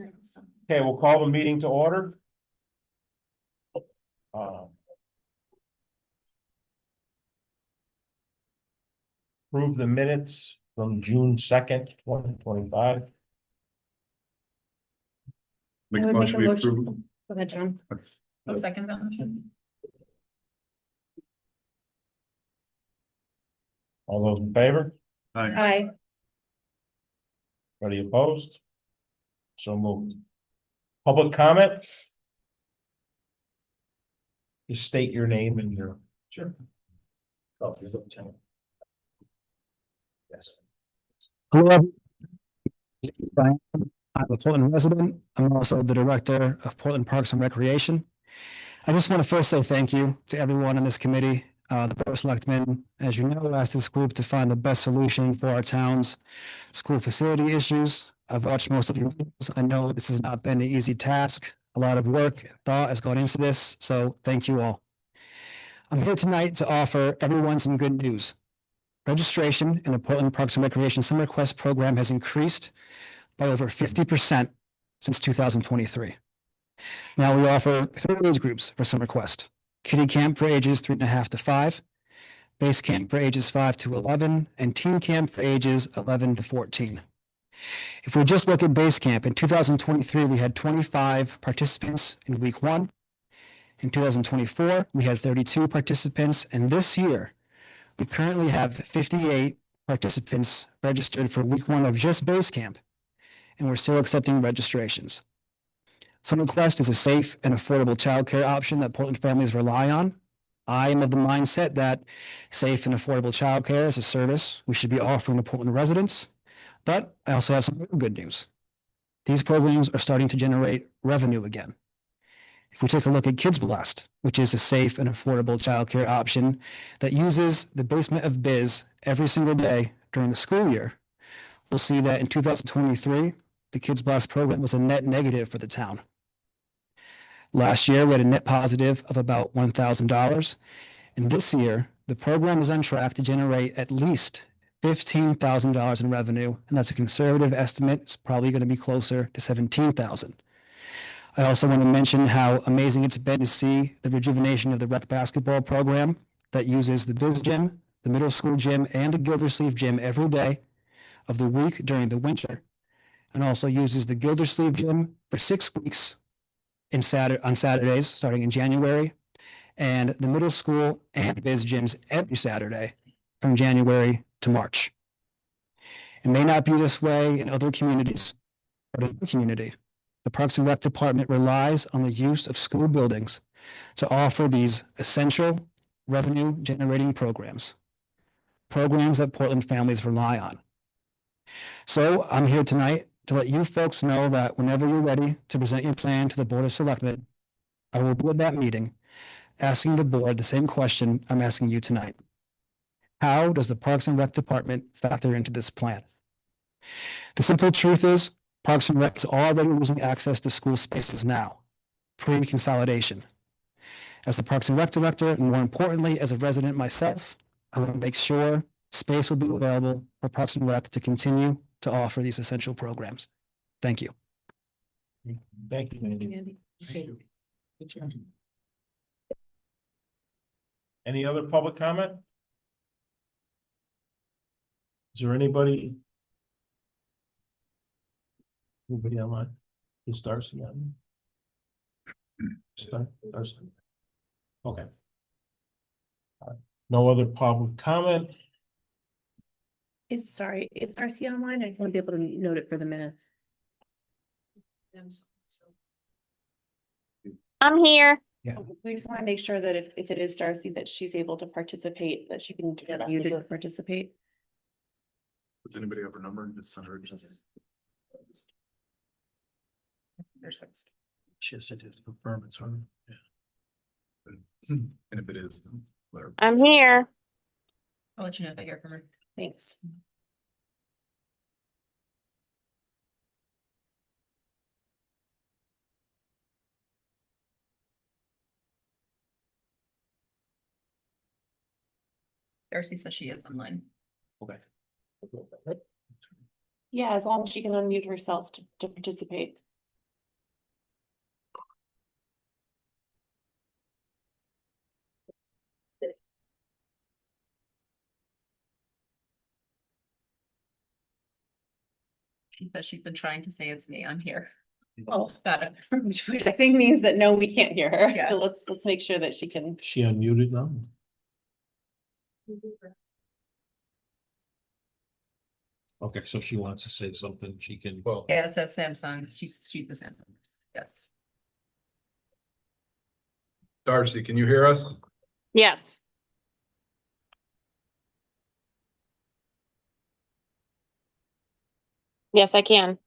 Okay, we'll call the meeting to order. Approve the minutes from June 2nd, 2025. Make I a would motion, we approve. Go ahead, John. I'll second that motion. All those in favor? Aye. Aye. Any opposed? So moved. Public comment? Just state your name and your. Sure. Oh, you're the lieutenant. Yes. Hello. I'm a Portland resident. I'm also the director of Portland Parks and Recreation. I just want to first say thank you to everyone on this committee. The Board of Selectmen, as you know, asked this group to find the best solution for our town's school facility issues. I've watched most of your meetings. I know this has not been an easy task. A lot of work and thought has gone into this, so thank you all. I'm here tonight to offer everyone some good news. Registration in the Portland Parks and Recreation Summer Quest program has increased by over 50% since 2023. Now we offer 3 age groups for Summer Quest: Kiddie Camp for ages 3.5 to 5, Base Camp for ages 5 to 11, and Teen Camp for ages 11 to 14. If we just look at Base Camp, in 2023, we had 25 participants in week 1. In 2024, we had 32 participants, and this year, we currently have 58 participants registered for week 1 of just Base Camp, and we're still accepting registrations. Summer Quest is a safe and affordable childcare option that Portland families rely on. I am of the mindset that safe and affordable childcare is a service we should be offering to Portland residents, but I also have some good news. These programs are starting to generate revenue again. If we take a look at Kids Blast, which is a safe and affordable childcare option that uses the basement of Biz every single day during the school year, we'll see that in 2023, the Kids Blast program was a net negative for the town. Last year, we had a net positive of about $1,000. And this year, the program is on track to generate at least $15,000 in revenue. And that's a conservative estimate. It's probably going to be closer to $17,000. I also want to mention how amazing it's been to see the rejuvenation of the rec basketball program that uses the Biz Gym, the middle school gym, and the Gildersleeve Gym every day of the week during the winter, and also uses the Gildersleeve Gym for 6 weeks on Saturdays starting in January, and the middle school and Biz gyms every Saturday from January to March. It may not be this way in other communities, but in our community, the Parks and Rec Department relies on the use of school buildings to offer these essential revenue-generating programs that Portland families rely on. So I'm here tonight to let you folks know that whenever you're ready to present your plan to the Board of Selectmen, I will be at that meeting asking the board the same question I'm asking you tonight. How does the Parks and Rec Department factor into this plan? The simple truth is, Parks and Rec is already losing access to school spaces now, pre-consolidation. As the Parks and Rec Director, and more importantly, as a resident myself, I want to make sure space will be available for Parks and Rec to continue to offer these essential programs. Thank you. Thank you, Andy. Andy. Thank you. Any other public comment? Is there anybody? Anybody online? Is Darcy on? Darcy. Okay. No other public comment? Is Darcy online? I want to be able to note it for the minutes. I'm here. Yeah. We just want to make sure that if it is Darcy, that she's able to participate, that she can get muted to participate. Does anybody have her number? Just send her. She said to confirm it's on. And if it is, then let her. I'm here. I'll let you know if I hear from her. Thanks. Darcy says she is online. Okay. Yeah, as long as she can unmute herself to participate. She says she's been trying to say it's me. I'm here. Oh, Got it. which I think means that no, we can't hear her. Yeah. So let's make sure that she can. She unmuted now? Okay, so she wants to say something, she can. Well, Yeah, it says Samsung. She's the Samsung. Yes. Darcy, can you hear us? Yes. Yes, I can.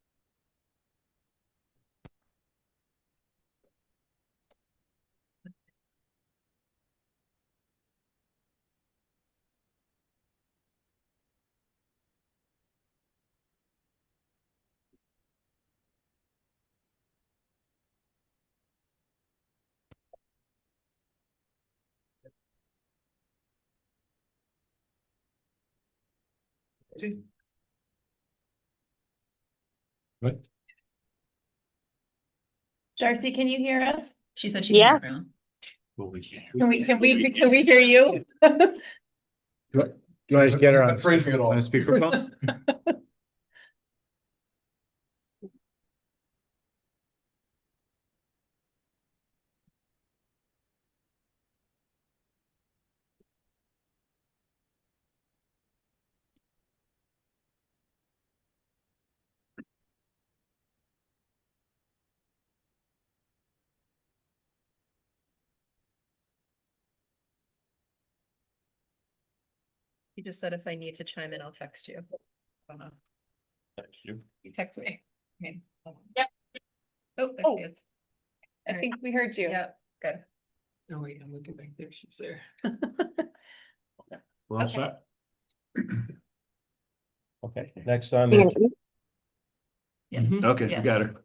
Right. Darcy, can you hear us? She said she. Yeah. Well, we can't. Can we hear you? You guys get her on. Phrasing it all. On speakerphone? He just said if I need to chime in, I'll text you. I don't know. Thank you. You text me. Okay. Yep. Oh, Oh. there she is. I think we heard you. Yeah, good. Oh wait, I'm looking back there, she's there. We're all Okay. set? Okay, next on the, Yes. Okay, we Yes. got her.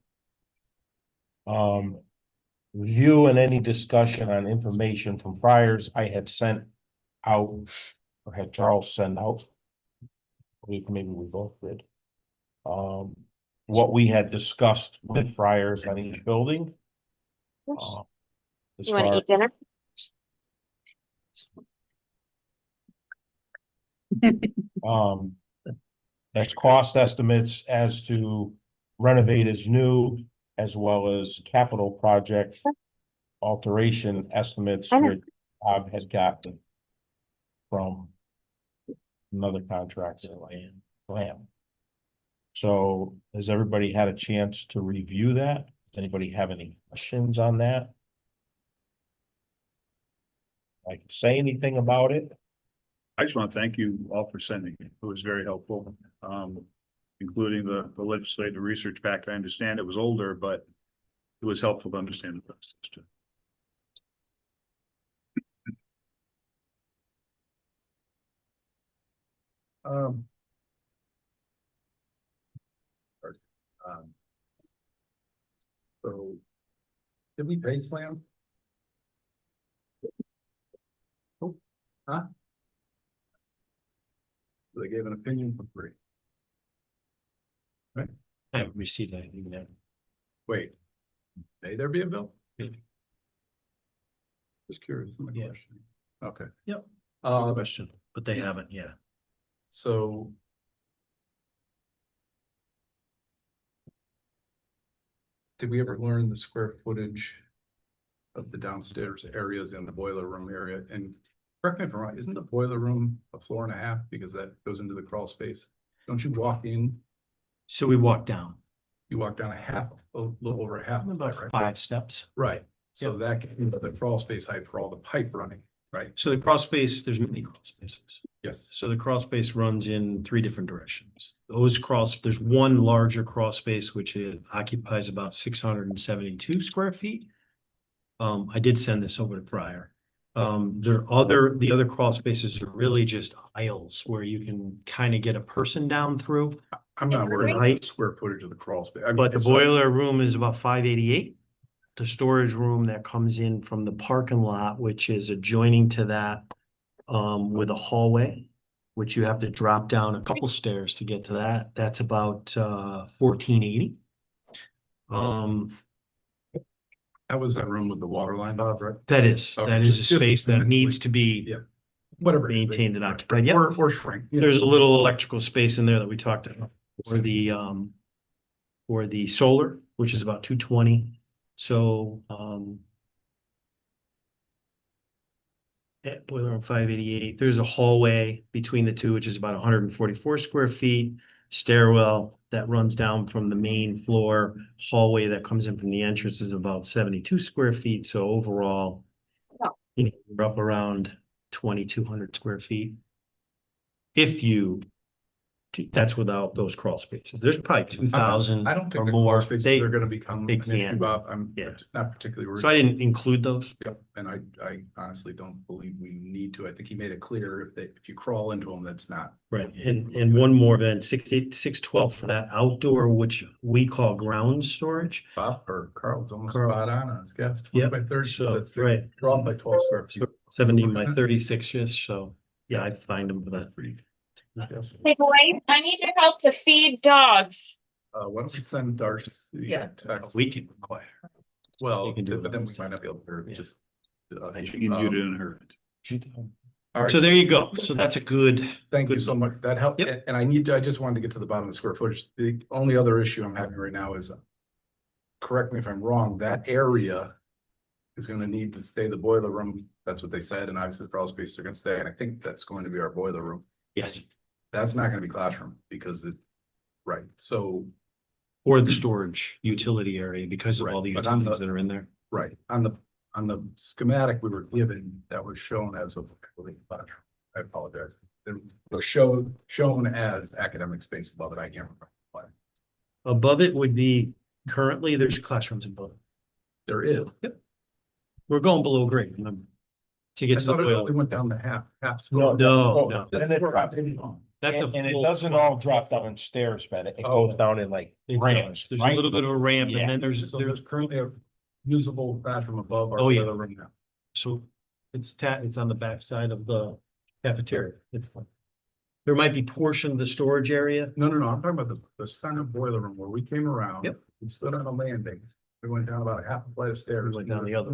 review and any discussion on information from priors I had sent out, or had Charles send out. Maybe we both did. What we had discussed with priors on each building. As You want to far, eat dinner? that's cost estimates as to renovate as new, as well as capital project alteration estimates, I know. which Bob had gotten from another contractor, Lamb. So has everybody had a chance to review that? Does anybody have any questions on that? I can say anything about it? I just want to thank you all for sending it. It was very helpful, including the legislative research back. I understand it was older, but it was helpful to understand the process too. Um, So, did we pay Slam? Oh, huh? They gave an opinion for free. I haven't received anything yet. Wait, may there be a bill? Yeah. Just curious, my Yeah. question. Okay. Yep. Uh, Question, but they haven't yet. so. Did we ever learn the square footage of the downstairs areas in the boiler room area? And correct me if I'm wrong, isn't the boiler room a floor and a half because that goes into the crawl space? Don't you walk in, So we walk down you walk down a little over a half. about right? 5 steps. Right, so that can be the crawl space height for all the pipe running, right? So the crawl space, there's many crawl spaces. Yes. So the crawl space runs in 3 different directions. There's one larger crawl space, which occupies about 672 square feet. I did send this over to Prior. The other crawl spaces are really just aisles where you can kind of get a person down through. I'm not worried about the square footage of the crawl space. I mean, But the it's boiler room is about 588. The storage room that comes in from the parking lot, which is adjoining to that, with a hallway, which you have to drop down a couple stairs to get to that. That's about 1480. That was that room with the water line, Bob, right? That is Okay, a just space that needs to be Yeah. Whatever. it is. maintained and occupied. Yep. Or shrink. There's a little electrical space in there that we talked about, or the for the solar, which is about 220. So, at boiler room 588, there's a hallway between the two, which is about 144 square feet. Stairwell that runs down from the main floor, hallway that comes in from the entrance is about 72 square feet. So overall, you know, we're up around 2,200 square feet. If you, that's without those crawl spaces. There's probably 2,000 I don't think or the more. crawl spaces They, are gonna become they an issue, can. Bob. I'm Yeah. not particularly. so I didn't include those. Yep, and I honestly don't believe we need to. I think he made it clear if you crawl into them, that's not. Right, and one more then, 612 for that outdoor, which we call ground storage. Bob or Carl's almost Carl. spot on. It's got 20 Yep, by 30. so, That's right. 12 by 12 square feet. 17 by 36-ish, so yeah, I'd find them for that. That's pretty. Yes. Hey boys, I need your help to feed dogs. Why don't we send Darcy Yeah. a text? We can require. Well, They can do it but then on we the might not be able to Yeah. just. You can mute it in her. All right. So there you go. So that's a good. Thank you good- so much. That helped. Yep. And I just wanted to get to the bottom of the square footage. The only other issue I'm having right now is, correct me if I'm wrong, that area is gonna need to stay the boiler room. That's what they said, and obviously the crawl spaces are gonna stay, and I think that's going to be our boiler room. Yes, That's not gonna be classroom because right, so, or the storage utility area because of all the Right, but on utilities the- that are in there. right, on the schematic we were given, that was shown as a classroom. I apologize. It was shown as academic space above it. I can't remember. Why. Above it would be, currently, there's classrooms above it. There is. We're going below grade, remember? To I get to the thought it only boiler. went down to half. No, No. And it drops. That's the And it full- doesn't all drop down in stairs, but it Oh. goes down in like It ramps, does. There's a right? little bit of a ramp Yeah. and then there's, There's currently a usable bathroom above our Oh, yeah. boiler room now. so it's on the backside of the cafeteria. It's there might be portion of the storage area. No, I'm talking about the center boiler room where we came around. Yep. We stood on a landing. We went down about a half a flight of stairs. We went down the other.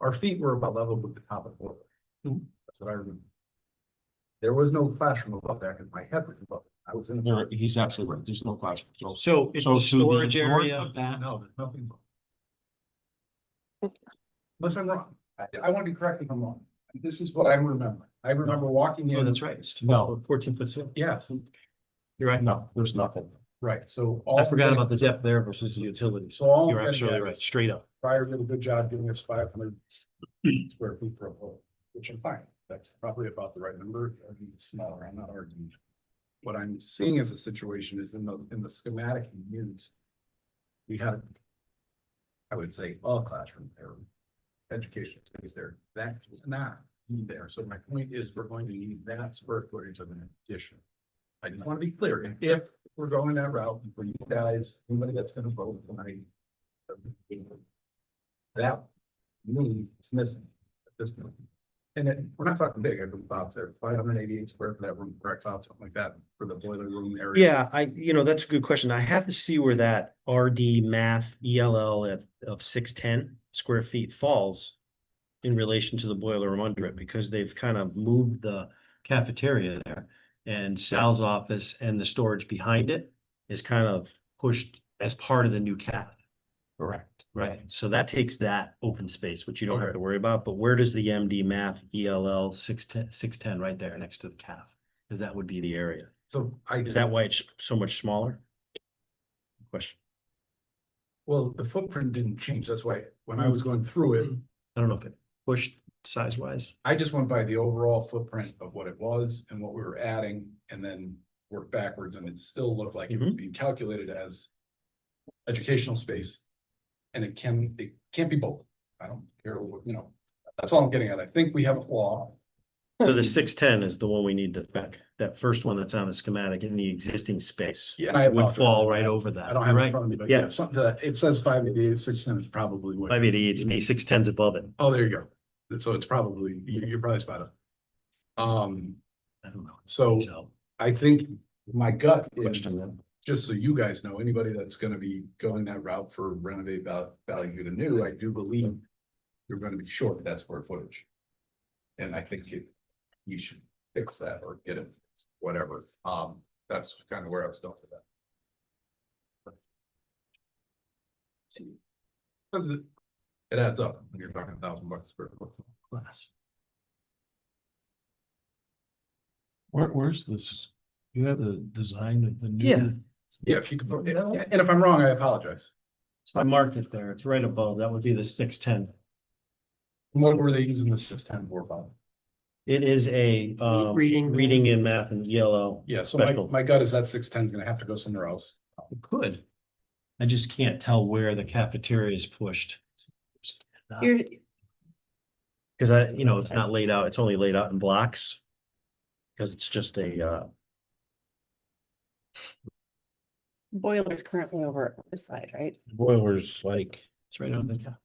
Our feet were about level with the top of the boiler. Mhm. That's what I remember. There was no classroom above that because my head was above it. I was in. He's absolutely right. There's no classroom. So it's So the to the storage north area. of that, No, there's nothing. Unless I'm wrong. I want to be correct if I'm wrong. This is what I remember. I remember walking in. Oh, that's right. It's No. 14 foot ceiling. Yes, You're right. no, there's nothing. right. So. I forgot about the depth there versus the utilities. So all. I'm You're getting absolutely at right. is Straight up. Fire did a good job giving us 500 square feet per hole, which I'm fine. That's probably about the right number. I mean, it's smaller. I'm not arguing. What I'm seeing as a situation is in the schematic you use. We had, I would say, a classroom there, education space there, that not be there. So my point is, we're going to need that square footage of an addition. I just want to be clear, and if we're going that route, for you guys, anybody that's gonna vote tonight. That me is missing at this point. And we're not talking big, I believe Bob said, 588 square for that room, correct, Bob, something like that, for the boiler room area. Yeah, that's a good question. I have to see where that RD math ELL of 610 square feet falls in relation to the boiler room under it, because they've kind of moved the cafeteria there. And Sal's office and the storage behind it is kind of pushed as part of the new caf. Correct. Right, so that takes that open space, which you don't have Okay. to worry about, but where does the MD math ELL 610 right there next to the caf? Because that would be the area. So Is that why it's so much smaller? Question. well, the footprint didn't change, that's why, when I was going through it, I don't know if it pushed size wise. I just went by the overall footprint of what it was and what we were adding, and then worked backwards, and it still looked like it was being calculated as educational space. And it can't be both. I don't care, that's all I'm getting at. I think we have a flaw. So the 610 is the one we need to back, that first one that's on the schematic in the existing space. Yeah, and I Would apologize. fall right over that. I don't have it in Right, front of me, but Yeah. yeah, something that, it says 588, 610 is probably what. 588 to me, 610's above it. Oh, there you go. So it's probably, you're probably spot on. I don't know. So I think my gut is, Question then. just so you guys know, anybody that's gonna be going that route for renovate value to new, I do believe you're gonna be short that square footage. And I think you should fix that or get it, whatever. That's kind of where I was going with that. Because it adds up when you're talking $1,000 square foot. Where's this? You have the design of the new? Yeah. Yeah, if you could, and if I'm wrong, I apologize. So I marked it there. It's right above. That would be the 610. What were they using the 610 for, Bob? It is a Reading. reading in math and yellow. Yeah, so Special. my gut is that 610 is gonna have to go somewhere else. It could. I just can't tell where the cafeteria is pushed. You're, Cause it's not laid out. It's only laid out in blocks. Cause it's just a, boiler's currently over this side, right? Boiler's like, it's right on the.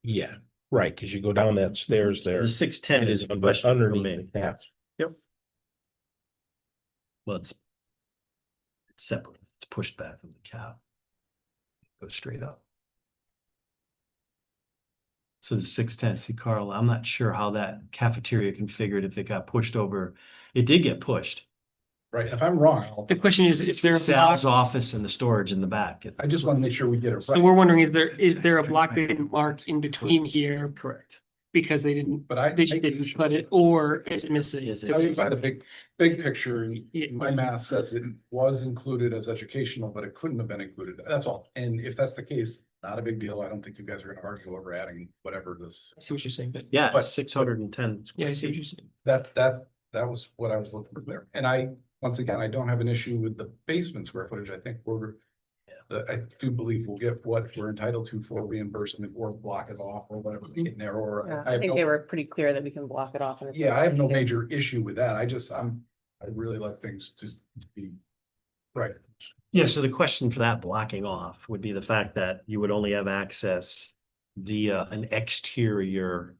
yeah, right, cause you go down that stairs there. The 610 is a question for underneath me. the cap. Well, it's separate. It's pushed back from the cap. Goes straight up. So the 610, see Carl, I'm not sure how that cafeteria configured if it got pushed over. It did get pushed. Right, if I'm wrong, The question is there a block? Sal's office and the storage in the back. I just want to make sure we get it So right. we're wondering, is there a block they didn't mark in between here Correct. because they didn't, But I. they didn't put it, or is it missing? Is it- Tell you by the big picture, Yeah. my math says it was included as educational, but it couldn't have been included. That's all. And if that's the case, not a big deal. I don't think you guys are gonna argue over adding whatever this. I see what you're saying, but Yeah, But- it's 610. yeah, I see what you're saying. That was what I was looking for there. And once again, I don't have an issue with the basement square footage. I think I do believe we'll get what we're entitled to for reimbursement or block it off or whatever we get in there, or. Yeah, I I have think no- they were pretty clear that we can block it off. Yeah, I have no major issue with that. I really like things to be. Right. Yeah, so the question for that blocking off would be the fact that you would only have access via an exterior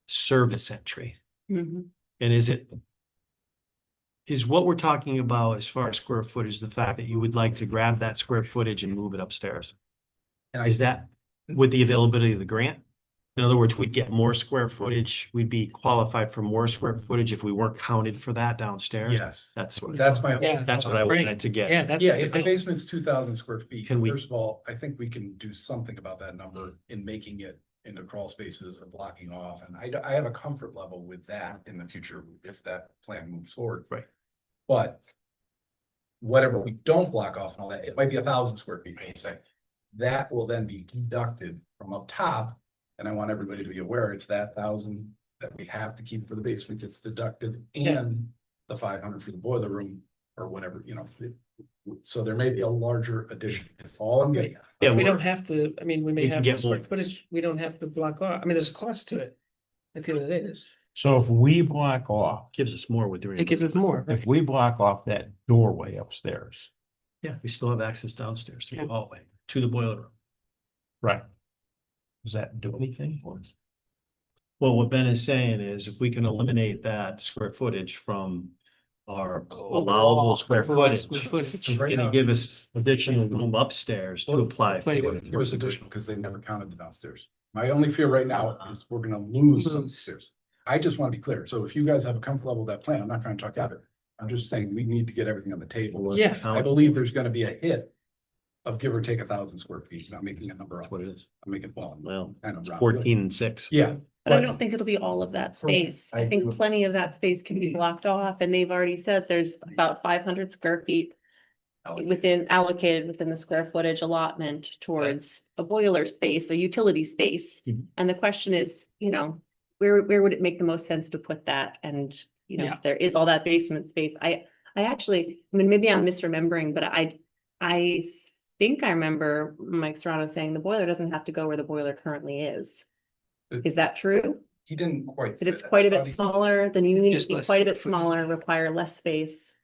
service entry. Mhm. And is what we're talking about as far as square footage, the fact that you would like to grab that square footage and move it upstairs? And Is that with the availability of the grant? In other words, we'd get more square footage, we'd be qualified for more square footage if we weren't counted for that downstairs? Yes, That's what, that's my. Yeah. that's what I Right. wanted to get. Yeah, that's. Yeah, if the that's- basement's 2,000 square feet, Can we- first of all, I think we can do something about that number in making it into crawl spaces or blocking off. And I have a comfort level with that in the future if that plan moves forward. Right. But whatever we don't block off and all that, it might be 1,000 square feet, they say. That will then be deducted from up top. And I want everybody to be aware it's that 1,000 that we have to keep for the basement gets deducted and the 500 for the boiler room or whatever, So there may be a larger addition. It's all I'm getting at. Yeah, We we're- don't have to, I mean, we may You can have get square more. footage, we don't have to block off, I mean, there's a cost to it. At the end of the day, So if we block off, gives us more with doing. it gives us more. if we block off that doorway upstairs, Yeah, we still have access downstairs through the Yeah. hallway to the boiler room. right? Does that do anything for us? Well, what Ben is saying is if we can eliminate that square footage from our allowable square Overall footage, square footage. it's gonna give us additional room upstairs to apply. Play for. with. It was additional because they never counted the downstairs. My only fear right now is we're gonna lose some stairs. I just want to be clear. So if you guys have a comfort level with that plan, I'm not trying to talk out of it. I'm just saying we need to get everything on the table. Yeah. I believe there's gonna be a hit of give or take 1,000 square feet. Not making a number That's up. what it is. I'm making, well, Well, kind of round. 14 and 6. Yeah. But I don't think it'll be all of that space. I I agree think with- plenty of that space can be blocked off and they've already said there's about 500 square feet allocated within the square footage allotment towards a boiler space, a utility space. Mhm. And the question is, where would it make the most sense to put that? And, Yeah. there is all that basement space. I actually, I mean, maybe I'm misremembering, but I think I remember Mike Serrano saying the boiler doesn't have to go where the boiler currently is. Is that true? He didn't quite. That say it's that. quite a I thought bit he- smaller, then you need to Just be less quite a bit square footage. smaller, require less space.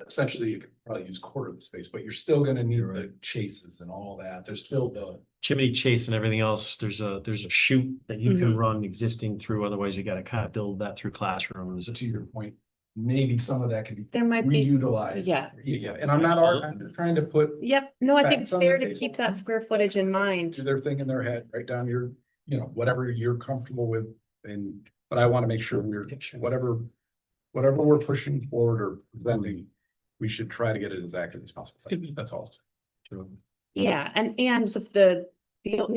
Essentially, you could probably use quarter of the space, but you're still gonna need You're the chases and all that. There's still the. Chimney chase and everything else, there's a chute that you can Mhm. run existing through, otherwise you gotta kind of build that through classrooms. To your point, maybe some of that can be There might be. reutilized. Yeah. Yeah, and I'm not, I'm trying to put, Yep, no, I think Facts it's on the fair to table. keep that square footage in mind. do their thing in their head, write down your, whatever you're comfortable with. But I want to make sure whatever we're pushing forward or presenting, we should try to get it as accurate as possible. Good. That's all. Yeah, and the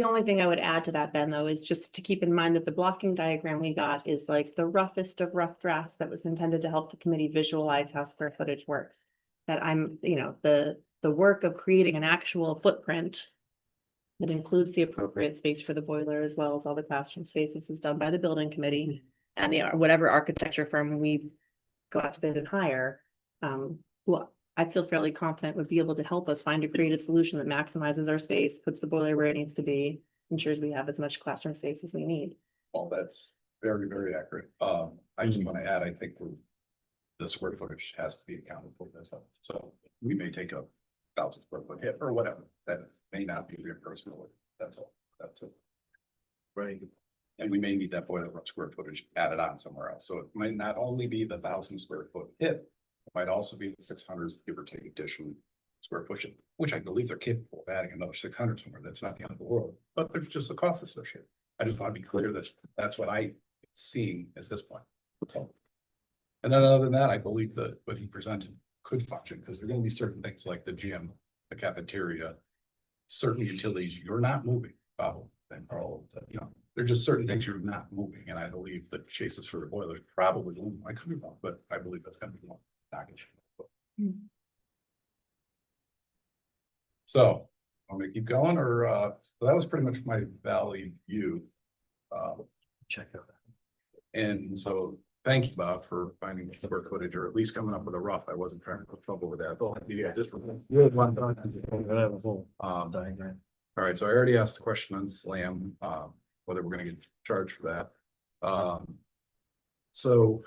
only thing I would add to that, Ben, though, is just to keep in mind that the blocking diagram we got is like the roughest of rough drafts that was intended to help the committee visualize how square footage works. That I'm, the work of creating an actual footprint that includes the appropriate space for the boiler as well as all the classroom spaces is done by the building committee and whatever architecture firm we go out to bid and hire. Who I feel fairly confident would be able to help us find a creative solution that maximizes our space, puts the boiler where it needs to be, ensures we have as much classroom space as we need. Well, that's very, very accurate. I just want to add, I think the square footage has to be accounted for this. So we may take a 1,000 square foot hit or whatever, that may not be reimbursable. That's all. That's it. Right. And we may need that boiler room square footage added on somewhere else. So it might not only be the 1,000 square foot hit, it might also be the 600, give or take, additional square footage, which I believe they're capable of adding another 600 somewhere. That's not the end of the world, but there's just a cost associated. I just want to be clear that that's what I seeing at this point. That's all. And then other than that, I believe that what he presented could function because there are going to be certain things like the gym, the cafeteria, certain utilities you're not moving. And all, there are just certain things you're not moving, and I believe the chases for the boilers probably won't. I could be wrong, but I believe that's going to be one package. So, I'm gonna keep going, or so that was pretty much my valley view. Check out. And so, thank you, Bob, for finding the square footage, or at least coming up with a rough. I wasn't trying to put trouble with that. Yeah, just Diagram. all right, so I already asked the question on SLAM, whether we're gonna get charged for that. So.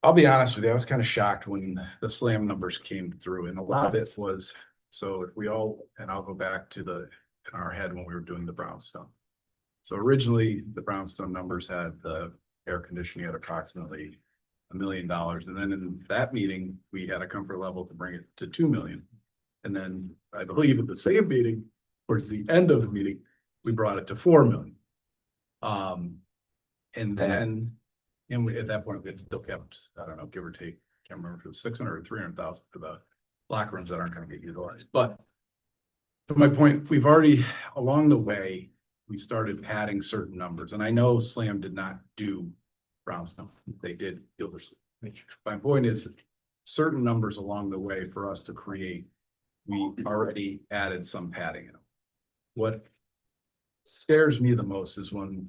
I'll be honest with you, I was kind of shocked when the SLAM numbers came through, and a lot of it was, so if we all, and I'll go back to in our head when we were doing the brownstone. So originally, the brownstone numbers had the air conditioning at approximately $1 million, and then in that meeting, we had a comfort level to bring it to 2 million. And then I believe at the same meeting, towards the end of the meeting, we brought it to 4 million. And then, at that point, it still kept, I don't know, give or take, can't remember if it was 600 or 300,000 for the locker rooms that aren't going to get utilized. But to my point, we've already, along the way, we started adding certain numbers, and I know SLAM did not do brownstone. They did Gildersleeve. My point is, certain numbers along the way for us to create, we already added some padding in them. What scares me the most is when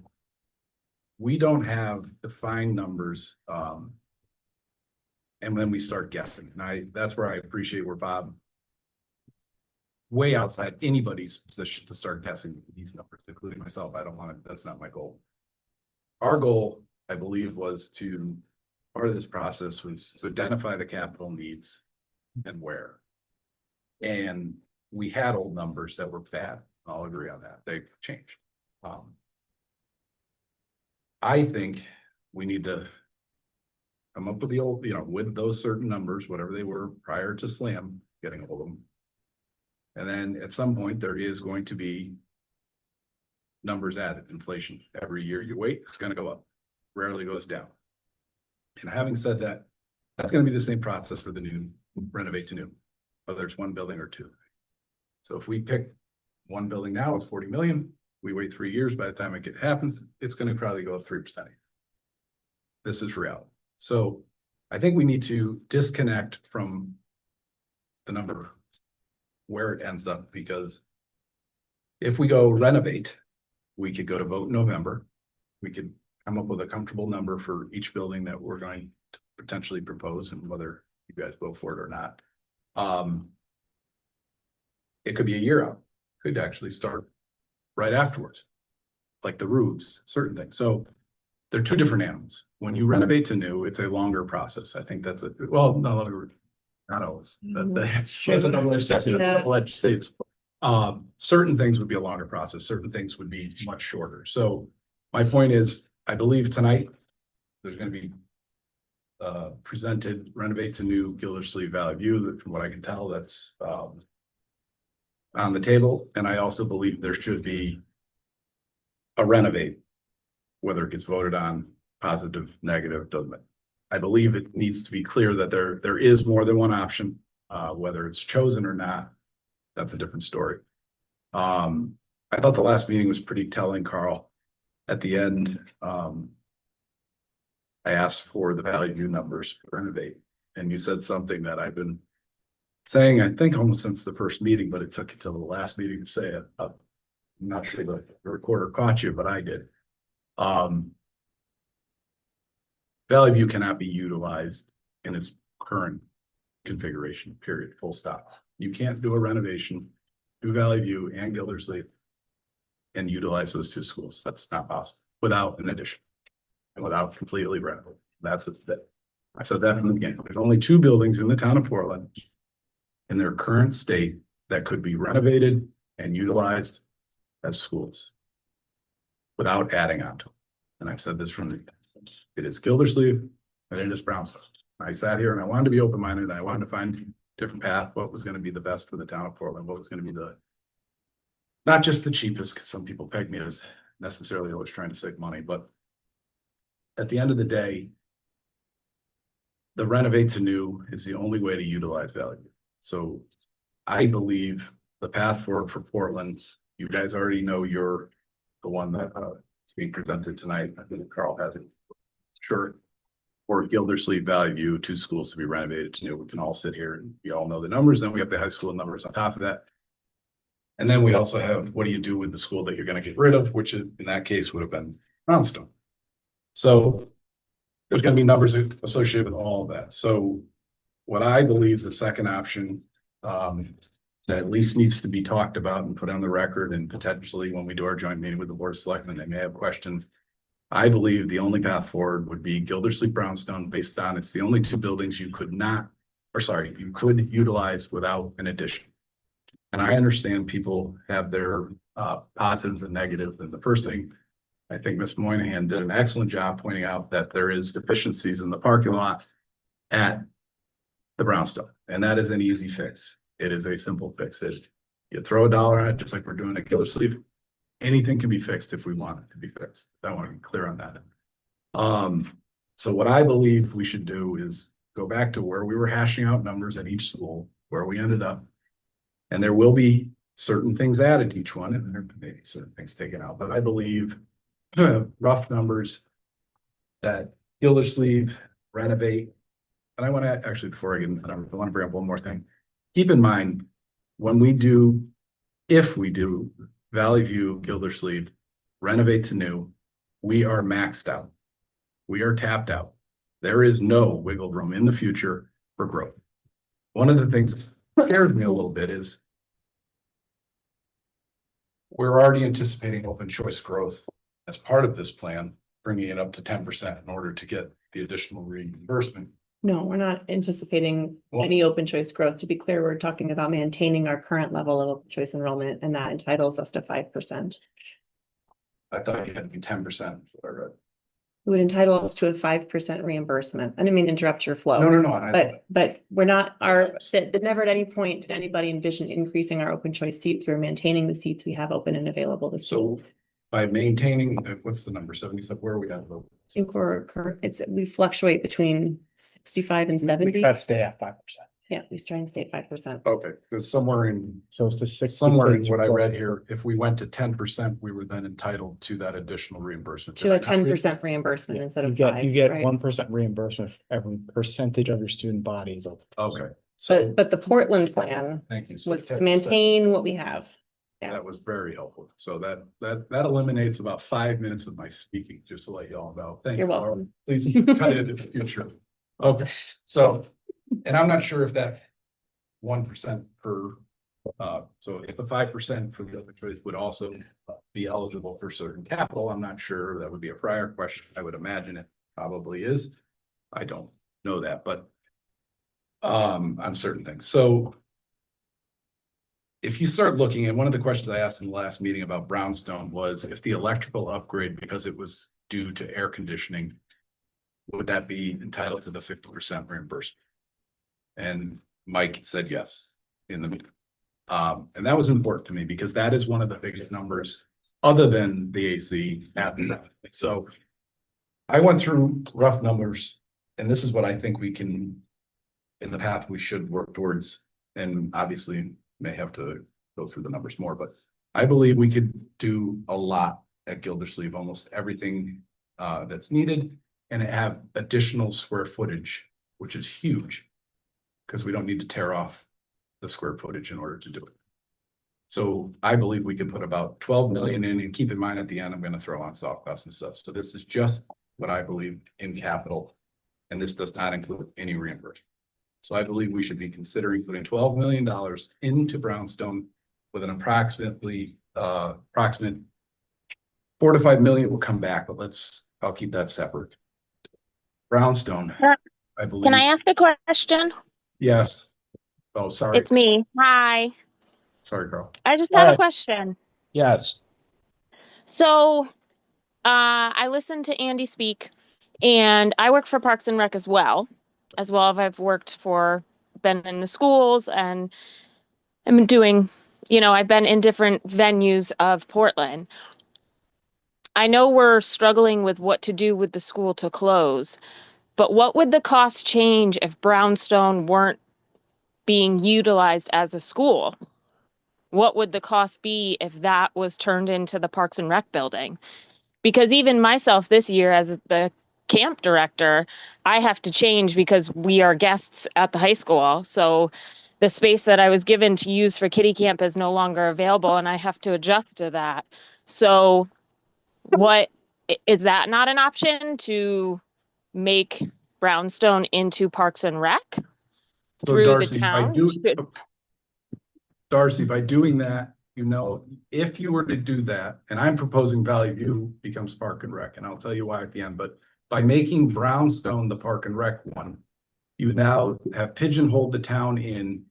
we don't have defined numbers, and then we start guessing. And that's where I appreciate where Bob, way outside anybody's position to start guessing these numbers, including myself. I don't want to, that's not my goal. Our goal, I believe, was part of this process was to identify the capital needs and where. And we had old numbers that were bad. I'll agree on that. They've changed. I think we need to come up with the old, with those certain numbers, whatever they were prior to SLAM getting hold of them. And then at some point, there is going to be numbers added. Inflation every year you wait, it's going to go up, rarely goes down. And having said that, that's going to be the same process for the new renovate to new, whether it's one building or two. So if we pick one building now, it's 40 million. We wait 3 years. By the time it happens, it's going to probably go up 3%. This is reality. So I think we need to disconnect from the number where it ends up, because if we go renovate, we could go to vote in November. We could come up with a comfortable number for each building that we're going to potentially propose, and whether you guys vote for it or not. It could be a year out, could actually start right afterwards, like the roofs, certain things. So they're two different animals. When you renovate to new, it's a longer process. I think that's not always. That's another section of legislative. Certain things would be a longer process. Certain things would be much shorter. So my point is, I believe tonight there's going to be presented renovate to new Gildersleeve Valley View. From what I can tell, that's on the table. And I also believe there should be a renovate, whether it gets voted on, positive, negative, doesn't it? I believe it needs to be clear that there is more than one option, whether it's chosen or not. that's a different story. I thought the last meeting was pretty telling, Carl. At the end, I asked for the value numbers for renovate, and you said something that I've been saying, I think almost since the first meeting, but it took until the last meeting to say it. I'm not sure the recorder caught you, but I did. Valley View cannot be utilized in its current configuration, period, full stop. You can't do a renovation, do Valley View and Gildersleeve and utilize those two schools. That's not possible without an addition and without completely renovating. That's it. I said that from the beginning. There's only two buildings in the town of Portland in their current state that could be renovated and utilized as schools without adding on to it. And I've said this from the beginning. It is Gildersleeve and it is Brownstone. I sat here and I wanted to be open-minded and I wanted to find a different path, what was going to be the best for the town of Portland, what was going to be the not just the cheapest, because some people peg me as necessarily always trying to save money, but at the end of the day, the renovate to new is the only way to utilize value. So I believe the path forward for Portland, you guys already know you're the one that is being presented tonight. I think Carl has it. Sure. Or Gildersleeve, Valley View, two schools to be renovated to new. We can all sit here and we all know the numbers. Then we have the high school numbers on top of that. And then we also have, what do you do with the school that you're going to get rid of, which in that case would have been Brownstone. So there's going to be numbers associated with all of that. So what I believe the second option that at least needs to be talked about and put on the record, and potentially when we do our joint meeting with the Board of Selectmen, they may have questions. I believe the only path forward would be Gildersleeve Brownstone, based on it's the only two buildings you could you could utilize without an addition. And I understand people have their positives and negatives. And the first thing, I think Ms. Moynihan did an excellent job pointing out that there is deficiencies in the parking lot at the Brownstone. And that is an easy fix. It is a simple fix. You throw $1 on it, just like we're doing at Gildersleeve. Anything can be fixed if we want it to be fixed. I want to be clear on that. So what I believe we should do is go back to where we were hashing out numbers at each school, where we ended up. And there will be certain things added to each one, and there may be certain things taken out. But I believe rough numbers that Gildersleeve renovate. And I want to actually, before I get into the numbers, I want to bring up one more thing. Keep in mind, if we do Valley View, Gildersleeve, renovate to new, we are maxed out. We are tapped out. There is no wiggle room in the future for growth. One of the things that scares me a little bit is we're already anticipating open choice growth as part of this plan, bringing it up to 10% in order to get the additional reimbursement. No, we're not anticipating Well- any open choice growth. To be clear, we're talking about maintaining our current level of open choice enrollment, and that entitles us to 5%. I thought you had to be 10%. It would entitle us to a 5% reimbursement. I didn't mean to interrupt your flow. No. But we're not, that never at any point did anybody envision increasing our open choice seats. We're maintaining the seats we have open and available to So students. by maintaining, what's the number? 77, where are we at? I think we fluctuate between 65 and 70. Gotta stay at 5%. Yeah, we try and stay at 5%. Okay, because somewhere in So it's the somewhere in what I read here, if we went to 10%, we were then entitled to that additional reimbursement. To a 10% reimbursement instead of You get, 5. you get right? 1% reimbursement for every percentage of your student body is open. Okay, so, But the Portland plan thank you. So was to 10%. maintain what we have. Yeah. That was very helpful. So that eliminates about 5 minutes of my speaking, just to let you all know. Thank you. You're Laura. welcome. Please cut it in the future. Okay, so, and I'm not sure if that 1% per, so if the 5% for the other choice would also be eligible for certain capital, I'm not sure. That would be a prior question. I would imagine it probably is. I don't know that, but on certain things. So if you start looking at one of the questions I asked in the last meeting about Brownstone was if the electrical upgrade, because it was due to air conditioning, would that be entitled to the 50% reimbursement? And Mike said yes in the meeting. And that was important to me because that is one of the biggest numbers other than the AC. So I went through rough numbers, and this is what I think we can, in the path we should work towards. And obviously may have to go through the numbers more, but I believe we could do a lot at Gildersleeve, almost everything that's needed, and have additional square footage, which is huge. Because we don't need to tear off the square footage in order to do it. So I believe we can put about 12 million in, and keep in mind at the end, I'm gonna throw on soft costs and stuff. So this is just what I believe in capital. And this does not include any reimbursement. So I believe we should be considering putting $12 million into Brownstone with an approximate 4 to 5 million will come back, but I'll keep that separate. Brownstone, I believe. Can I ask a question? Yes. Oh, sorry. It's me. Hi. Sorry, Carl. I just have Hi. a question. Yes. So, I listened to Andy speak, and I work for Parks and Rec as well as I've been in the schools, and I've been doing, I've been in different venues of Portland. I know we're struggling with what to do with the school to close, but what would the cost change if Brownstone weren't being utilized as a school? What would the cost be if that was turned into the Parks and Rec building? Because even myself this year as the camp director, I have to change because we are guests at the high school. So the space that I was given to use for kiddie camp is no longer available, and I have to adjust to that. So what is that not an option to make Brownstone into Parks and Rec So through Darcy, the by town? Darcy, by doing that, if you were to do that, and I'm proposing Valley View becomes Park and Rec, and I'll tell you why at the end, but by making Brownstone the Park and Rec one, you now have pigeonholed the town in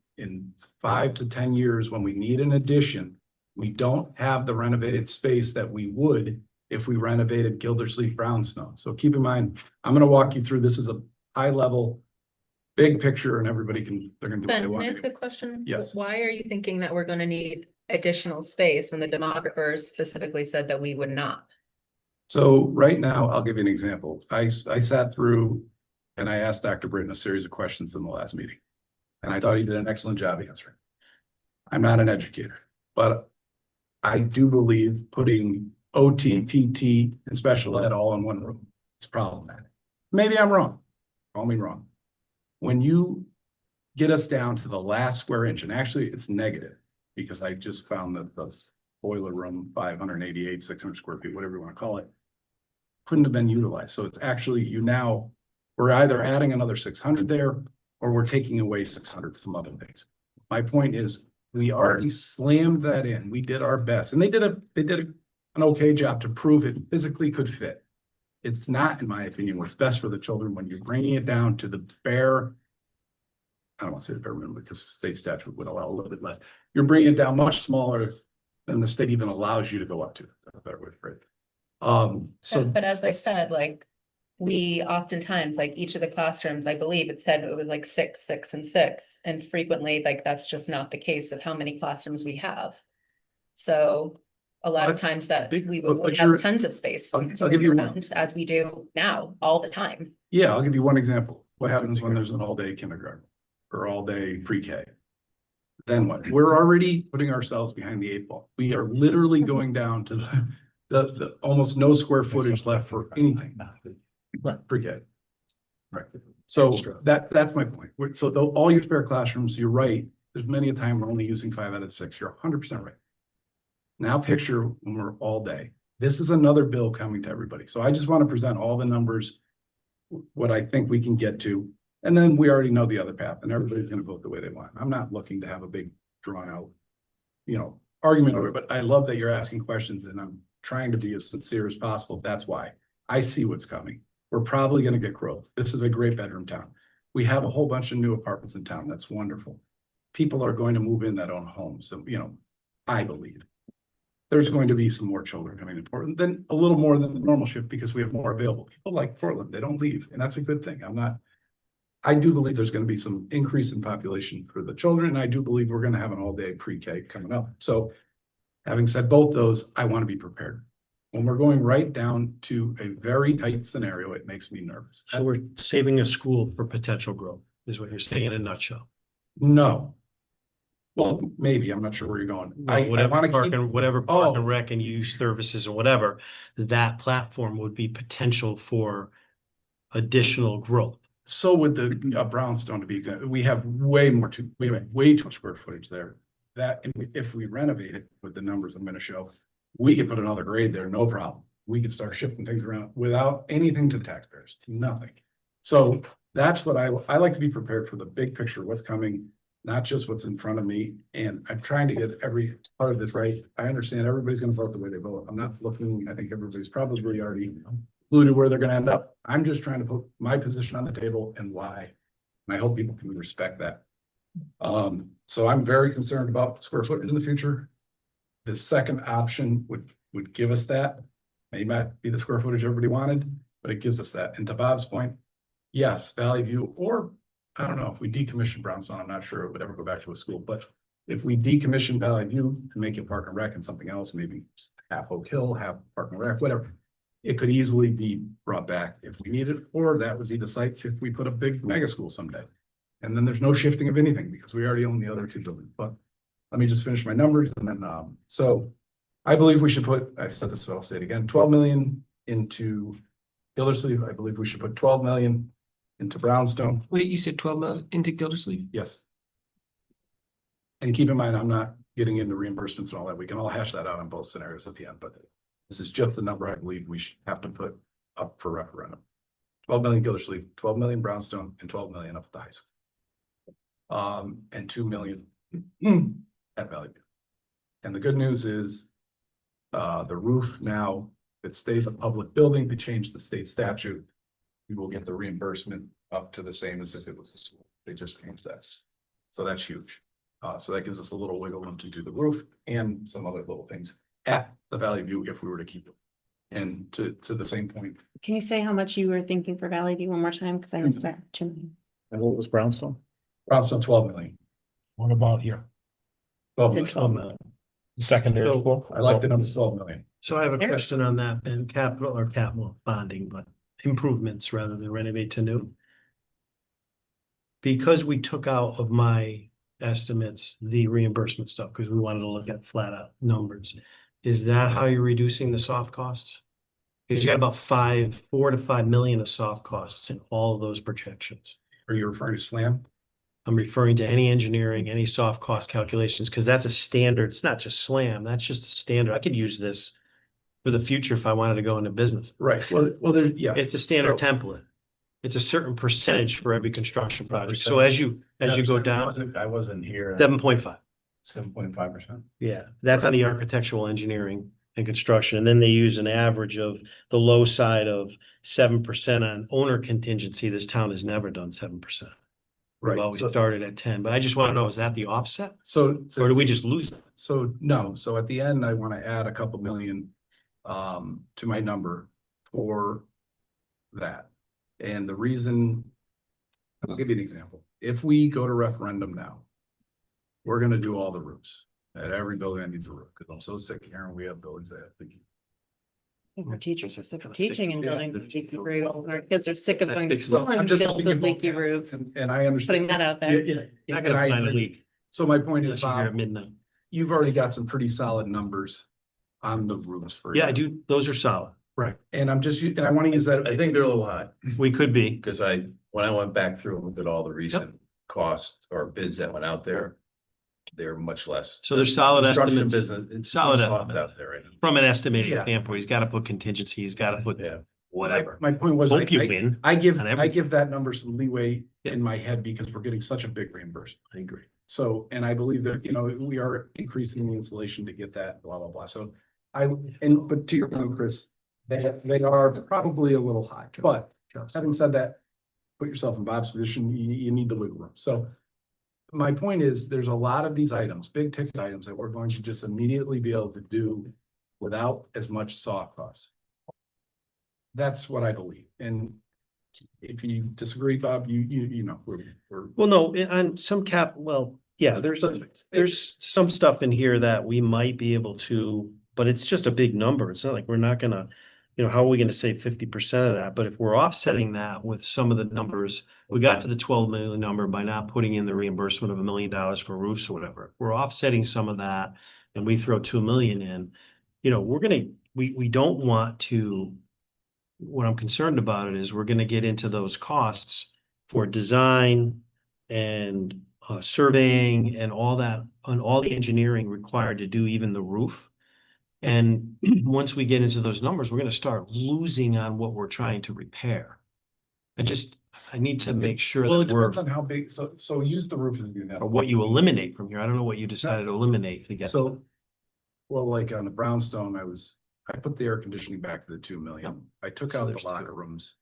5 to 10 years when we need an addition. We don't have the renovated space that we would if we renovated Gildersleeve Brownstone. So keep in mind, I'm gonna walk you through, this is a high level, big picture, and they're gonna do what they Ben, can want I to ask do. a question? Yes. Why are you thinking that we're gonna need additional space when the demographers specifically said that we would not? So right now, I'll give you an example. I sat through and I asked Dr. Britton a series of questions in the last meeting. And I thought he did an excellent job answering. I'm not an educator, but I do believe putting OT, PT, and special ed all in one room is problematic. Maybe I'm wrong. Call me wrong. When you get us down to the last square inch, and actually it's negative because I just found that the boiler room, 588, 600 square feet, whatever you want to call it, couldn't have been utilized. So it's actually we're either adding another 600 there or we're taking away 600 from other things. My point is we already slammed that in. We did our best, and they did an okay job to prove it physically could fit. It's not, in my opinion, what's best for the children when you're bringing it down to the bare, I don't want to say the bare minimum because state statute would allow a little bit less. You're bringing it down much smaller than the state even allows you to go up to. That's a better way to phrase it. So But as I said, like, we oftentimes, like each of the classrooms, I believe it said it was like 6, 6, and 6. And frequently, like, that's just not the case of how many classrooms we have. So a lot of times that we but would you're- have tons of space. I'll give you one. around, as we do now, all the time. yeah, I'll give you one example. What happens when there's an all-day kindergarten or all-day pre-K? Then what? We're already putting ourselves behind the 8 ball. We are literally going down to the almost no square footage left for anything. Pre-K. Right. So that's my point. So all your spare classrooms, you're right. There's many a time we're only using 5 out of 6. You're 100% right. Now picture when we're all day. This is another bill coming to everybody. So I just want to present all the numbers, what I think we can get to. And then we already know the other path, and everybody's going to vote the way they want. I'm not looking to have a big drawn out, argument over it, but I love that you're asking questions, and I'm trying to be as sincere as possible. That's why I see what's coming. We're probably going to get growth. This is a great bedroom town. We have a whole bunch of new apartments in town. That's wonderful. People are going to move in that own homes. So, I believe there's going to be some more children coming to Portland, then a little more than the normal shift because we have more available. People like Portland, they don't leave, and that's a good thing. I do believe there's going to be some increase in population for the children, and I do believe we're going to have an all-day pre-K coming up. So having said both those, I want to be prepared. When we're going right down to a very tight scenario, it makes me nervous. So we're saving a school for potential growth, is what you're saying in a nutshell. No. Well, maybe, I'm not sure where you're going. I Whatever wanna park keep, and, whatever park and Oh. rec and use services or whatever, that platform would be potential for additional growth. so with the brownstone to be exact, we have way too much square footage there. That, if we renovate it with the numbers I'm gonna show, we could put another grade there, no problem. We could start shifting things around without anything to the taxpayers, nothing. So that's what I like to be prepared for the big picture, what's coming, not just what's in front of me. And I'm trying to get every part of this right. I understand everybody's gonna vote the way they vote. I'm not looking, I think everybody's probably already included where they're gonna end up. I'm just trying to put my position on the table and why. And I hope people can respect that. So I'm very concerned about square footage in the future. The second option would give us that. May not be the square footage everybody wanted, but it gives us that. And to Bob's point, yes, Valley View, or I don't know, if we decommission Brownstone, I'm not sure it would ever go back to a school, but if we decommission Valley View and make it Park and Rec and something else, maybe half Oak Hill, half Park and Rec, whatever. It could easily be brought back if we need it, or that would be the site if we put a big mega school someday. And then there's no shifting of anything because we already own the other two buildings, but let me just finish my numbers and then, so I believe we should put, I said this, but I'll say it again, 12 million into Gildersleeve. I believe we should put 12 million into Brownstone. Wait, you said 12 million into Gildersleeve? Yes. And keep in mind, I'm not getting into reimbursements and all that. We can all hash that out on both scenarios at the end, but this is just the number I believe we should have to put up for referendum. 12 million Gildersleeve, 12 million Brownstone, and 12 million up at the high school. And 2 million at Valley View. And the good news is, the roof now, it stays a public building, they changed the state statute. We will get the reimbursement up to the same as if it was the school. They just changed that. So that's huge. So that gives us a little wiggle room to do the roof and some other little things at the Valley View if we were to keep it. And to the same point, Can you say how much you were thinking for Valley View one more time? Cause I missed that. Jim. And what was Brownstone? Brownstone 12 million. What about here? 12 Said million. 12 million. Secondary So, school? I like the number 12 million. So I have a Sure. question on that, and capital bonding, but improvements rather than renovate to new. Because we took out of my estimates, the reimbursement stuff, because we wanted to look at flat out numbers. Is that how you're reducing the soft costs? Because you got about 4 to 5 million of soft costs in all of those projections. Are you referring to SLAM? I'm referring to any engineering, any soft cost calculations, because that's a standard. It's not just SLAM, that's just a standard. I could use this for the future if I wanted to go into business. Right. Well, there's, yes. It's a standard So- template. It's a certain percentage for every construction project. So as you go down, I wasn't here. 7.5. 7.5%. Yeah, that's on the architectural engineering and construction. And then they use an average of the low side of 7% on owner contingency. This town has never done 7%. We've Right. always So, started at 10, but I just want to know, is that the offset? so Or do we just lose that? So no, so at the end, I want to add a couple million to my number for that. And the reason, I'll give you an example. If we go to referendum now, we're gonna do all the roofs at every building that needs a roof, because I'm so sick of hearing we have buildings that have leaky. Our teachers are sick of teaching and Yeah. building leaky roofs. Our kids are sick of going to That school I'm and just built thinking with leaky both ends, roofs. And I understand. Putting that out Yeah, there. yeah, You're not and gonna I find a agree. leak So my point is, unless you're here at Bob, midnight. you've already got some pretty solid numbers on the roofs for. Yeah, I do. Those are solid. Right, and I'm just, and I want to use that. I think they're a little high, We could be. because when I went back through and looked at all the recent costs or bids that went out there, they're much less. So there's solid Construction estimates. business, it's Solid soft estimates. out there right now. From an estimating Yeah. standpoint, he's got to put contingency, he's got to put Yeah. whatever. My point was, Hope you win. I give on everything. that number some leeway in my head because we're getting such a big reimbursement. I agree. So, and I believe that, we are increasing the insulation to get that, blah, blah, blah. So but to your point, Chris, they are probably a little high, but having said that, put yourself in Bob's position, you need the wiggle room. So my point is, there's a lot of these items, big ticket items that we're going to just immediately be able to do without as much soft costs. That's what I believe. And if you disagree, Bob, we're. Well, no, on some yeah, there's some stuff in here that we might be able to, but it's just a big number. It's not like we're not gonna, you know, how are we gonna save 50% of that? But if we're offsetting that with some of the numbers, we got to the 12 million number by not putting in the reimbursement of $1 million for roofs or whatever. We're offsetting some of that and we throw 2 million in, you know, we don't want to, what I'm concerned about it is we're gonna get into those costs for design and surveying and all that, and all the engineering required to do even the roof. And once we get into those numbers, we're gonna start losing on what we're trying to repair. I need to make sure Well, it that we're, depends on how big, so use the roof as an or example. what you eliminate from here. I don't know what you decided to eliminate to get. So, well, like on the brownstone, I put the air conditioning back to the 2 million. I took So out the there's locker two. rooms.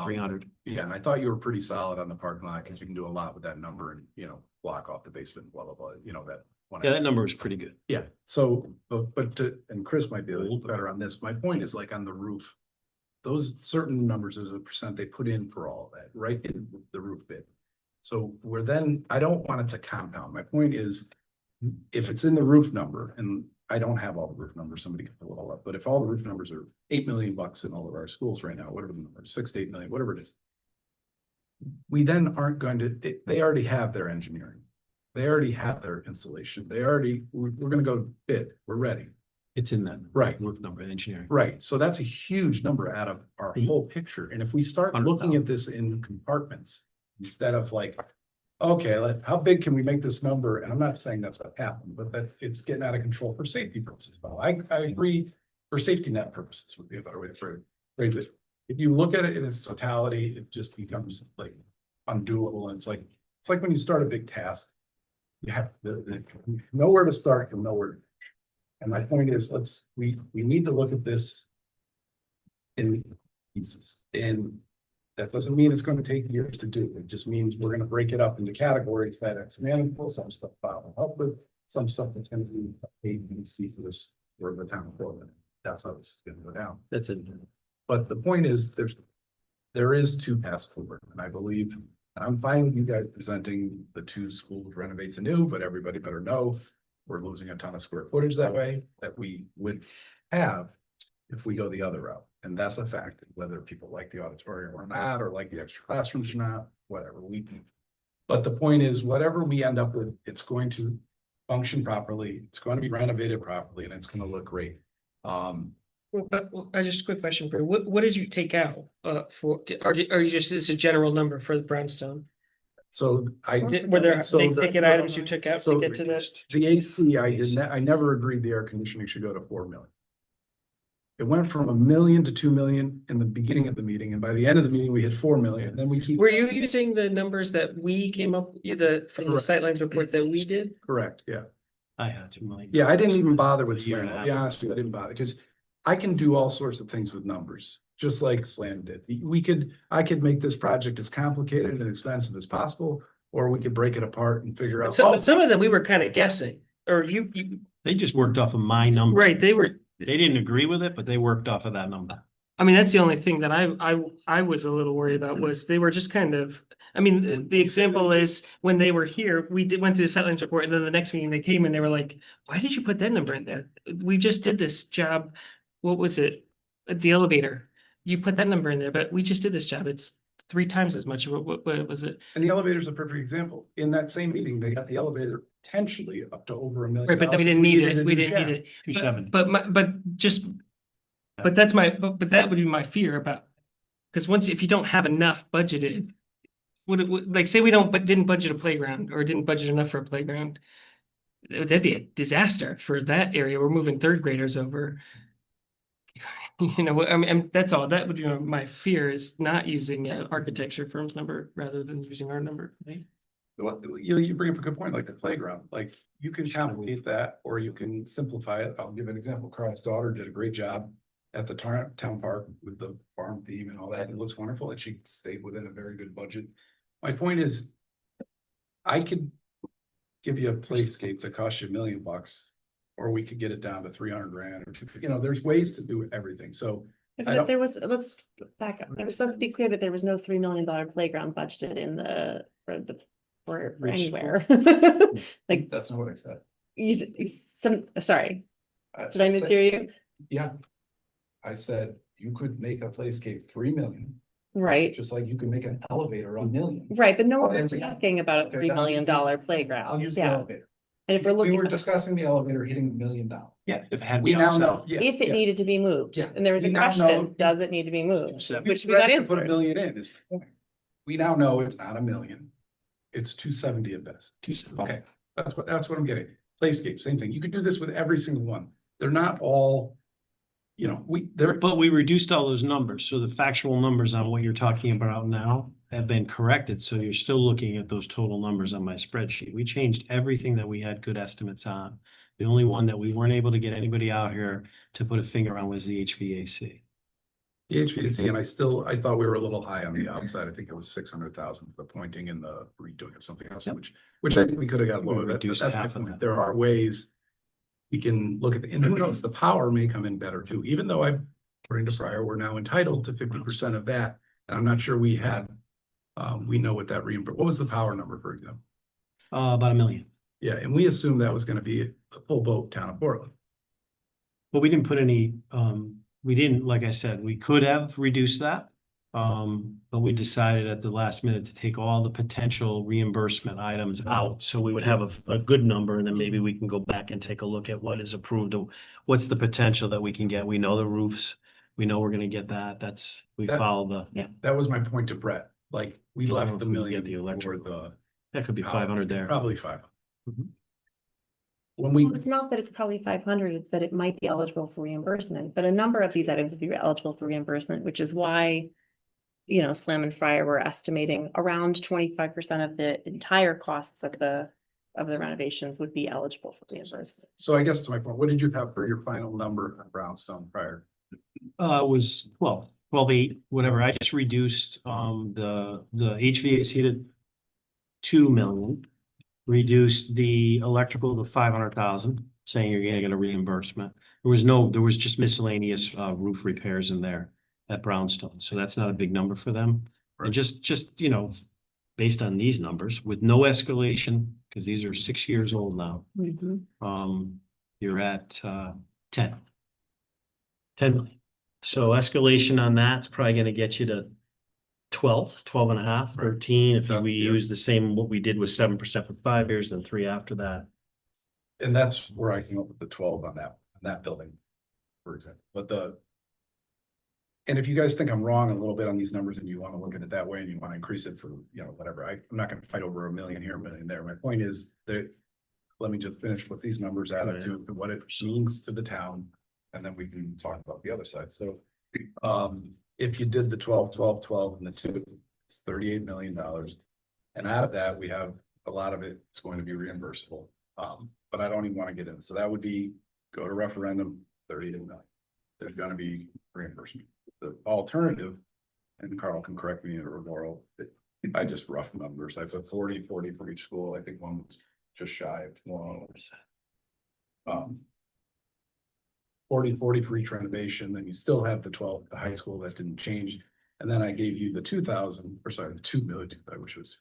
300. Yeah, and I thought you were pretty solid on the parking lot because you can do a lot with that number and, you know, block off the basement, blah, blah, blah, you know, that. one. Yeah, that number is pretty good. Yeah, so, and Chris might be a little better on this. My point is like on the roof. Those certain numbers as a percent they put in for all of that, right in the roof bid. So I don't want it to compound. My point is, if it's in the roof number, and I don't have all the roof numbers, somebody can pull it all up, but if all the roof numbers are 8 million bucks in all of our schools right now, whatever the number is, 6 to 8 million, whatever it is. We then aren't going to, they already have their engineering. They already have their installation. We're gonna go bid, we're ready. It's in that. Right. Roof number, engineering. Right, so that's a huge number out of our whole picture, and if we start looking at this in compartments, instead of like. Okay, how big can we make this number? And I'm not saying that's what happened, but that it's getting out of control for safety purposes. Well, I agree, for safety net purposes would be a better way to phrase it. If you look at it in its totality, it just becomes like undoable, and it's like when you start a big task. You have nowhere to start and nowhere to finish. And my point is, we need to look at this in pieces, and that doesn't mean it's going to take years to do. It just means we're going to break it up into categories that it's manageable, some stuff Bob will help with, some stuff that's going to be A, B, and C for this, for the town of Portland. That's how this is going to go down. That's it. But the point is, there is 2 paths forward, and I believe, and I'm fine with you guys presenting the 2 schools renovate to new, but everybody better know we're losing a ton of square footage that way that we would have if we go the other route. And that's a fact, whether people like the auditorium or not, or like the extra classrooms or not, whatever we do. But the point is, whatever we end up with, it's going to function properly, it's going to be renovated properly, and it's going to look great. I just a quick question for you. What did you take out are you just, it's a general number for the brownstone? So Were there So big the- ticket items you took out so to get to this? the AC, I never agreed the air conditioning should go to 4 million. It went from 1 million to 2 million in the beginning of the meeting, and by the end of the meeting, we hit 4 million, then we keep. Were you using the numbers that we came up, from the Correct. sightlines report that we did? Correct, yeah. I had 2 million. Yeah, I didn't even bother with A year Slam, and a I'll be half. honest with you, I didn't bother, because I can do all sorts of things with numbers, just like Slam did. I could make this project as complicated and expensive as possible, or we could break it apart and figure out. Some of them we were kind of guessing, or you, They just worked off of my number. right, They didn't agree with it, but they worked off of that number. I mean, that's the only thing that I was a little worried about was they were just kind of, I mean, the example is when they were here, went through the sightlines report, and then the next meeting they came and they were like, why did you put that number in there? We just did this job. What was it? At the elevator. You put that number in there, but we just did this job. It's 3 times as much. What was it? And the elevator is a perfect example. In that same meeting, they got the elevator potentially up to over $1 million. Right, but we didn't need it. We didn't need it. 270. But that's but that would be my fear about, because if you don't have enough budgeted, like say we didn't budget a playground or didn't budget enough for a playground, that'd be a disaster for that area. We're moving 3rd graders over. You know, I mean, that's all. That would be my fear, is not using an architecture firm's number rather than using our number. Right? You bring up a good point, like the playground, like you can complicate that or you can simplify it. I'll give an example. Carl's daughter did a great job at the town park with the farm theme and all that. It looks wonderful, and she stayed within a very good budget. My point is, I could give you a playscape that costs you $1 million, or we could get it down to 300 grand or 250. You know, there's ways to do everything. So I But don't- there was, let's back up. Let's be clear that there was no $3 million playground budgeted in for Which anywhere. Like, that's not what I said. sorry, did I mishear you? Yeah. I said you could make a playscape 3 million, Right, just like you could make an elevator a million. right, but no Okay, one's so- talking about a Okay, $3 now million I'll playground, use the yeah. elevator. And if we're We looking, were discussing the elevator hitting $1 million. Yeah, if it had We been now outside. know, yeah. if it yeah. needed to be moved, Yeah. and there was We a now know- question, does it need to be moved? So- Which we got Ready to Put $1 answered. million in is, the point. We now know it's not $1 million. It's 270 at best. Okay, that's what I'm getting. Playscape, same thing. You could do this with every single one. They're not all, you know, But we reduced all those numbers, so the factual numbers on what you're talking about now have been corrected, so you're still looking at those total numbers on my spreadsheet. We changed everything that we had good estimates on. The only one that we weren't able to get anybody out here to put a finger on was the HVAC. The HVAC, and I thought we were a little high on the outside. I think it was 600,000 for the pointing and the redoing of something else, Yep. which I think we could have got We lower. reduced That's my half of point. that. There are ways we can look at and who knows, the power may come in better too, even though according to Fryer, we're now entitled to 50% of that. And I'm not sure we had, we know what that what was the power number, for example? About $1 million. Yeah, and we assumed that was gonna be a full boat town of Portland. But we didn't put any, we didn't, like I said, we could have reduced that. But we decided at the last minute to take all the potential reimbursement items out, so we would have a good number, and then maybe we can go back and take a look at what is approved. What's the potential that we can get? We know the roofs, we know we're gonna get that, we That- follow That was my point to Brett, like, we So left if the we million get the for electric, the. that could be 500 there. Probably 5. Mhm. When we, Well, it's not that it's probably 500, it's that it might be eligible for reimbursement, but a number of these items would be eligible for reimbursement, which is why. You know, Slam and Fryer were estimating around 25% of the entire costs of the renovations would be eligible for reimbursement. so I guess to my point, what did you have for your final number on Brownstone prior? It was 12.8, whatever. I just reduced, the HVAC to 2 million. Reduced the electrical to 500,000, saying you're gonna get a reimbursement. There was just miscellaneous, roof repairs in there at Brownstone, so that's not a big number for them. Right. And just, you know, based on these numbers, with no escalation, because these are 6 years old now, you're at, 10 million. So escalation on that's probably gonna get you to 12 and a half, 13, if we Yeah. use the same, what we did was 7% for 5 years, then 3 after that. And that's where I came up with the 12 on that building, for example, and if you guys think I'm wrong a little bit on these numbers and you want to look at it that way and you want to increase it for, you know, whatever, I'm not gonna fight over $1 million here, $1 million there. My point is that, let me just finish what these numbers add up to, and what it means to the town, and then we can talk about the other side. So, if you did the 12, 12, 12 and the 2, it's $38 million. And out of that, we have a lot of it's going to be reimbursable. But I don't even want to get in. So that would be, go to referendum, 38 million. There's gonna be reimbursement. The alternative, and Carl can correct me or Laurel, I just rough numbers. I put 40 for each school. I think one was just shy of 1%. 40 for each renovation, then you still have the 12 at the high school that didn't change. And then I gave you the 2,000, or sorry, the 2 million, I wish it was,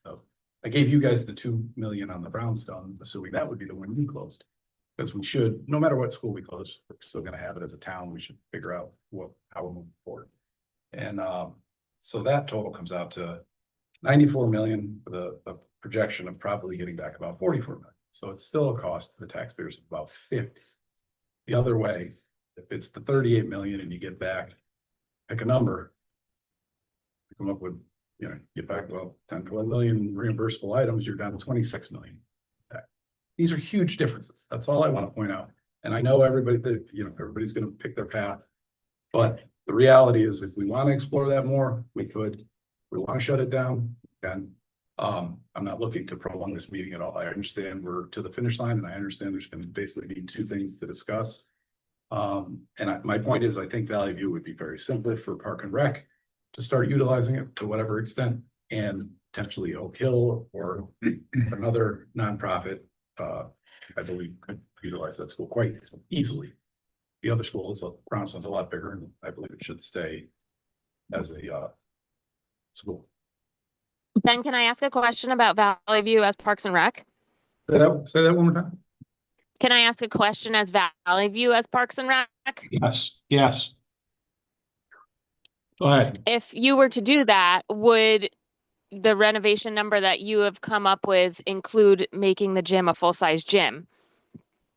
I gave you guys the 2 million on the Brownstone, assuming that would be the one you closed. Because we should, no matter what school we close, we're still gonna have it as a town, we should figure out how we're moving forward. And, so that total comes out to 94 million, with a projection of probably getting back about 44 million. So it's still a cost to the taxpayers of about 50. The other way, if it's the 38 million and you get back, pick a number. Come up with, you know, get back, well, 10, 12 million reimbursable items, you're down to 26 million. These are huge differences. That's all I want to point out. And I know everybody's gonna pick their path. But the reality is, if we want to explore that more, we could. We want to shut it down, and I'm not looking to prolong this meeting at all. I understand we're to the finish line, and I understand there's gonna basically be 2 things to discuss. My point is, I think Valley View would be very simple for Park and Rec to start utilizing it to whatever extent, and potentially Oak Hill or another nonprofit. I believe could utilize that school quite easily. The other school is, Brownstone's a lot bigger, and I believe it should stay as a school. Ben, can I ask a question about Valley View as Parks and Rec? Say that one more time. Can I ask a question as Valley View as Parks and Rec? Yes, yes. Go ahead. If you were to do that, would the renovation number that you have come up with include making the gym a full-size gym?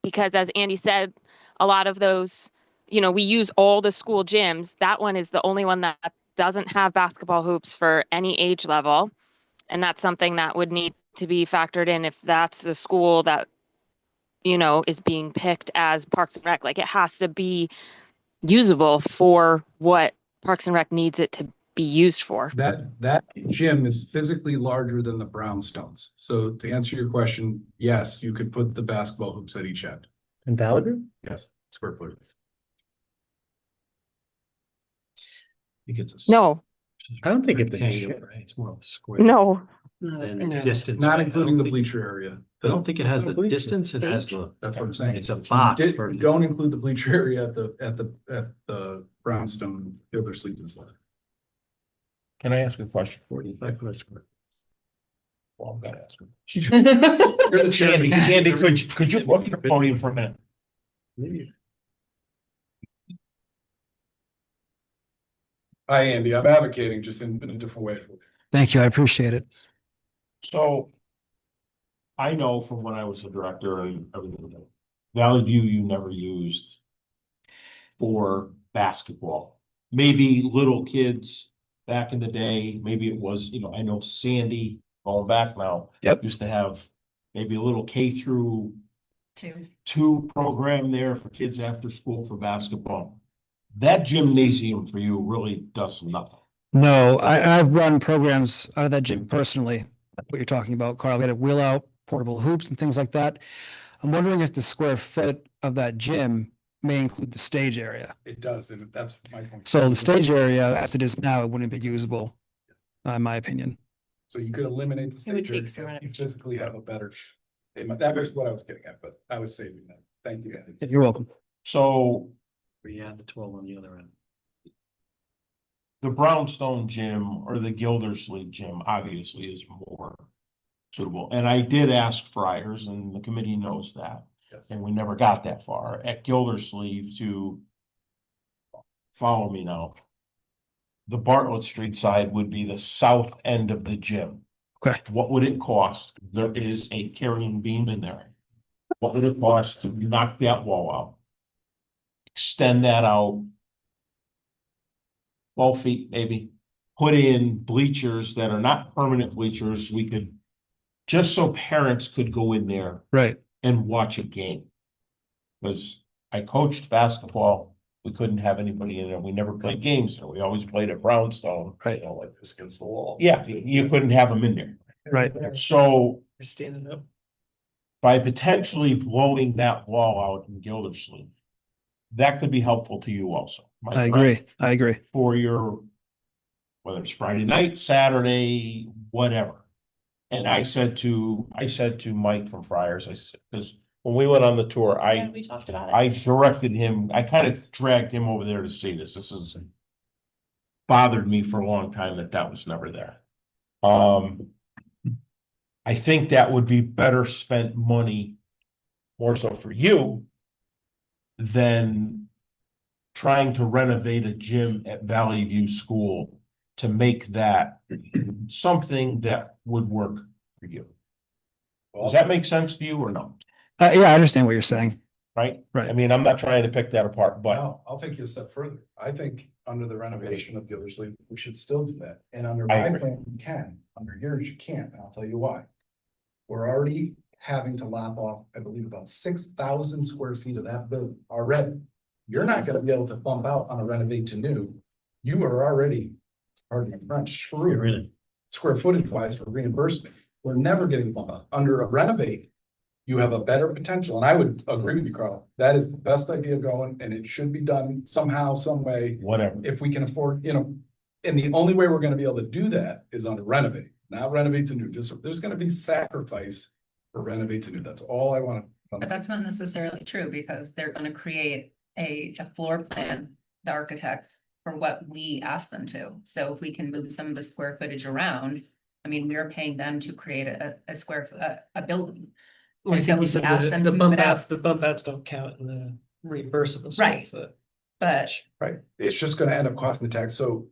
Because as Andy said, a lot of those, we use all the school gyms. That one is the only one that doesn't have basketball hoops for any age level. And that's something that would need to be factored in if that's the school that, is being picked as Parks and Rec. Like, it has to be usable for what Parks and Rec needs it to be used for. That gym is physically larger than the brownstones. So to answer your question, yes, you could put the basketball hoops at each end. And Gallagher? Yes, square footage. It gets a No, I don't think it's a rectangle, shit. right? It's more of a square. no. Than No. distance. Not right? including the bleacher area. I don't think it has the Bleacher. distance, it has the, That's what I'm saying. it's a box. Did- for- Don't include the bleacher area at the brownstone, Gildersleeve is there. Can I ask a question? 45 square. Well, I'm gonna ask him. You're the chairman. Andy, could you go up to the podium for a minute? Hi, Andy. I'm advocating just in a different way. Thank you. I appreciate it. So I know from when I was a director and everything, Valley View you never used for basketball. Maybe little kids back in the day, maybe it was, I know Sandy, going back now. Yep. Used to have maybe a little K through 2. 2 program there for kids after school for basketball. That gymnasium for you really does nothing. No, I've run programs out of that gym personally. What you're talking about, Carl, we had to wheel out portable hoops and things like that. I'm wondering if the square foot of that gym may include the stage area. It does, and that's my point. So the stage area as it is now, it wouldn't be usable, in my opinion. So you could eliminate the It would stage take area, some you renovation. physically have a better. That was what I was getting at, but I was saving that. Thank you, Andy. You're welcome. So We add the 12 on the other end. the Brownstone gym or the Gildersleeve gym obviously is more suitable. And I did ask Friars and the committee knows that. Yes. And we never got that far at Gildersleeve to follow me now. The Bartlett Street side would be the south end of the gym. Okay. What would it cost? There is a carrying beam in there. What would it cost to knock that wall out? Extend that out 12 feet maybe, put in bleachers that are not permanent bleachers. We could, just so parents could go in there Right. and watch a game. Because I coached basketball, we couldn't have anybody in there. We never played games there. We always played at Brownstone. Right. Like this against the wall. Yeah, you couldn't have them in there. Right. So You're standing up. by potentially blowing that wall out in Gildersleeve, that could be helpful to you also. Am I correct? agree. I agree. For your, whether it's Friday night, Saturday, whatever. And I said to Mike from Friars, I said, because when we went on the tour, We talked about it. I directed him, I kind of dragged him over there to see this. This is bothered me for a long time that was never there. I think that would be better spent money, more so for you, than trying to renovate a gym at Valley View School to make that something that would work for you. Does that make sense to you or no? Yeah, I understand what you're saying. Right? Right. I mean, I'm not trying to pick that apart, but No, I'll take you a step further. I think under the renovation of Gildersleeve, we should still do that. And under I my agree. plan, you can, under yours, you can't, and I'll tell you why. We're already having to lop off, I believe, about 6,000 square feet of that building already. You're not gonna be able to bump out on a renovate to new. You are already, pardon my French, screwed Really? square footage wise for reimbursement. We're never getting bumped out. Under a renovate, you have a better potential, and I would agree with you, Carl. That is the best idea going, and it should be done somehow, some way, whatever. if we can afford, and the only way we're gonna be able to do that is under renovate, not renovate to new. Just, there's gonna be sacrifice for renovate to new. That's all I wanna. But that's not necessarily true because they're gonna create a floor plan, the architects, for what we ask them to. So if we can move some of the square footage around, I mean, we're paying them to create a building. Well, I And think so we we said asked them the to move bump it out. outs, the bump outs don't count in the reimbursable. square Right. foot. But Right, it's just gonna end up costing the tax, so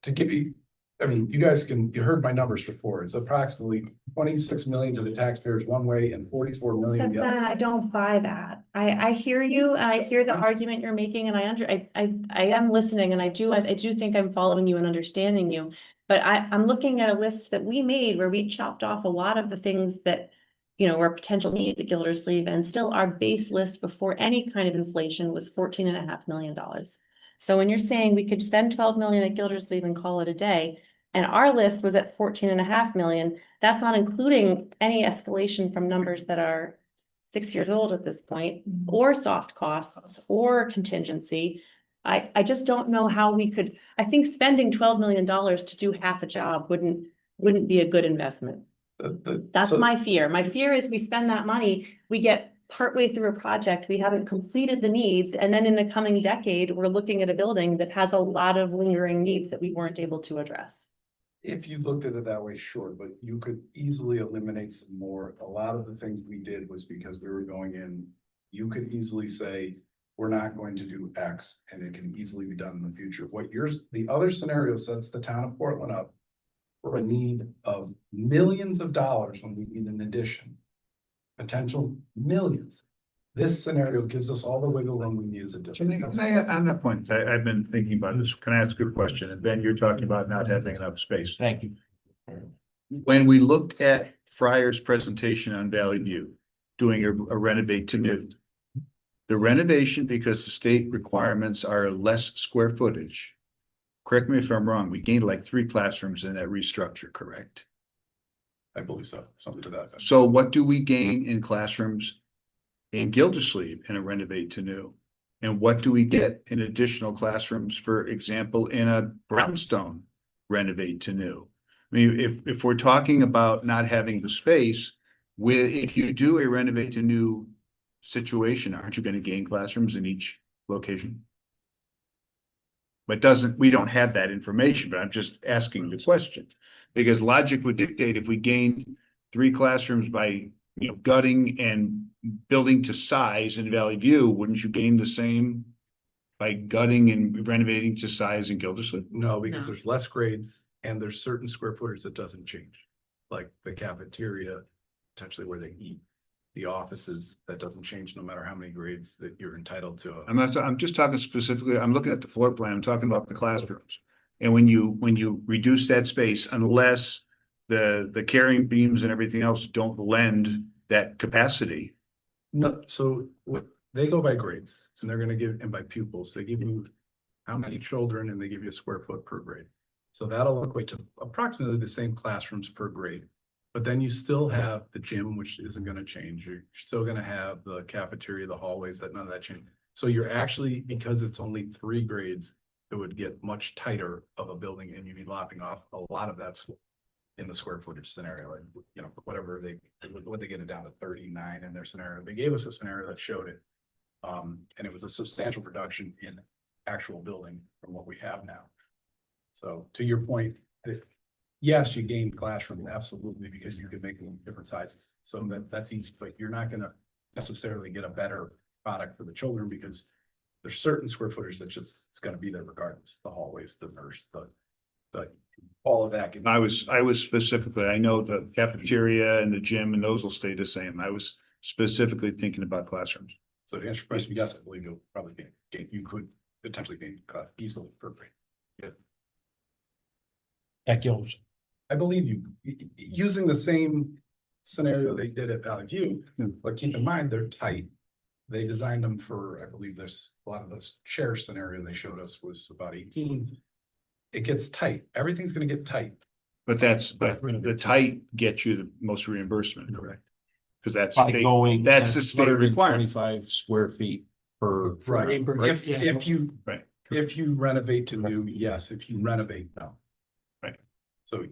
to give you, I mean, you heard my numbers before. It's approximately 26 million to the taxpayers one way and 44 million the other. I don't buy that. I hear you, and I hear the argument you're making, and I am listening, and I do think I'm following you and understanding you. But I'm looking at a list that we made where we chopped off a lot of the things that, you know, were potential needs at Gildersleeve, and still our base list before any kind of inflation was $14.5 million. So when you're saying we could spend 12 million at Gildersleeve and call it a day, and our list was at 14.5 million, that's not including any escalation from numbers that are 6 years old at this point, or soft costs, or contingency. I just don't know how we could, I think spending $12 million to do half a job wouldn't be a good investment. That's my fear. My fear is we spend that money, we get partway through a project, we haven't completed the needs, and then in the coming decade, we're looking at a building that has a lot of lingering needs that we weren't able to address. If you looked at it that way, sure, but you could easily eliminate some more. A lot of the things we did was because we were going in, you could easily say, we're not going to do X, and it can easily be done in the future. The other scenario sets the town of Portland up for a need of millions of dollars when we need an addition. Potential millions. This scenario gives us all the wiggle room we need as a district. On that point, I've been thinking about this. Can I ask a question? And Ben, you're talking about not having enough space. Thank you. When we looked at Fryer's presentation on Valley View, doing a renovate to new. The renovation, because the state requirements are less square footage. Correct me if I'm wrong, we gained like 3 classrooms in that restructure, correct? I believe so, something to that effect. So what do we gain in classrooms in Gildersleeve in a renovate to new? And what do we get in additional classrooms, for example, in a brownstone renovate to new? I mean, if we're talking about not having the space, if you do a renovate to new situation, aren't you going to gain classrooms in each location? But we don't have that information, but I'm just asking the question. Because logic would dictate if we gain 3 classrooms by, gutting and building to size in Valley View, wouldn't you gain the same by gutting and renovating to size in Gildersleeve? No, because No. there's less grades and there's certain square footage that doesn't change. Like the cafeteria, potentially where they eat. The offices, that doesn't change no matter how many grades that you're entitled to. I'm just talking specifically, I'm looking at the floor plan, I'm talking about the classrooms. And when you reduce that space, unless the carrying beams and everything else don't lend that capacity. No, so they go by grades and they're gonna give, and by pupils, they give you how many children and they give you a square foot per grade. So that'll equate to approximately the same classrooms per grade. But then you still have the gym, which isn't gonna change. You're still gonna have the cafeteria, the hallways, that none of that change. So you're actually, because it's only 3 grades, it would get much tighter of a building and you'd be lopping off a lot of that in the square footage scenario, like, whatever when they get it down to 39 in their scenario. They gave us a scenario that showed it. And it was a substantial reduction in actual building from what we have now. So to your point, yes, you gain classroom, absolutely, because you can make them different sizes. So that's easy, but you're not gonna necessarily get a better product for the children because there's certain square footage that just, it's gonna be there regardless. The hallways, the nurse, the all of that. I was specifically, I know the cafeteria and the gym and those will stay the same. I was specifically thinking about classrooms. So to answer your question, yes, I believe you'll probably gain, you could potentially gain easily per grade. Yeah. At Gildersleeve. I believe you, using the same scenario they did at Valley View, but keep in mind, they're tight. They designed them for, I believe there's a lot of this chair scenario they showed us was about 18. It gets tight. Everything's gonna get tight. But the tight gets you the most reimbursement, correct? Because that's By state- going. that's the state requirement. 25 square feet per. Right. Right. Yeah. Right. If you renovate to new, yes, if you renovate, no. Right. So.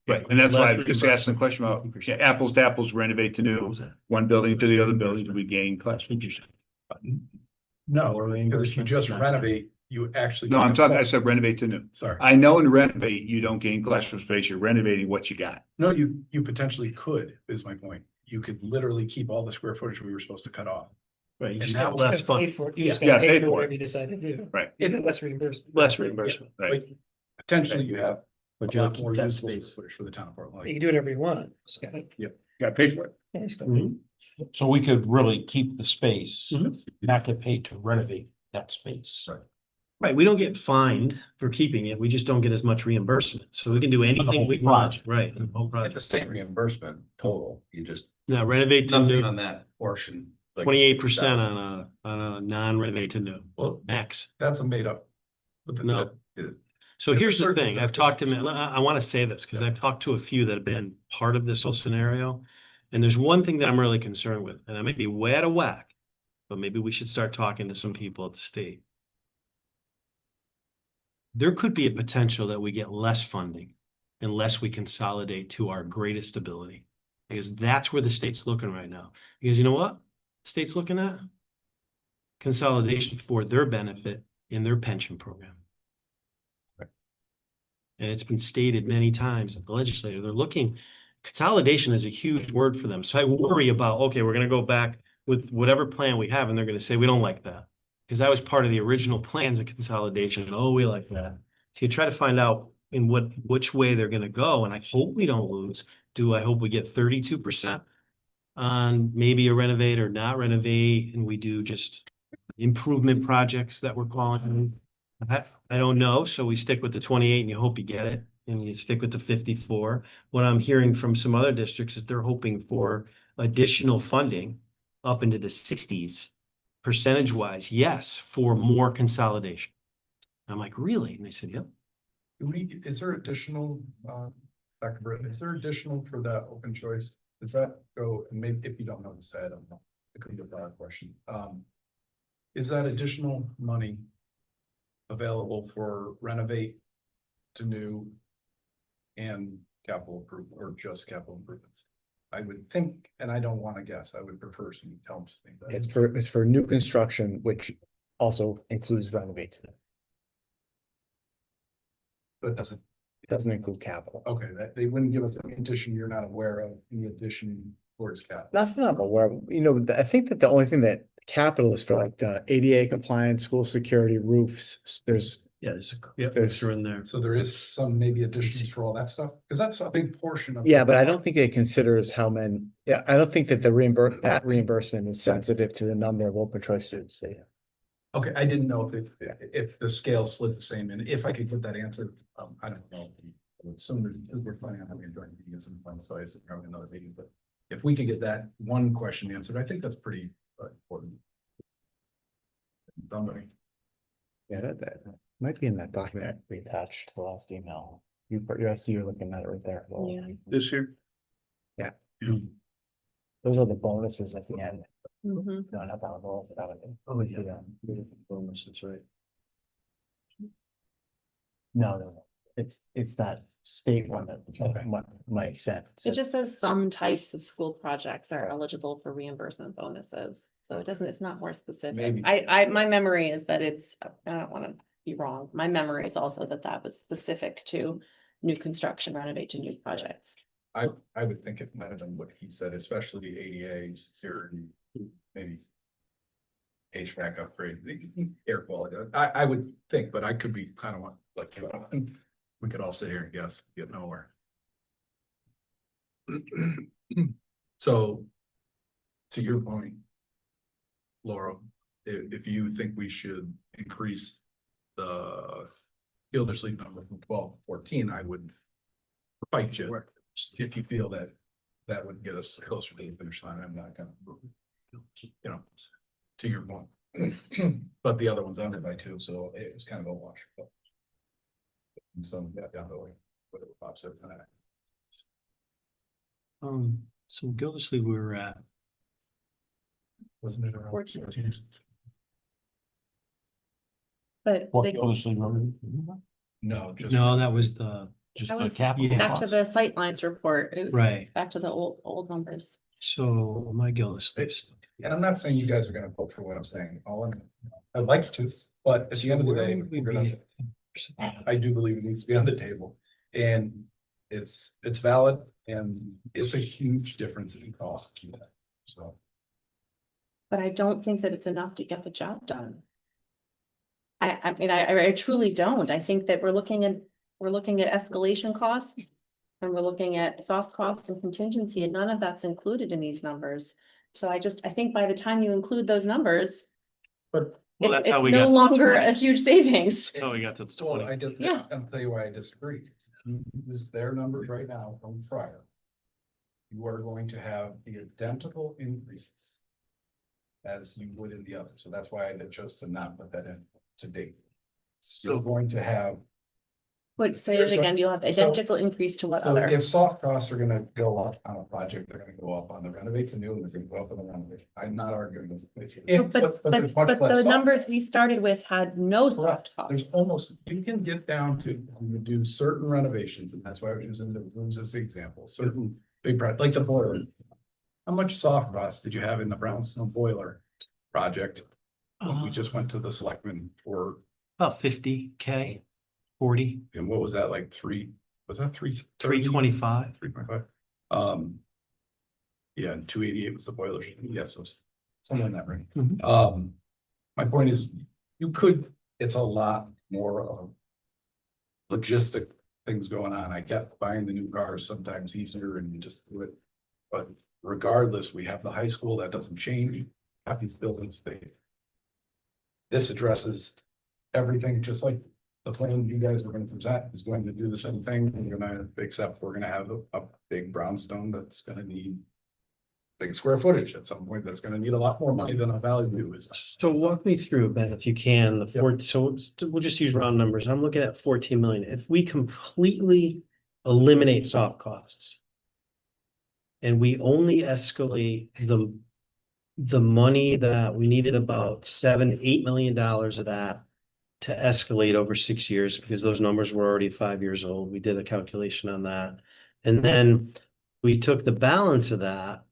Right, and that's why I was just asking the question about apples to apples, renovate to new, one building to the other building, do we gain classrooms? No, because if you just renovate, you actually. No, I said renovate to new. Sorry. I know in renovate, you don't gain classroom space, you're renovating what you got. No, you potentially could, is my point. You could literally keep all the square footage we were supposed to cut off. Right, you And just that have was less fun. You just Yeah, gotta pay pay for for whatever it. you decide to do. Right. Get less reimbursement. Less reimbursement. Right. Potentially you have But a you'll lot keep more that usable space. square footage for the town of Portland. You can do whatever you want. Gotta pay for it. Mhm. So we could really keep the space, Mhm. not get paid to renovate that space. Right. Right, we don't get fined for keeping it, we just don't get as much reimbursement, so we can do anything we want, right? the whole Get the project. same reimbursement total, you just, Now renovate to nothing new, on that portion. like 28% 6,000. on a non-renovate to new, Well, max. that's a made up. But No. So There's a here's the certain thing, I've talked to, I want to say this, because I've talked to a few that have been part of this whole scenario. And there's one thing that I'm really concerned with, and I may be way out of whack, but maybe we should start talking to some people at the state. There could be a potential that we get less funding unless we consolidate to our greatest ability. Because that's where the state's looking right now. Because you know what? The state's looking at consolidation for their benefit in their pension program. And it's been stated many times at the legislature, they're looking, consolidation is a huge word for them. So I worry about, okay, we're gonna go back with whatever plan we have, and they're gonna say, we don't like that. Because that was part of the original plans of consolidation, and oh, we like that. So you try to find out in which way they're gonna go, and I hope we don't lose. I hope we get 32% on maybe a renovate or not renovate, and we do just improvement projects that we're calling. I don't know, so we stick with the 28 and you hope you get it, and you stick with the 54. What I'm hearing from some other districts is they're hoping for additional funding up into the 60s, percentage wise, yes, for more consolidation. I'm like, really? And they said, yep. Is there additional, Dr. Britton, is there additional for that open choice? Does that go, and maybe if you don't know, say I don't know, it could be a broad question. Is that additional money available for renovate to new and capital improvement, or just capital improvements? I would think, and I don't want to guess, I would prefer some help. It's for new construction, which also includes renovates. But doesn't, It doesn't include capital. okay, that they wouldn't give us any addition you're not aware of, any addition towards capital. That's not aware, I think that the only thing that capital is for like the ADA compliance, school security, roofs, there's. Yeah, There's- there's in there. So there is some maybe additions for all that stuff, because that's a big portion of. Yeah, but I don't think it considers how many, I don't think that that reimbursement is sensitive to the number of open choice students they have. Okay, I didn't know if the scale slid the same, and if I could get that answer, I don't know. Soon, we're planning on having a joint meeting at some point, so I assume we're having another meeting, but if we could get that one question answered, I think that's pretty important. Somebody. Yeah, that might be in that document we attached to the last email. I see you're looking at it right there. Well, Yeah. This here, those are the bonuses at the end. Mhm. No, not that one, bonus, that one. Oh, yeah. Bonuses, right. No. It's that state one that Mike sent. It just says some types of school projects are eligible for reimbursement bonuses, so it doesn't, it's not more specific. Maybe. My memory is that it's, I don't wanna be wrong, my memory is also that that was specific to new construction, renovate to new projects. I would think it might have been what he said, especially ADA, security, maybe. HVAC upgrade, air quality, I would think, but I could be kind of like, we could all sit here and guess, get nowhere. So, to your point, Laura, if you think we should increase the Gildersleeve number from 12 to 14, I would fight you. If you feel that that would get us closer to the finish line, I'm not gonna, to your point. But the other one's under by 2, so it was kind of a wash. And so got down to like, whatever Bob said tonight. So Gildersleeve, we were at, Wasn't it around? 14. 14? But What they- goes to the- No, just. no, that was the, just That the was capital. back to costs? the sightlines report, it was, Right. it's back to the old numbers. so my Gildersleeve. And I'm not saying you guys are gonna vote for what I'm saying, I'd like to, but at the end of the day, we're gonna. I do believe it needs to be on the table, and it's valid, and it's a huge difference in cost. So, But I don't think that it's enough to get the job done. I mean, I truly don't. I think that we're looking at we're looking at escalation costs. And we're looking at soft costs and contingency, and none of that's included in these numbers. So I think by the time you include those numbers, But Well, it's that's how it's we no got- longer a huge savings. That's how we got to the Well, 20. I just, Yeah. I'll tell you why I disagree. Use their numbers right now from prior. You are going to have the identical increases. As you would in the other, so that's why I chose to not put that in to date. You're going to have, But say it again, you'll have identical increase to what so other? if soft costs are gonna go up on a project, they're gonna go up on the renovate to new, and they're gonna go up on the renovate. I'm not arguing with. But there's much less the soft numbers costs. we started with had no soft There's costs. almost, you can get down to, you do certain renovations, and that's why I was using the rooms as the example, certain big project, like the boiler. How much soft costs did you have in the brownstone boiler project? When we just went to the selectmen for, About 50K, 40, and what was that, like was that 325. 3.5? Yeah, and 288 was the boiler, yes, it was somewhere in that range. Mhm. My point is, you could, it's a lot more of logistic things going on. I get buying the new cars sometimes easier and you just do it. But regardless, we have the high school, that doesn't change. Have these buildings, this addresses everything, just like the plan you guys are gonna present is going to do the same thing. We're gonna, except we're gonna have a big brownstone that's gonna need big square footage at some point. That's gonna need a lot more money than a Valley View is. So walk me through, Ben, if you can, the Yep. four, so we'll just use round numbers. I'm looking at 14 million. If we completely eliminate soft costs. And we only escalate the money that we needed about $7-8 million of that. To escalate over 6 years, because those numbers were already 5 years old. We did a calculation on that. And then we took the balance of that.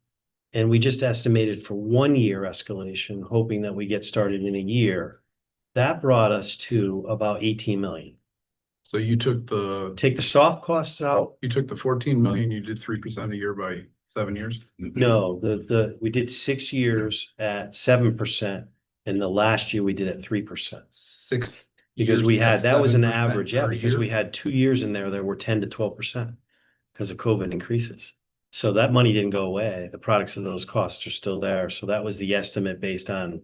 And we just estimated for 1 year escalation, hoping that we get started in a year. That brought us to about 18 million. So you took the, Take the soft costs out. you took the 14 million, you did 3% a year by 7 years? No, we did 6 years at 7%. And the last year we did at 3%. 6. Because we had, that was an average, yeah, per because year. we had 2 years in there that were 10 to 12%. Because of COVID increases. So that money didn't go away. The products of those costs are still there. So that was the estimate based on.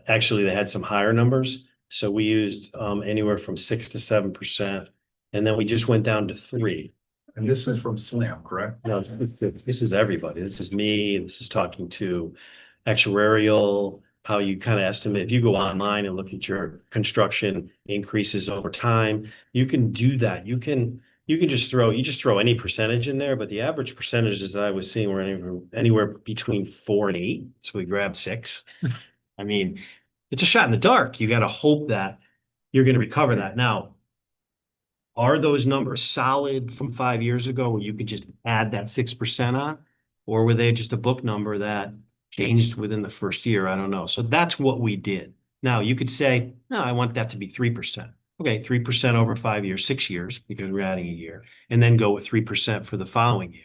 Actually, they had some higher numbers. So we used anywhere from 6 to 7%. And then we just went down to 3. And this is from SLAM, correct? No, this is everybody. This is me. This is talking to actuarial, how you kind of estimate. If you go online and look at your construction increases over time, you can do that. You can just throw any percentage in there, but the average percentages that I was seeing were anywhere between 4 and 8. So we grabbed 6. I mean, it's a shot in the dark. You got to hope that you're going to recover that. Now, are those numbers solid from 5 years ago where you could just add that 6% on? Or were they just a book number that changed within the first year? I don't know. So that's what we did. Now you could say, no, I want that to be 3%. Okay, 3% over 5 years, 6 years, because we're adding a year, and then go with 3% for the following year.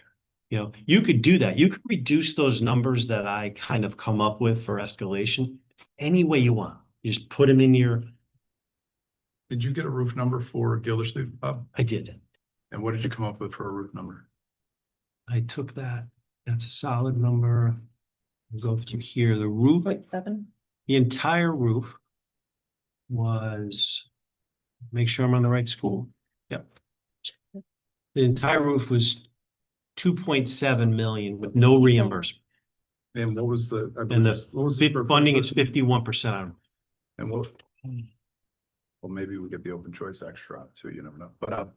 You know, you could do that. You could reduce those numbers that I kind of come up with for escalation any way you want. You just put them in your. Did you get a roof number for Gildersleeve, Bob? I did. And what did you come up with for a roof number? I took that. That's a solid number. Go through here. The roof, 0.7. the entire roof was. Make sure I'm on the right school. Yep. The entire roof was 2.7 million with no reimbursement. And what was the? And the what was funding is 51%. And what? Well, maybe we get the open choice extra on it too, you never know. But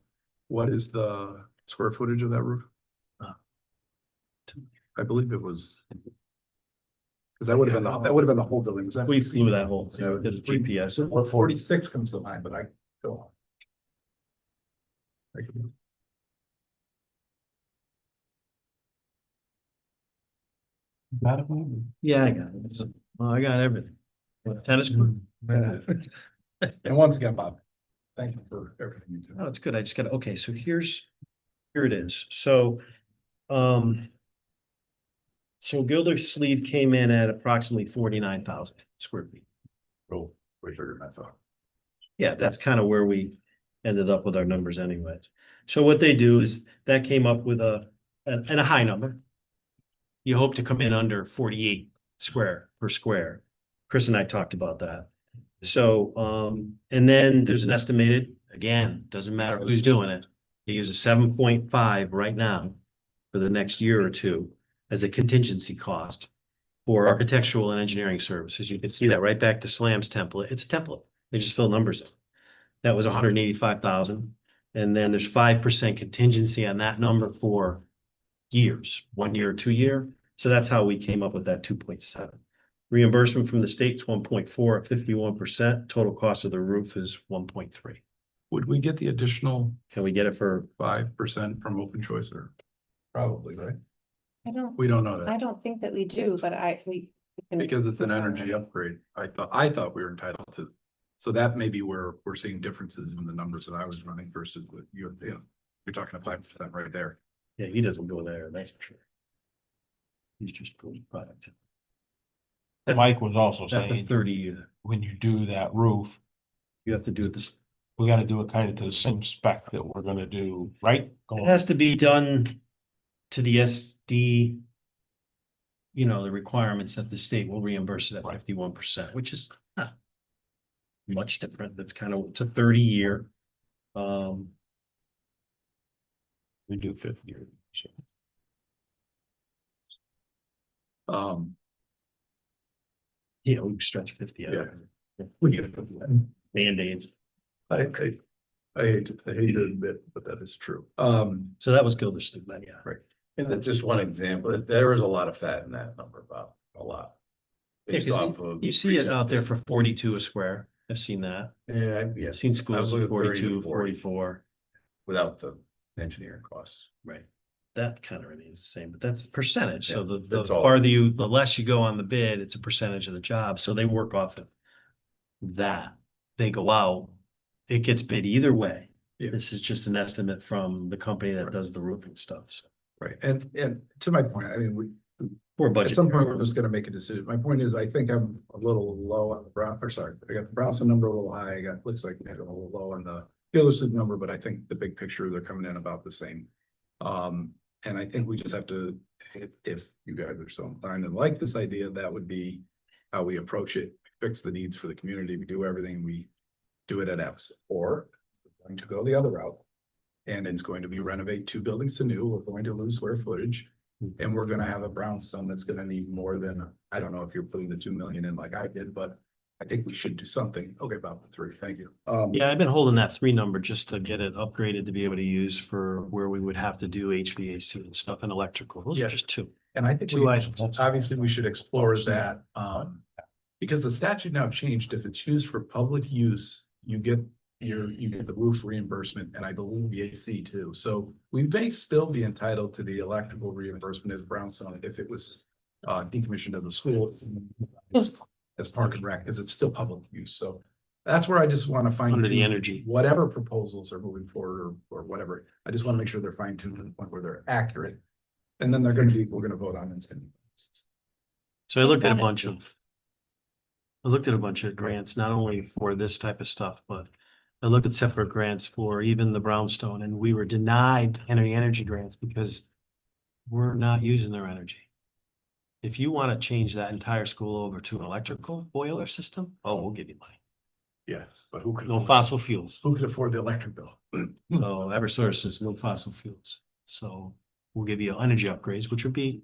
what is the square footage of that roof? I believe it was. Because that would have been, that would have been the whole building. Was that- We flew that whole thing with the GPS. Well, 46 comes to mind, but I go on. Yeah, I got it. Well, I got everything. Tennis court. And once again, Bob, thank you for everything you do. Oh, it's good. I just got, okay, so here it is. So, so Gildersleeve came in at approximately 49,000 square feet. Oh, way bigger than I thought. Yeah, that's kind of where we ended up with our numbers anyways. So what they do is that came up with and a high number. You hope to come in under 48 square per square. Chris and I talked about that. So, and then there's an estimated, again, doesn't matter who's doing it. You use a 7.5 right now for the next year or two as a contingency cost for architectural and engineering services. You can see that right back to SLAM's template. It's a template. They just fill numbers in. That was 185,000. And then there's 5% contingency on that number for years, 1 year, 2 year. So that's how we came up with that 2.7. Reimbursement from the state's 1.4 at 51%. Total cost of the roof is 1.3. Would we get the additional Can we get it for 5% from open choice or? Probably, right? I We don't know I that don't think that we do, but we can- because it's an energy upgrade. I thought we were entitled to. So that may be where we're seeing differences in the numbers that I was running versus what you're talking a 5% right there. Yeah, he doesn't go there, that's for sure. He's just pulling product. Mike was also That's a saying, 30 year. when you do that roof, You have to do this. we gotta do it kind of to the same spec that we're gonna do, right? It has to be done to the SD. You know, the requirements that the state will reimburse it at 51%, which is not much different. That's kind of, it's a 30 year. We do 50 years. So Yeah, we stretch 50 out. Yeah. We get it. Band-aids. I hate to admit, but that is true. So that was Gildersleeve, then, yeah. Right. And that's just one example. There is a lot of fat in that number, Bob, a lot. Yeah, Based 'cause off of you see it recent out there for data. 42 a square. I've seen that. Yeah, I've yes, seen schools at looking at 30 to 42, 40. 44. without the engineering costs. Right. That kind of remains the same, but that's percentage. So Yeah, the that's all. farther you, the less you go on the bid, it's a percentage of the job. So they work off of that. They go out, it gets bid either way. Yeah. This is just an estimate from the company that does the roofing stuff. So Right, and to my point, I mean, for at budget. some point, we're just gonna make a decision. My point is, I think I'm a little low on the Brown, or sorry, I got the Brownson number a little high, looks like I got a little low on the Gildersleeve number, but I think the big picture, they're coming in about the same. And I think we just have to, if you guys are so inclined and like this idea, that would be how we approach it, fix the needs for the community, we do everything, we do it at X, or we're going to go the other route. And it's going to be renovate 2 buildings to new, we're going to lose square footage. And we're gonna have a brownstone that's gonna need more than, I don't know if you're putting the 2 million in like I did, but I think we should do something. Okay, about the 3, thank you. Yeah, I've been holding that 3 number just to get it upgraded to be able to use for where we would have to do HVAC and stuff and electrical. Those Yeah. are just 2. And I think 2 items. obviously we should explore that, because the statute now changed. If it's used for public use, you get the roof reimbursement and I believe the AC too. So we may still be entitled to the electrical reimbursement as brownstone if it was decommissioned as a school as park and rec, because it's still public use. So that's where I just want to find Under the energy. whatever proposals are moving forward or whatever. I just want to make sure they're fine tuned to the point where they're accurate. And then we're going to vote on it. So I looked at a bunch of grants, not only for this type of stuff, but I looked at separate grants for even the brownstone, and we were denied energy grants because we're not using their energy. If you want to change that entire school over to an electrical boiler system, oh, we'll give you money. Yeah, but who could? No fossil fuels. Who could afford the electric bill? So Eversource is no fossil fuels. So we'll give you energy upgrades, which would be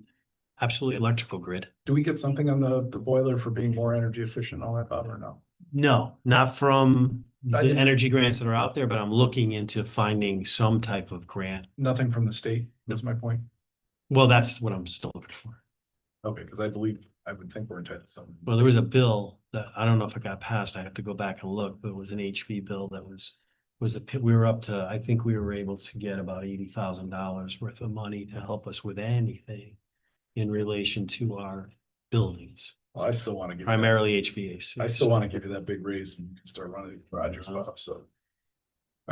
absolutely electrical grid. Do we get something on the boiler for being more energy efficient, and all that, Bob, or no? No, not from I the didn't- energy grants that are out there, but I'm looking into finding some type of grant. Nothing from the state, that's my point. Well, that's what I'm still looking for. Okay, because I would think we're entitled to something. Well, there was a bill that, I don't know if it got passed, I have to go back and look, but it was an HB bill that was we were up to, I think we were able to get about $80,000 worth of money to help us with anything in relation to our buildings, Well, I still want to give. primarily HVAC. I still want to give you that big raise and start running these projects up, so.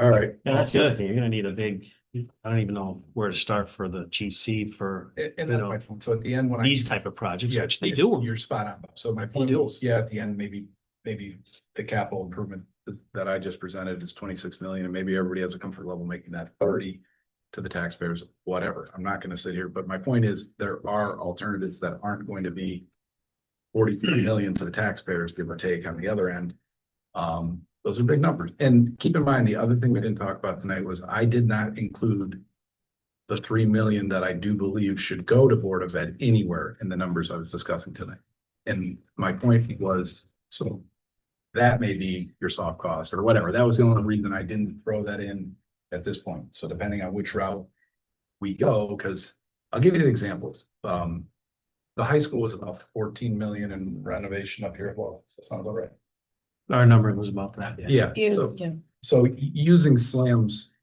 All right. And that's the other thing, you're gonna need a big, I don't even know where to start for the GC for And that's my point. So at the end, when I. these type of projects, Yeah, which they do. You're spot on. Bob. So my point do. is, yeah, at the end, maybe maybe the capital improvement that I just presented is 26 million, and maybe everybody has a comfort level making that 30 to the taxpayers, whatever. I'm not gonna sit here, but my point is there are alternatives that aren't going to be 43 million to the taxpayers, give or take on the other end. Those are big numbers. And keep in mind, the other thing we didn't talk about tonight was I did not include the 3 million that I do believe should go to Board of Ed anywhere in the numbers I was discussing tonight. And my point was, so that may be your soft cost or whatever. That was the only reason I didn't throw that in at this point. So depending on which route we go, because I'll give you the examples. The high school was about 14 million in renovation up here as well. So that sounds about right. Our number was about that. Yeah, so, using SLAM's,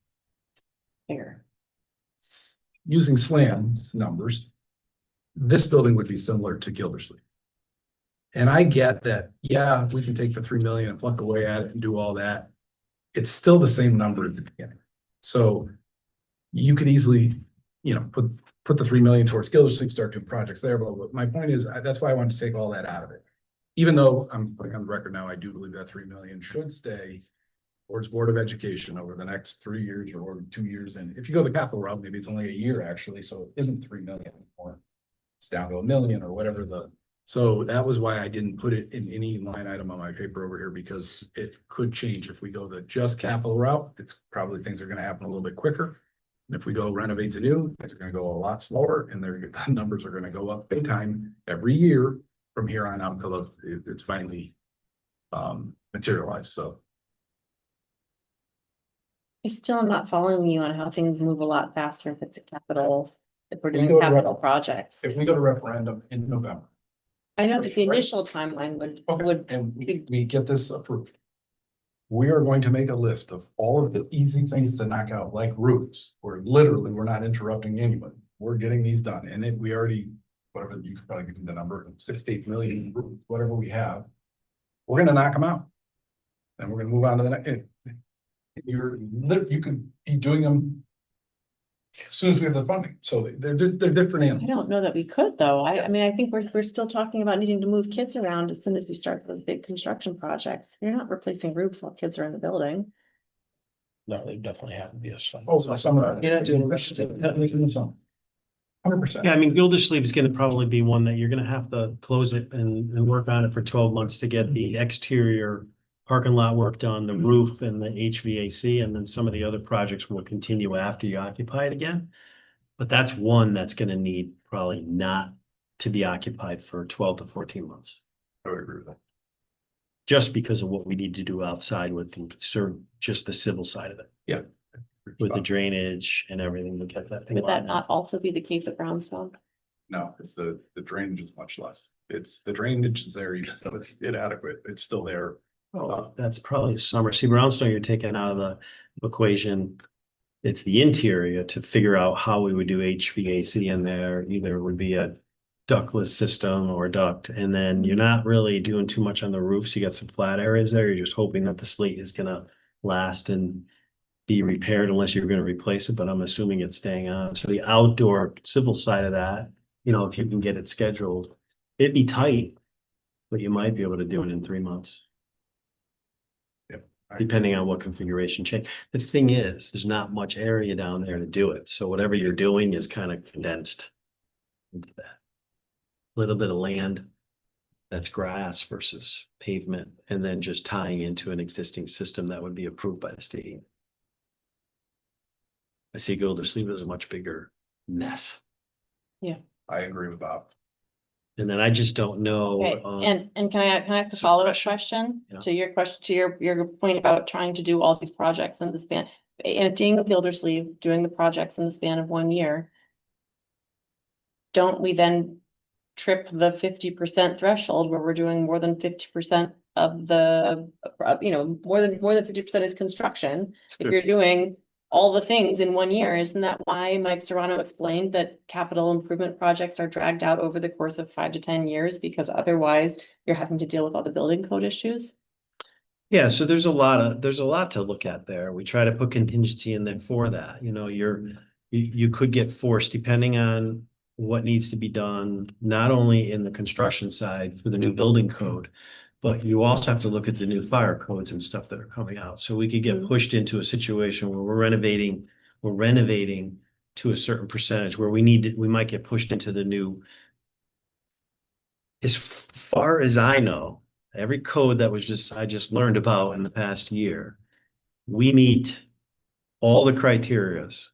Fair. using SLAM's numbers, this building would be similar to Gildersleeve. And I get that, yeah, we can take the 3 million and pluck away at it and do all that. It's still the same number at the beginning. So you could easily, put the 3 million towards Gildersleeve, start doing projects there. But my point is, that's why I wanted to take all that out of it. Even though I'm putting on the record now, I do believe that 3 million should stay towards Board of Education over the next 3 years or 2 years. And if you go the capital route, maybe it's only a year actually, so it isn't 3 million anymore. It's down to 1 million or whatever so that was why I didn't put it in any line item on my paper over here, because it could change. If we go the just capital route, it's probably things are gonna happen a little bit quicker. And if we go renovate to new, things are gonna go a lot slower, and the numbers are gonna go up big time every year from here on out until it's finally materialized, so. I still am not following you on how things move a lot faster if it's a capital, if we're We doing go to capital projects. If we go to referendum in November. I know that the Right. initial timeline would, And we get this approved. We are going to make a list of all of the easy things to knock out, like roofs, where literally we're not interrupting anyone. We're getting these done, and we already, whatever, you could probably give me the number, 6 to 8 million, whatever we have. We're gonna knock them out. And we're gonna move on to the next. You could be doing them as soon as we have the funding, so they're different I animals. don't know that we could though. I Yes. mean, I think we're still talking about needing to move kids around as soon as we start those big construction projects. You're not replacing roofs while kids are in the building. No, they definitely have to be a son. Oh, so some of that. You're not doing That makes sense. 100%. Yeah, I mean, Gildersleeve is gonna probably be one that you're gonna have to close it and work on it for 12 months to get the exterior parking lot work done, the roof and the HVAC, and then some of the other projects will continue after you occupy it again. But that's one that's gonna need probably not to be occupied for 12 to 14 months. I would agree with that. Just because of what we need to do outside with just the civil side of it, Yeah. with the drainage and everything to get that thing. Would that lined not up. also be the case at Brownstone? No, it's the drainage is much less. It's the drainage is there, even though it's inadequate, it's still there. Oh, that's probably summer. See, Brownstone, you're taking out of the equation. It's the interior to figure out how we would do HVAC in there. Either it would be a ductless system or duct, and then you're not really doing too much on the roofs. You got some flat areas there. You're just hoping that the slate is gonna last and be repaired unless you're gonna replace it, but I'm assuming it's staying on. So the outdoor civil side of that, if you can get it scheduled, it'd be tight, but you might be able to do it in 3 months. Depending on what configuration change. The thing is, there's not much area down there to do it. So whatever you're doing is kind of condensed into that. Little bit of land that's grass versus pavement, and then just tying into an existing system that would be approved by the state. I see Gildersleeve as a much bigger mess. I agree with Bob. And then I just don't know. Okay, and can I ask a follow-up question Yeah. to your question, to your point about trying to do all these projects in the span? Emptying Gildersleeve, doing the projects in the span of 1 year. Don't we then trip the 50% threshold where we're doing more than 50% of the, more than 50% is construction? If you're doing all the things in 1 year, isn't that why Mike Serrano explained that capital improvement projects are dragged out over the course of 5 to 10 years? Because otherwise you're having to deal with all the building code issues. Yeah, so there's a lot to look at there. We try to put contingency in there for that. You could get forced depending on what needs to be done, not only in the construction side for the new building code, But you also have to look at the new fire codes and stuff that are coming out. So we could get Mhm. pushed into a situation where we're renovating to a certain percentage where we might get pushed into the new. As far as I know, every code that I just learned about in the past year, we meet all the criterias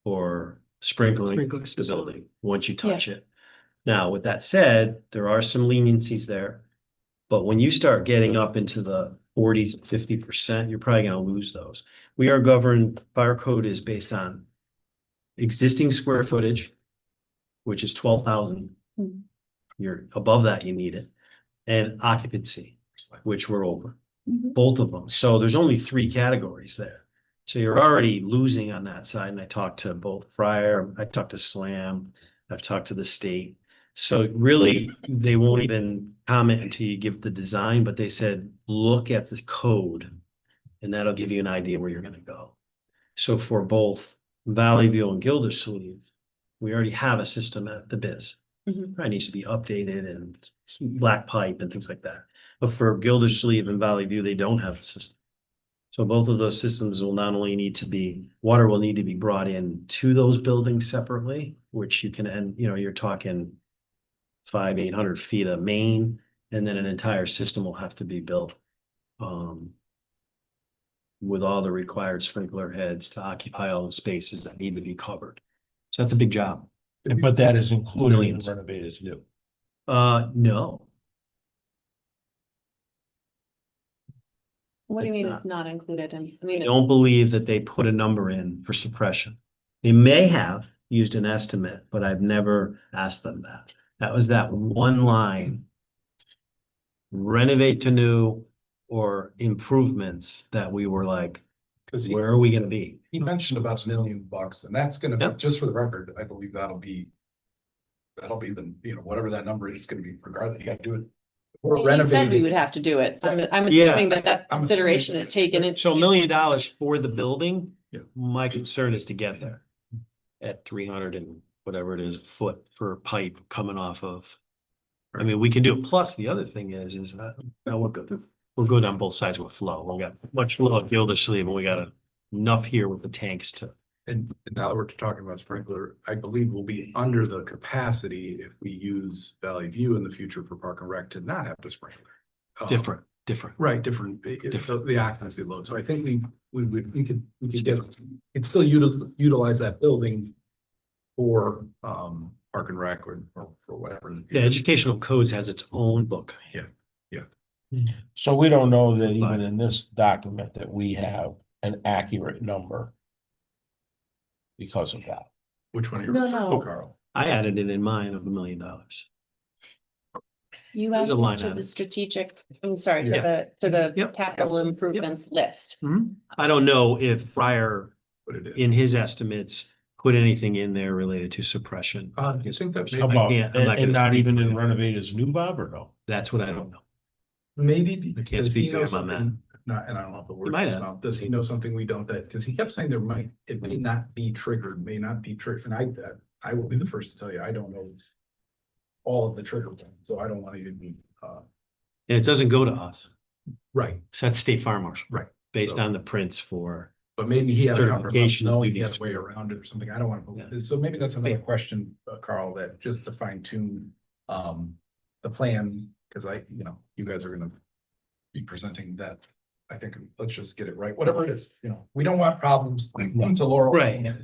for sprinkling Sprinkler the system. building once you touch it. Now, with that said, there are some leniencies there. But when you start getting up into the 40s, 50%, you're probably gonna lose those. We are governed, fire code is based on existing square footage, which is 12,000. Mhm. You're above that, you need it, and occupancy, which we're over, Mhm. both of them. So there's only 3 categories there. So you're already losing on that side. And I talked to both Fryer, I talked to Slam, I've talked to the state. So really, they won't even comment until you give the design, but they said, look at the code. And that'll give you an idea where you're gonna go. So for both Valley View and Gildersleeve, we already have a system at the biz. Mhm. Probably needs to be updated and black pipe and things like that. But for Gildersleeve and Valley View, they don't have a system. So both of those systems will not only need to be, water will need to be brought in to those buildings separately, which you can, and you're talking 800 feet of main, and then an entire system will have to be built. With all the required sprinkler heads to occupy all the spaces that need to be covered. So that's a big job. But that is included in Millions. renovated new. No, What do you It's mean not. it's not included in, I I mean, don't believe that they put a number in for suppression. They may have used an estimate, but I've never asked them that. That was that one line. Renovate to new or improvements that we were like, Cause where are we gonna be? he mentioned about $1 million, and that's gonna be, Yep. just for the record, I believe that'll be the, whatever that number is gonna be, regardless, you gotta do it. We're he said we renovating. would have to do it, so I'm Yeah. assuming that I'm consideration assuming- is taken in. So $1 million for the building. Yeah. My concern is to get there. At 300 and whatever it is, a foot for pipe coming off of. I mean, we can do it. Plus, the other thing is we'll go down both sides with flow. We'll got much flow at Gildersleeve and we got enough here with the tanks to. And now that we're talking about sprinkler, I believe we'll be under the capacity if we use Valley View in the future for Park and Rec to not have to sprinkler. Different. Right, different, Different. the occupancy load. So I think we could could still utilize that building for Park and Rec or for whatever. The educational codes has its own book. So we don't know that even in this document that we have an accurate number. Because of that. Which one? No, no. Carl. I added it in mine of $1 million. You There's add a line to item. the strategic, I'm sorry, Yeah. to the Yep. capital improvements list. I don't know if Fryer Put it in. in his estimates put anything in there related to suppression. You think that How maybe, about, can't- I'm and not gonna and not speak even for in him. renovated as new, Bob, or no? That's what I don't know. maybe I can't because he speak to knows him on that. something, not, and I don't know if the word might is have. out. Does he know something we don't, that, because he kept saying it may not be triggered, and I will be the first to tell you, I don't know all of the trigger points, so I don't want to even be, And it doesn't go to us. right, So that's state fire marshal. right. Based So- on the prints for, But maybe he had a Certification of knowing he had a duties. way around it or something. I don't want Yeah. to, so maybe that's another question, Carl, that just to fine tune the plan, because you guys are gonna be presenting that. I think let's just get it right, whatever it is, we don't want problems to Laurel. Right.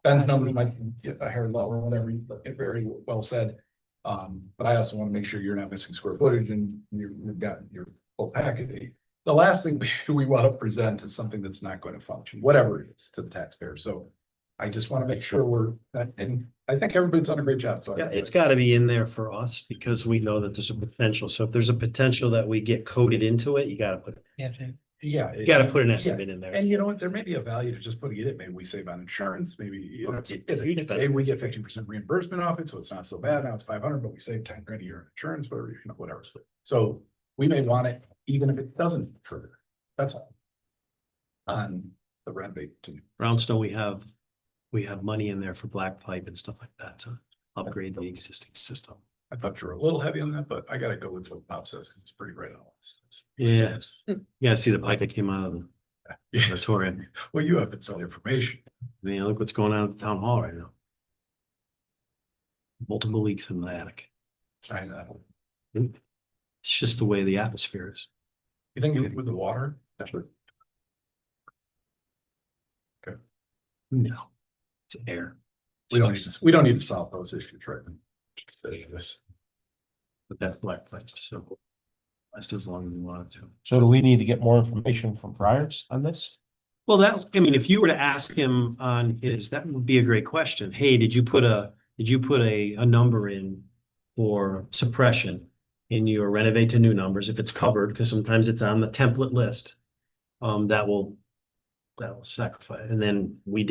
Ben's number might get a hair lower, whatever, very well said. But I also want to make sure you're not missing square footage and you've got your full package. The last thing we want to present is something that's not going to function, whatever it is to the taxpayer. So I just want to make sure and I think everybody's done a great job. So yeah, it's gotta be in there for us because we know that there's a potential. So if there's a potential that we get coded into it, you gotta put an estimate in there. And you know what, there may be a value to just putting it in, maybe we save on insurance, maybe, Huge say we get 50% reimbursement off it, so it's not so bad, now it's 500, but we save 10 grand a year in insurance, whatever. So we may want it, even if it doesn't trigger, that's all. On the renovate to. Brownstone, we have money in there for black pipe and stuff like that to upgrade the existing system. I thought you were a little heavy on that, but I gotta go with what Bob says, 'cause it's pretty right on. all this. Yeah. Yeah, see the pipe that came out of the auditorium. Well, you have inside information. I mean, look what's going on at the town hall right now. Multiple leaks in the attic. I know. It's just the way the atmosphere is. You think with the water? Actually, No, it's air, we don't need to solve those issues right now. Just say this. but that's black pipe, so. Last as long as we want it to. So do we need to get more information from Friars on this? Well, that, I mean, if you were to ask him on his, that would be a great question. Hey, did you put a number in for suppression in your renovate to new numbers? If it's covered, because sometimes it's on the template list. That will sacrifice, and then we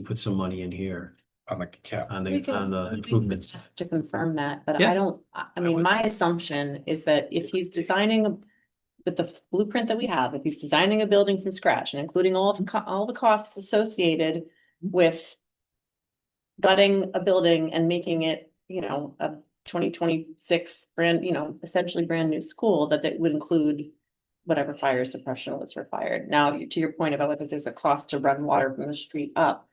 put some money in here On the cap. on We the, can- on the we can improvements. ask to confirm that, but Yeah. I don't, I mean, my assumption is that if he's designing with the blueprint that we have, if he's designing a building from scratch and including all the costs associated with gutting a building and making it, a 2026 brand, essentially brand new school, that would include whatever fire suppression was required. Now, to your point about whether there's a cost to run water from the street up,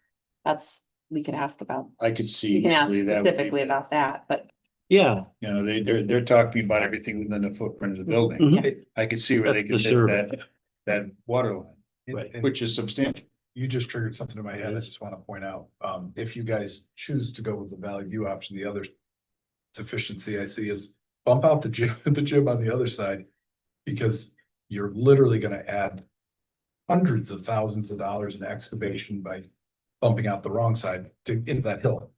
we could ask about. I could see. You can ask easily that would be- specifically about that, but Yeah, You know, they're talking about everything within the footprint of the building. Mhm. I could see where they That's could fit disturbing. that water line, Right. which is substantial. You just triggered something in my head. I Yes. just want to point out, if you guys choose to go with the Valley View option, the other deficiency I see is bump out the gym, the gym on the other side. Because you're literally gonna add hundreds of thousands of dollars in excavation by bumping out the wrong side into that hill.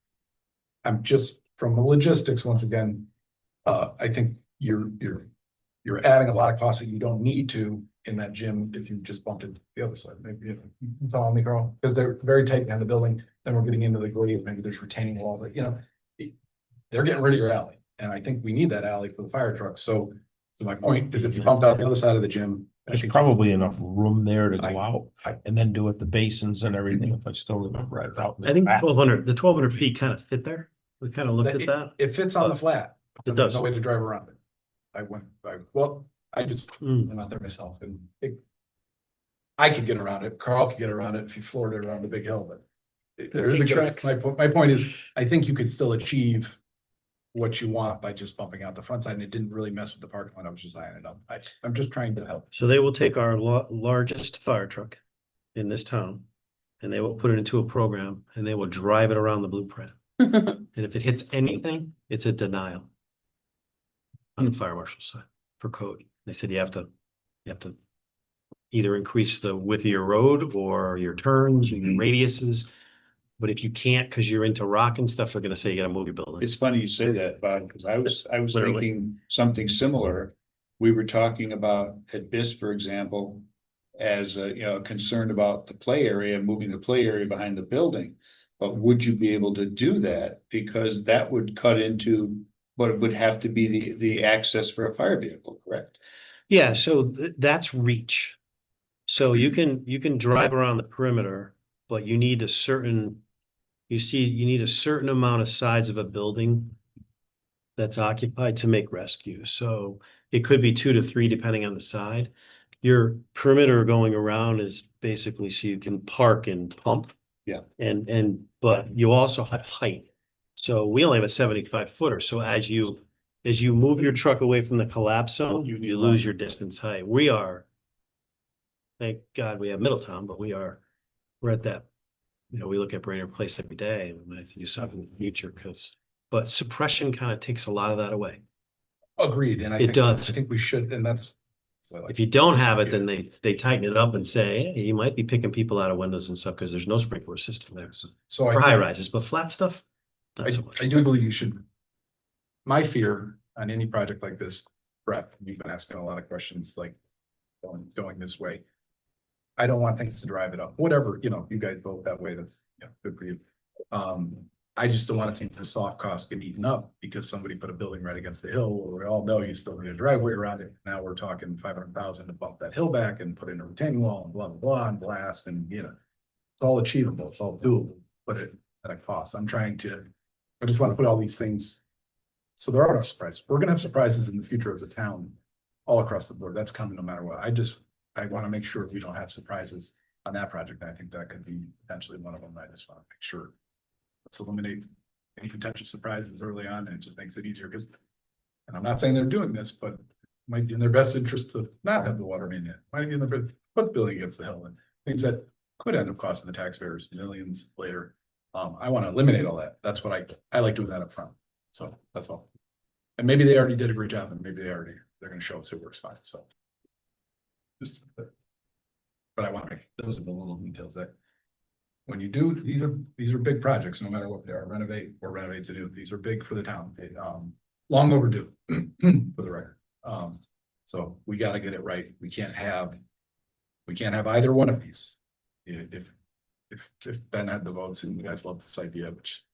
I'm just, from the logistics, once again, I think you're adding a lot of costs that you don't need to in that gym if you just bumped it to the other side. Maybe, you follow me, Carl? Because they're very tight behind the building, then we're getting into the grade, maybe there's retaining wall, but they're getting rid of your alley, and I think we need that alley for the fire trucks, so my point is if you bumped out the other side of the gym. I There's think probably enough room there to go I- out I- and then do it the basins and everything, if I still remember right out. in the I think back. the 1200 feet kind of fit there. We kind of looked at that. It fits on the flat. It but there's does. No way to drive around it. I just Mm. went out there myself and I could get around it. Carl could get around it if he floored it around the big hill, but. There is a track. My point is, I think you could still achieve what you want by just bumping out the front side, and it didn't really mess with the parking lot. I was just eyeing it up. I'm just trying to help. So they will take our largest fire truck in this town. And they will put it into a program and they will drive it around the blueprint. And if it hits anything, it's a denial. On the fire marshal side for code. They said you have to either increase the width of your road or your turns or your radiuses. But if you can't, because you're into rock and stuff, they're gonna say you gotta move your building. It's funny you say that, Bob, because I was Literally. thinking something similar. We were talking about at BIS, for example, as concerned about the play area, moving the play area behind the building. But would you be able to do that? Because that would cut into what would have to be the access for a fire vehicle, correct? Yeah, so that's reach. So you can drive around the perimeter, but you need a certain. You need a certain amount of sides of a building that's occupied to make rescue. So it could be 2 to 3 depending on the side. Your perimeter going around is basically so you can park and pump. Yeah. But you also have height. So we only have a 75 footer. So as you move your truck away from the collapse zone, You need you lose your distance height. Thank God we have Middletown, but we're at that. We look at Brainerd Place every day and I think you saw in the future but suppression kind of takes a lot of that away. Agreed, and I It think, does. I think we should, and that's. If you don't have it, then they tighten it up and say, hey, you might be picking people out of windows and stuff because there's no sprinkler system there. So For high rises, but flat stuff, not so much. I do believe you should. My fear on any project like this, Brett, you've been asking a lot of questions like going this way. I don't want things to drive it up, whatever, you guys vote that way, that's, good for you. I just don't want to see the soft costs get eaten up because somebody put a building right against the hill, where we all know you still need a driveway around it. Now we're talking 500,000 to bump that hill back and put in a retaining wall and blah, blah, blah, and blast and, it's all achievable, it's all doable, but at a cost. I'm trying to I just want to put all these things. So there are no surprises. We're gonna have surprises in the future as a town, all across the board. That's coming no matter what. I want to make sure we don't have surprises on that project. I think that could be potentially one of them. I just want to make sure. Let's eliminate any potential surprises early on, and it just makes it easier because. And I'm not saying they're doing this, but it might be in their best interest to not have the water main in. Might be in their, put the building against the hill and things that could end up costing the taxpayers millions later. I want to eliminate all that. That's what I like doing that up front. So that's all. And maybe they already did a great job and maybe they're gonna show us it works fine, so. Just. But I want to make, those are the little details that. When you do, these are big projects, no matter what they are, renovate or renovate to do. These are big for the town. Long overdue for the record. So we gotta get it right. We can't have either one of these. If Ben had the votes and you guys love this idea, which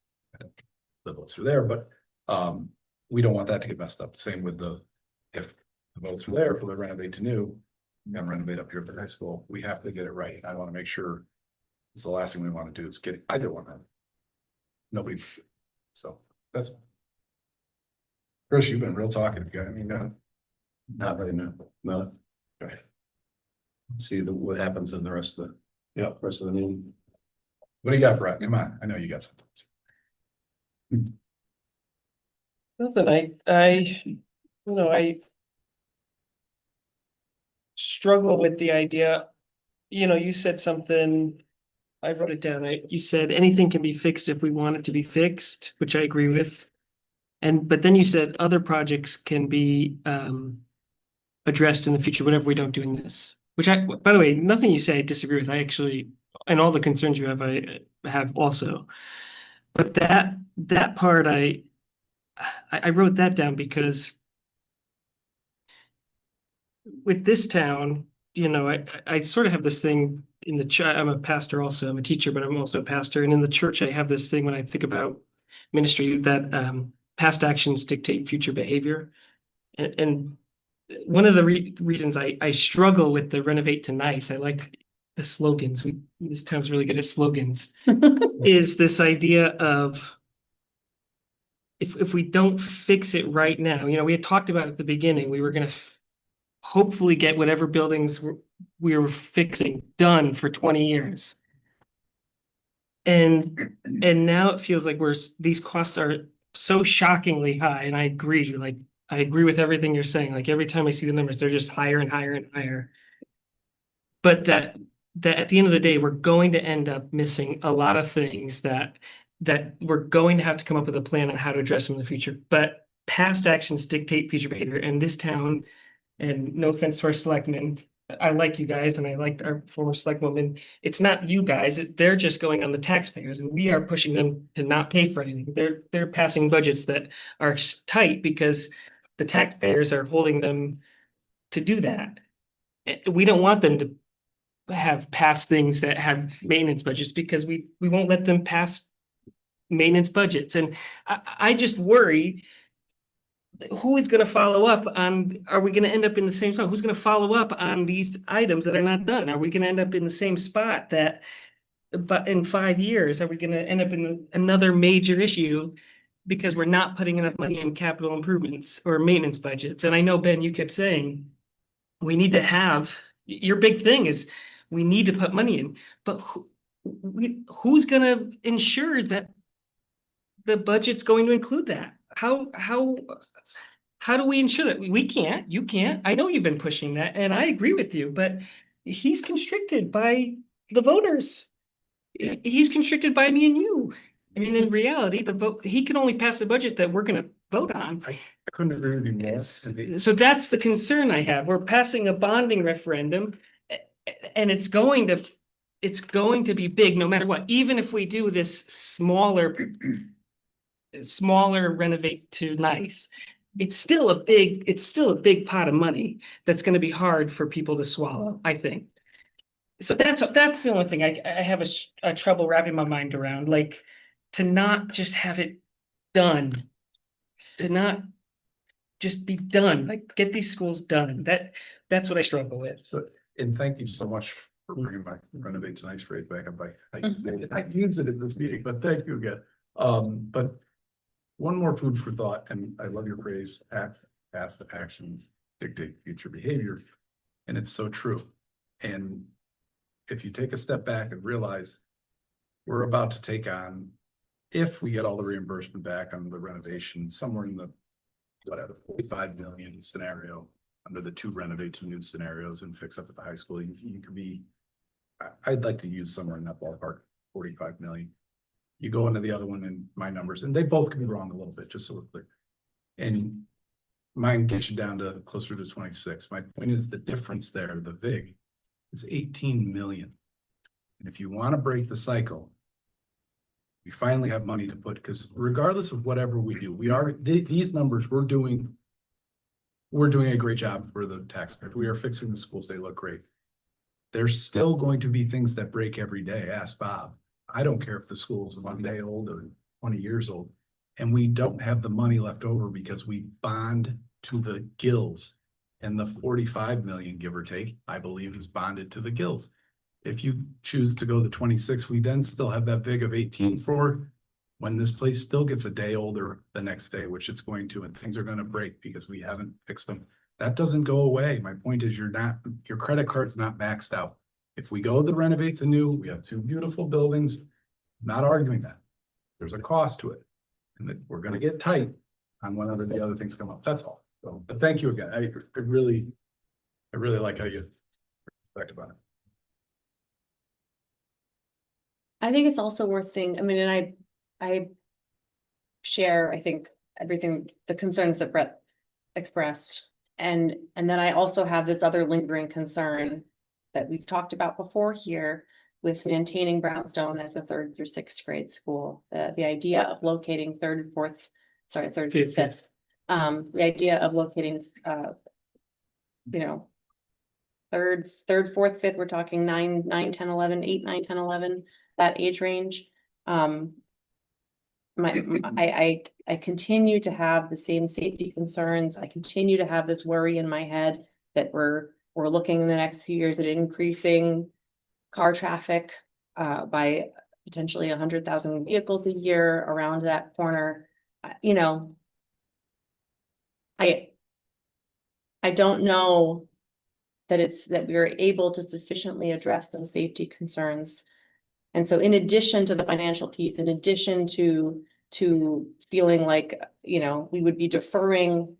the votes are there, but we don't want that to get messed up. Same with if the votes were there for the renovate to new and renovate up here at the high school, we have to get it right. I want to make sure it's the last thing we want to do is get either one of them. Nobody, so that's. Chris, you've been real talkative, guy. I mean, Not right now, no. Okay. See what happens in the rest of the meeting. What do you got, Brett? Come on, I know you got something. Nothing, I struggle with the idea, you said something, I wrote it down, you said anything can be fixed if we want it to be fixed, which I agree with. But then you said other projects can be addressed in the future, whenever we don't do this. Which by the way, nothing you say I disagree with. I actually, and all the concerns you have, I have also. But that part, I wrote that down because with this town, I sort of have this thing in the I'm a pastor also. I'm a teacher, but I'm also a pastor. And in the church, I have this thing when I think about ministry that past actions dictate future behavior. And one of the reasons I struggle with the renovate to nice, I like the slogans. This town's really good at slogans, is this idea of if we don't fix it right now, we had talked about at the beginning, we were going to hopefully get whatever buildings we were fixing done for 20 years. And now it feels like these costs are so shockingly high, and I agree, I agree with everything you're saying. Like every time I see the numbers, they're just higher and higher and higher. But that at the end of the day, we're going to end up missing a lot of things that we're going to have to come up with a plan on how to address them in the future. But past actions dictate future behavior, and this town, and no offense to our selectmen, I like you guys and I like our former selectwoman. It's not you guys, they're just going on the taxpayers, and we are pushing them to not pay for anything. They're passing budgets that are tight because the taxpayers are holding them to do that. We don't want them to have passed things that have maintenance budgets because we won't let them pass maintenance budgets. And I just worry, who is going to follow up on, are we going to end up in the same spot? Who's going to follow up on these items that are not done? Are we going to end up in the same spot but in 5 years, are we going to end up in another major issue because we're not putting enough money in capital improvements or maintenance budgets? And I know, Ben, you kept saying, we need to have, your big thing is we need to put money in, but who's going to ensure that the budget's going to include that? How do we ensure that? We can't, you can't. I know you've been pushing that and I agree with you, but he's constricted by the voters. He's constricted by me and you. I mean, in reality, he can only pass a budget that we're gonna vote on. I couldn't agree with you more. So that's the concern I have. We're passing a bonding referendum and it's going to be big no matter what, even if we do this smaller renovate to nice, it's still a big pot of money that's going to be hard for people to swallow, I think. So that's the only thing I have a trouble wrapping my mind around, like to not just have it done, to not just be done, like get these schools done. That's what I struggle with. So, and thank you so much for bringing my renovate tonight's phrase back up. I used it in this meeting, but thank you again. But one more food for thought, and I love your phrase, past actions dictate future behavior. And it's so true. And if you take a step back and realize we're about to take on, if we get all the reimbursement back on the renovation, somewhere in the whatever, 45 million scenario under the 2 renovate to new scenarios and fix up at the high school, you could be, I'd like to use somewhere in that ballpark, 45 million. You go into the other one and my numbers, and they both can be wrong a little bit, just so we're clear. And mine gets you down to closer to 26. My point is the difference there, the VIG, is 18 million. And if you want to break the cycle, we finally have money to put, because regardless of whatever we do, these numbers, we're doing a great job for the taxpayers. We are fixing the schools. They look great. There's still going to be things that break every day. Ask Bob. I don't care if the school's 1 day old or 20 years old, and we don't have the money left over because we bond to the gills. And the 45 million, give or take, I believe is bonded to the gills. If you choose to go the 26, we then still have that VIG of 18 for when this place still gets a day older the next day, which it's going to, and things are going to break because we haven't fixed them. That doesn't go away. My point is your credit card's not maxed out. If we go the renovate to new, we have 2 beautiful buildings. Not arguing that. There's a cost to it. And that we're gonna get tight on whenever the other things come up. That's all. So, but thank you again. I really like how you reflect about it. I think it's also worth saying, I mean, and I share, I think, everything, the concerns that Brett expressed. And then I also have this other lingering concern that we've talked about before here with maintaining Brownstone as a 3rd through 6th grade school. The idea of locating 3rd and 4th, sorry, 3rd through 5th. The idea of locating, you know, 3rd, 4th, 5th, we're talking 9, 10, 11, 8, 9, 10, 11, that age range. I continue to have the same safety concerns. I continue to have this worry in my head that we're looking in the next few years at increasing car traffic by potentially 100,000 vehicles a year around that corner. You know, I don't know that we are able to sufficiently address those safety concerns. And so in addition to the financial piece, in addition to feeling like, you know, we would be deferring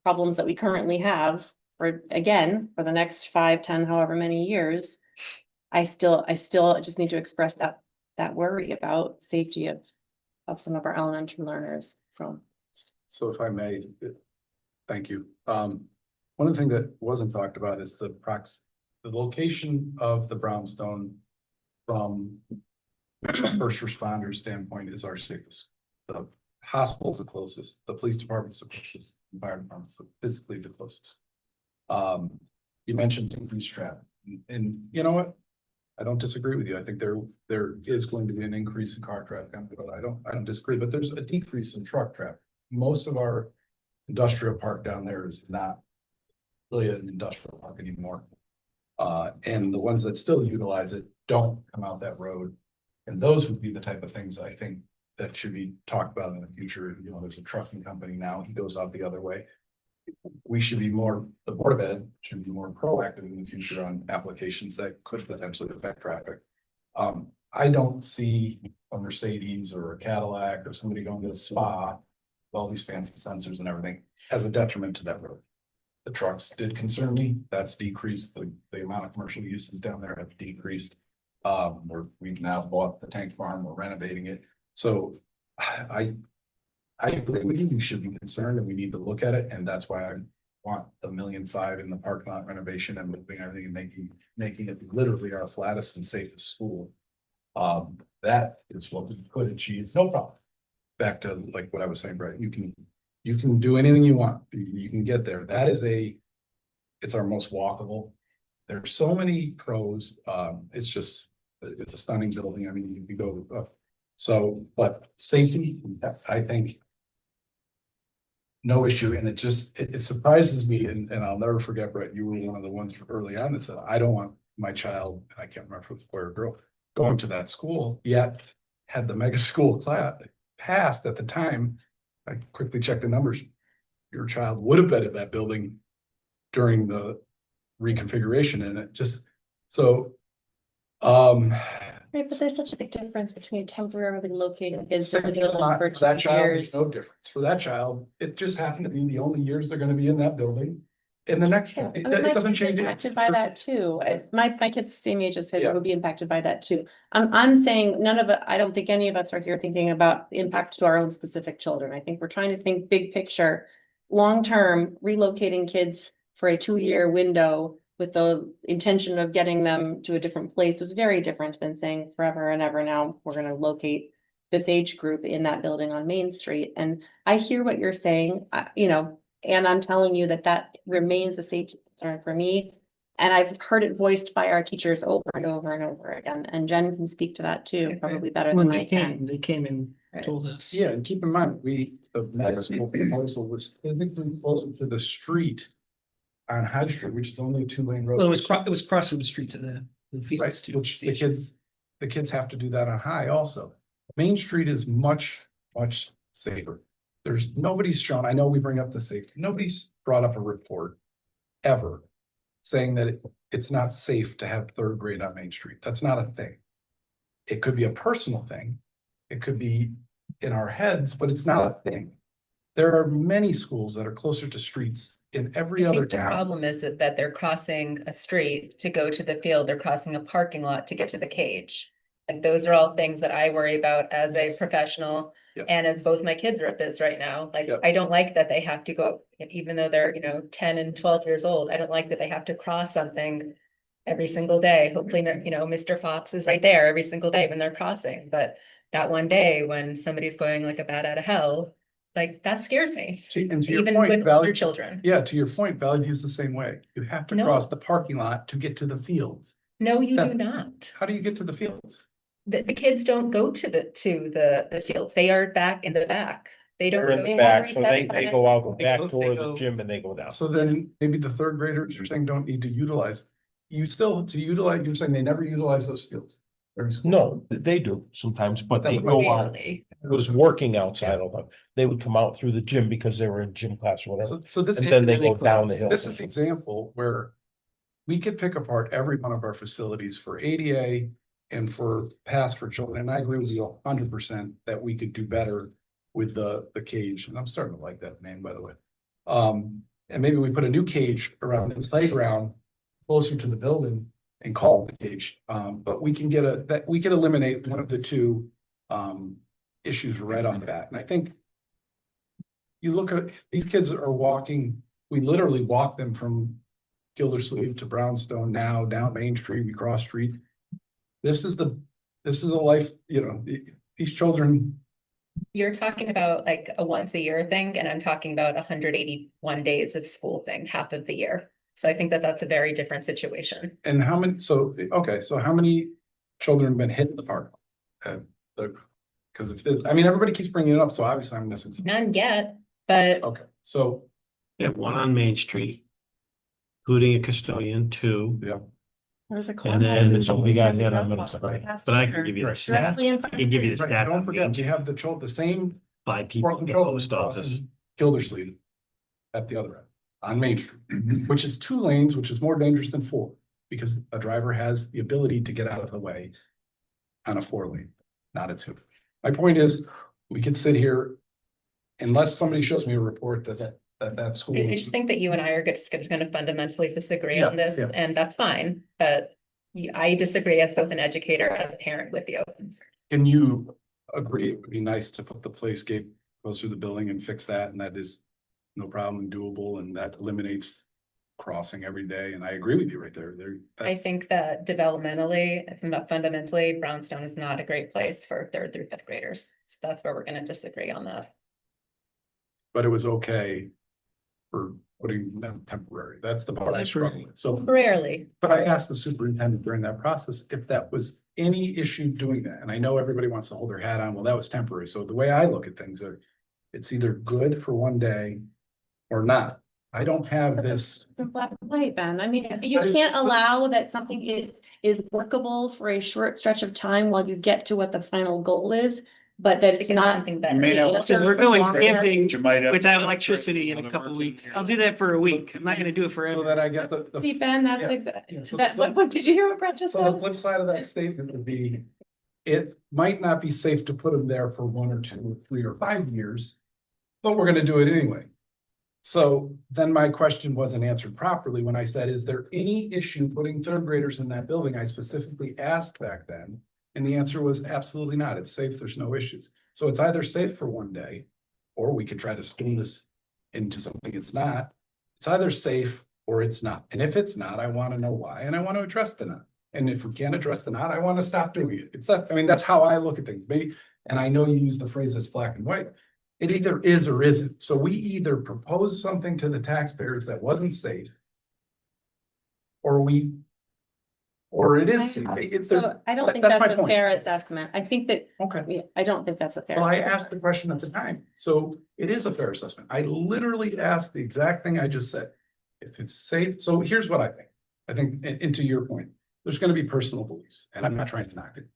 problems that we currently have for the next 5, 10, however many years, I still just need to express that worry about safety of some of our elementary learners. So if I may, thank you. One of the things that wasn't talked about is the location of the Brownstone from a first responder standpoint is our safest. The hospital's the closest, the police department's the closest, the fire department's physically the closest. You mentioned increased traffic, and you know what? I don't disagree with you. I think there is going to be an increase in car traffic, but I don't disagree, but there's a decrease in truck traffic. Most of our industrial park down there is not really an industrial park anymore. And the ones that still utilize it don't come out that road. And those would be the type of things I think that should be talked about in the future. You know, there's a trucking company now, he goes out the other way. We should be more, the Board of Ed should be more proactive in the future on applications that could potentially affect traffic. I don't see a Mercedes or a Cadillac or somebody going to a spa, all these fancy sensors and everything, as a detriment to that road. The trucks did concern me. That's decreased. The amount of commercial uses down there have decreased. We've now bought the tank farm, we're renovating it. So I agree with you, we should be concerned and we need to look at it. And that's why I want the $1.5 million in the parking lot renovation and moving everything and making it literally our flattest and safest school. That is what we could achieve, no problem. Back to like what I was saying, Brett, you can do anything you want. You can get there. It's our most walkable. There's so many pros. It's a stunning building. I mean, you can go up. So, but safety, I think, no issue. And it surprises me. And I'll never forget, Brett, you were one of the ones early on that said, I don't want my child, I can't remember if it was a boy or girl, going to that school, yet had the mega school class passed at the time, I quickly checked the numbers. Your child would have been in that building during the reconfiguration, and it just, so. Right, but there's such a big difference between temporarily locating kids in the Second, building not for for that 2 child, years. there's no difference. For that child, it just happened to be the only years they're gonna be in that building. In the next Yeah, one, I it mean, my doesn't kid's change. impacted by that too. My kids the same age as his Yeah. would be impacted by that too. I'm saying none of it, I don't think any of us are here thinking about impact to our own specific children. I think we're trying to think big picture. Long-term, relocating kids for a 2-year window with the intention of getting them to a different place is very different than saying forever and ever now, we're gonna locate this age group in that building on Main Street. And I hear what you're saying, you know, and I'm telling you that that remains a safety concern for me. And I've heard it voiced by our teachers over and over and over again, and Jen can speak to that too, probably better When than I they can. came, they came and Right. told us. Yeah, and keep in mind, the medical proposal was physically closer to the street on Hodge Street, which is only a 2-lane road. Well, it was crossing the street to the Right, fields too. which the kids have to do that on High also. Main Street is much, much safer. There's, nobody's shown, I know we bring up the safety, nobody's brought up a report ever saying that it's not safe to have 3rd grade on Main Street. That's not a thing. It could be a personal thing. It could be in our heads, but it's not a thing. There are many schools that are closer to streets in every I other think the town. problem is that they're crossing a street to go to the field, they're crossing a parking lot to get to the cage. And those are all things that I worry about as a professional. Yep. And as both my kids are at biz right now, like, Yep. I don't like that they have to go, even though they're, 10 and 12 years old, I don't like that they have to cross something every single day. Hopefully, Mr. Fox is right there every single day when they're crossing, but that one day when somebody's going like a bat out of hell, like, that scares me, And to your even point, with Valley- older children. Yeah, to your point, Valley View's the same way. You have to No. cross the parking lot to get to the fields. No, you do That- not. How do you get to the fields? The kids don't go to the fields. They are back in the back. They don't. They're in go- the back, so They they go out the They back go- door they of the go- gym and they go down. So then maybe the 3rd graders you're saying don't need to utilize, you still to utilize, you're saying they never utilize those fields. Every school. No, they do sometimes, but they That go would out, Rarely. it was working outside of them. They would come out through the gym because they were in gym class or whatever. So this. And then they go close. down the hill. This is the example where we could pick apart every one of our facilities for ADA and for pass for children. And I agree with you 100% that we could do better with the cage. And I'm starting to like that name, by the way. And maybe we put a new cage around the playground closer to the building and call it the cage. But we can we can eliminate one of the 2 issues right off the bat. And I think you look at, these kids are walking, we literally walk them from Gildersleeve to Brownstone now, down Main Street, we cross street. This is a life, these children, You're talking about like a once a year thing, and I'm talking about 181 days of school thing, half of the year. So I think that that's a very different situation. and how many, so how many children have been hit in the park? Because if this, I mean, everybody keeps bringing it up, so obviously I'm missing something. None yet, but Okay, so, We have one on Main Street, including a custodian, 2. yeah, There's a And then somebody got hit on Middlesex. But I can give you the Directly in stats. front I can give you the right, stats. don't forget, you have the same Five people at Portland the children post office. crossing Gildersleeve at the other end, on Main Street, which is 2 lanes, which is more dangerous than 4. Because a driver has the ability to get out of the way on a 4-lane, not a 2. My point is, we could sit here unless somebody shows me a report that school. I just think that you and I are just gonna fundamentally disagree Yeah, on this, yeah. and that's fine, but I disagree as both an educator, as a parent with the opens. Can you agree it would be nice to put the playscape closer to the building and fix that, and that is no problem and doable, and that eliminates crossing every day, and I agree with you right there, I that's- think that developmentally, fundamentally, Brownstone is not a great place for 3rd through 5th graders. So that's where we're gonna disagree on that. But it was okay for putting them temporary, that's the part I struggle with, so. Rarely. But I asked the superintendent during that process if that was any issue doing that, and I know everybody wants to hold their hat on, well, that was temporary, so the way I look at things are. It's either good for one day or not, I don't have this. Black and white, Ben. I mean, you But can't it's- allow that something is workable for a short stretch of time while you get to what the final goal is. but that's To get not. something You better. may not- So we're going camping You might have. without electricity in a couple weeks. I'll do that for a week. I'm not gonna do it So forever. that I get the. Hey, Ben, that's Yeah. exactly, Yeah, so that, the- what did you hear what Brett just So the said? flip side of that statement would be, it might not be safe to put them there for 1 or 2 or 3 or 5 years, but we're gonna do it anyway. So then my question wasn't answered properly when I said, is there any issue putting third graders in that building? I specifically asked back then, and the answer was absolutely not. It's safe, there's no issues. So it's either safe for 1 day, or we could try to spin this into something it's not. It's either safe or it's not. And if it's not, I want to know why, and I want to address the not. And if we can't address the not, I want to stop doing it. It's not, I mean, that's how I look at things. Maybe, and I know you use the phrase that's black and white. It either is or isn't. So we either propose something to the taxpayers that wasn't safe. Or it is safe. It's there. So I don't think That's my that's a point. fair assessment. I think that, Okay. yeah, I don't think that's a fair. Well, I assessment. asked the question at the time, so it is a fair assessment. I literally asked the exact thing I just said. If it's safe, so here's what I think. I think, and to your point, there's gonna be personal beliefs, and I'm not trying to knock it.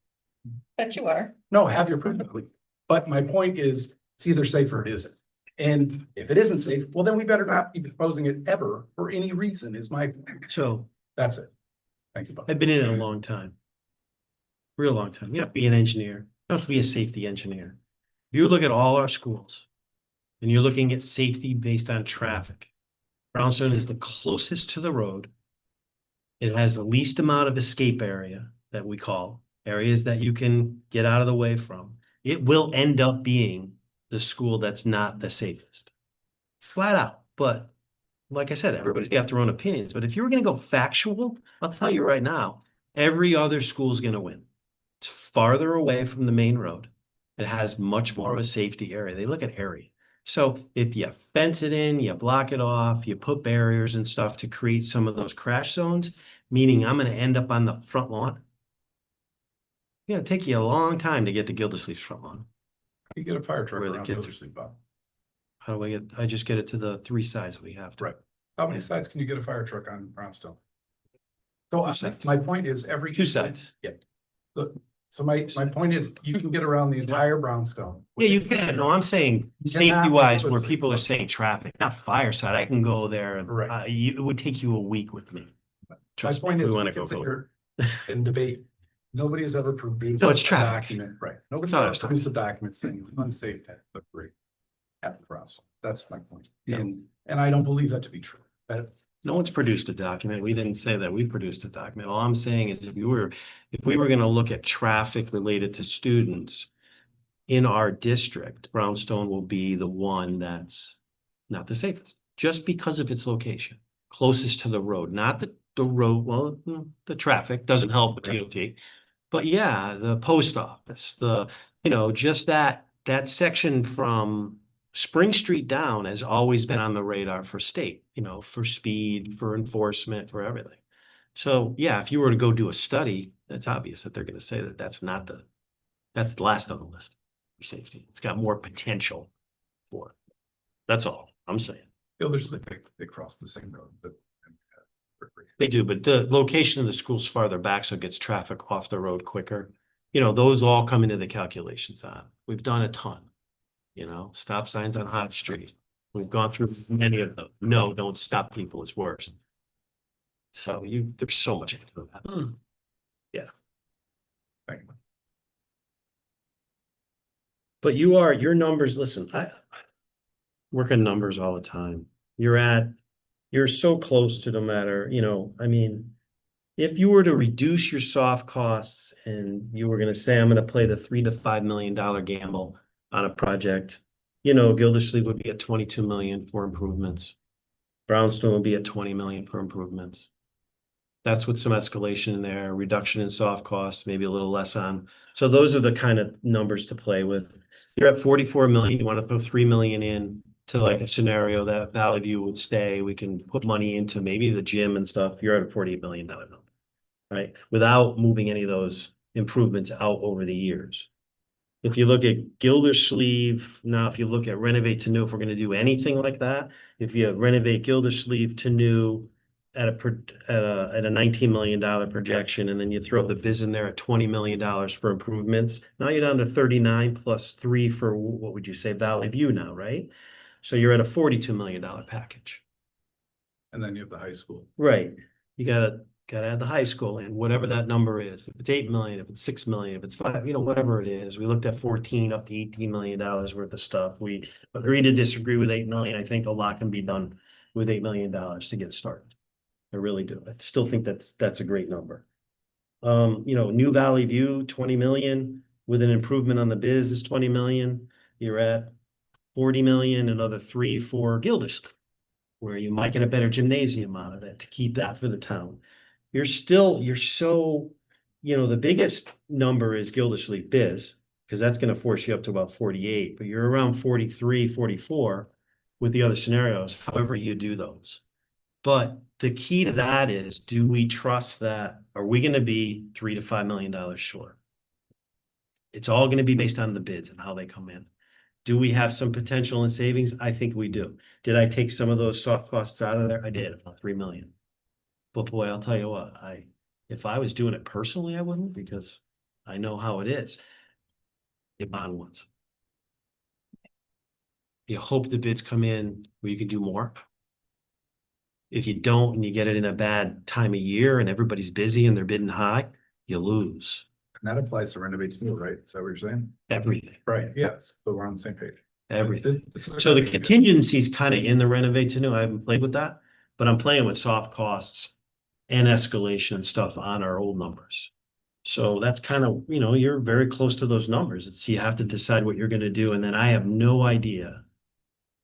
But you are. No, have your personal belief. But my point is, it's either safe or it isn't. And if it isn't safe, well, then we better not be proposing it ever for any reason is my, So that's it. Thank you, Bob. I've been in it a long time. Real long time. You have to be an engineer. You don't have to be a safety engineer. If you look at all our schools and you're looking at safety based on traffic, Brownstone is the closest to the road. It has the least amount of escape area that we call areas that you can get out of the way from. It will end up being the school that's not the safest. Flat out. But like I said, everybody's got their own opinions. But if you were going to go factual, I'll tell you right now, every other school's going to win. It's farther away from the main road. It has much more of a safety area. They look at area. So if you fence it in, you block it off, you put barriers and stuff to create some of those crash zones, meaning I'm going to end up on the front lawn. It's going to take you a long time to get to Gildersleeve's front lawn. You get a fire truck Where the around kids are. Gildersleeve, Bob. How do I get, I just get it to the 3 sides we have to. Right. How many sides can you get a fire truck on Brownstone? So my point is every. 2 sides. Yeah. Look, so my point is you can get around the entire Brownstone. Yeah, you can. No, I'm saying You safety cannot wise, put where it- people are saying traffic, not fire side. I can go there. And, Right. it would take you a week with me. My Trust me, point if is, we we want to can go sit forward. here and debate. Nobody has ever produced. No, it's a traffic. Document, right? Nobody's all I ever was talking produced a document saying it's unsafe to have a break at the Brownstone. That's my point. Yeah. And I don't believe that to be true. That No one's produced a document. We didn't say that we produced a document. All I'm saying is if we were going to look at traffic related to students in our district, Brownstone will be the one that's not the safest, just because of its location, closest to the road, not the road, well, the traffic doesn't help with DOT. But yeah, the post office, just that section from Spring Street down has always been on the radar for state, for speed, for enforcement, for everything. So yeah, if you were to go do a study, that's obvious that they're going to say that that's the last on the list for safety. It's got more potential for it. That's all I'm saying. Gildersleeve, they cross the same road, but. They do, but the location of the school's farther back, so it gets traffic off the road quicker. Those all come into the calculations on. We've done a ton. Stop signs on Hot Street. We've gone through many of them. No, don't stop people, it's worse. So there's so much into that. Yeah. Thank you. But your numbers, listen, I work in numbers all the time. You're so close to no matter, if you were to reduce your soft costs and you were going to say, I'm going to play the $3 to $5 million gamble on a project, Gildersleeve would be at 22 million for improvements. Brownstone would be at 20 million for improvements. That's with some escalation in there, reduction in soft costs, maybe a little less on. So those are the kind of numbers to play with. You're at 44 million. You want to throw 3 million in to like a scenario that Valley View would stay. We can put money into maybe the gym and stuff. You're at a $48 million number, right? Without moving any of those improvements out over the years. If you look at Gildersleeve, now if you look at renovate to new, if we're going to do anything like that, if you renovate Gildersleeve to new at a $19 million projection, and then you throw the biz in there at $20 million for improvements. Now you're down to 39 plus 3 for, what would you say, Valley View now, right? So you're at a $42 million package. And then you have the high school. Right. You gotta add the high school in, whatever that number is. If it's 8 million, if it's 6 million, if it's 5, whatever it is. We looked at 14 up to $18 million worth of stuff. We agree to disagree with 8 million. I think a lot can be done with $8 million to get started. I really do. I still think that's a great number. New Valley View, 20 million with an improvement on the biz is 20 million. You're at 40 million, another 3 for Gildersleeve, where you might get a better gymnasium out of it to keep that for the town. You're so, the biggest number is Gildersleeve biz, because that's going to force you up to about 48, but you're around 43, 44 with the other scenarios, however you do those. But the key to that is, do we trust that? Are we going to be $3 to $5 million short? It's all going to be based on the bids and how they come in. Do we have some potential in savings? I think we do. Did I take some of those soft costs out of there? I did, about 3 million. But boy, I'll tell you what, if I was doing it personally, I wouldn't, because I know how it is. You bond once. You hope the bids come in where you can do more. If you don't, and you get it in a bad time of year and everybody's busy and they're bidding high, you lose And that applies to renovate to new, right? Is that what you're saying? everything, Right, yes, so we're on the same page. everything. This- So the contingency's kind of in the renovate to new. I haven't played with that, but I'm playing with soft costs and escalation and stuff on our old numbers. So that's kind of, you're very close to those numbers. It's, you have to decide what you're going to do. And then I have no idea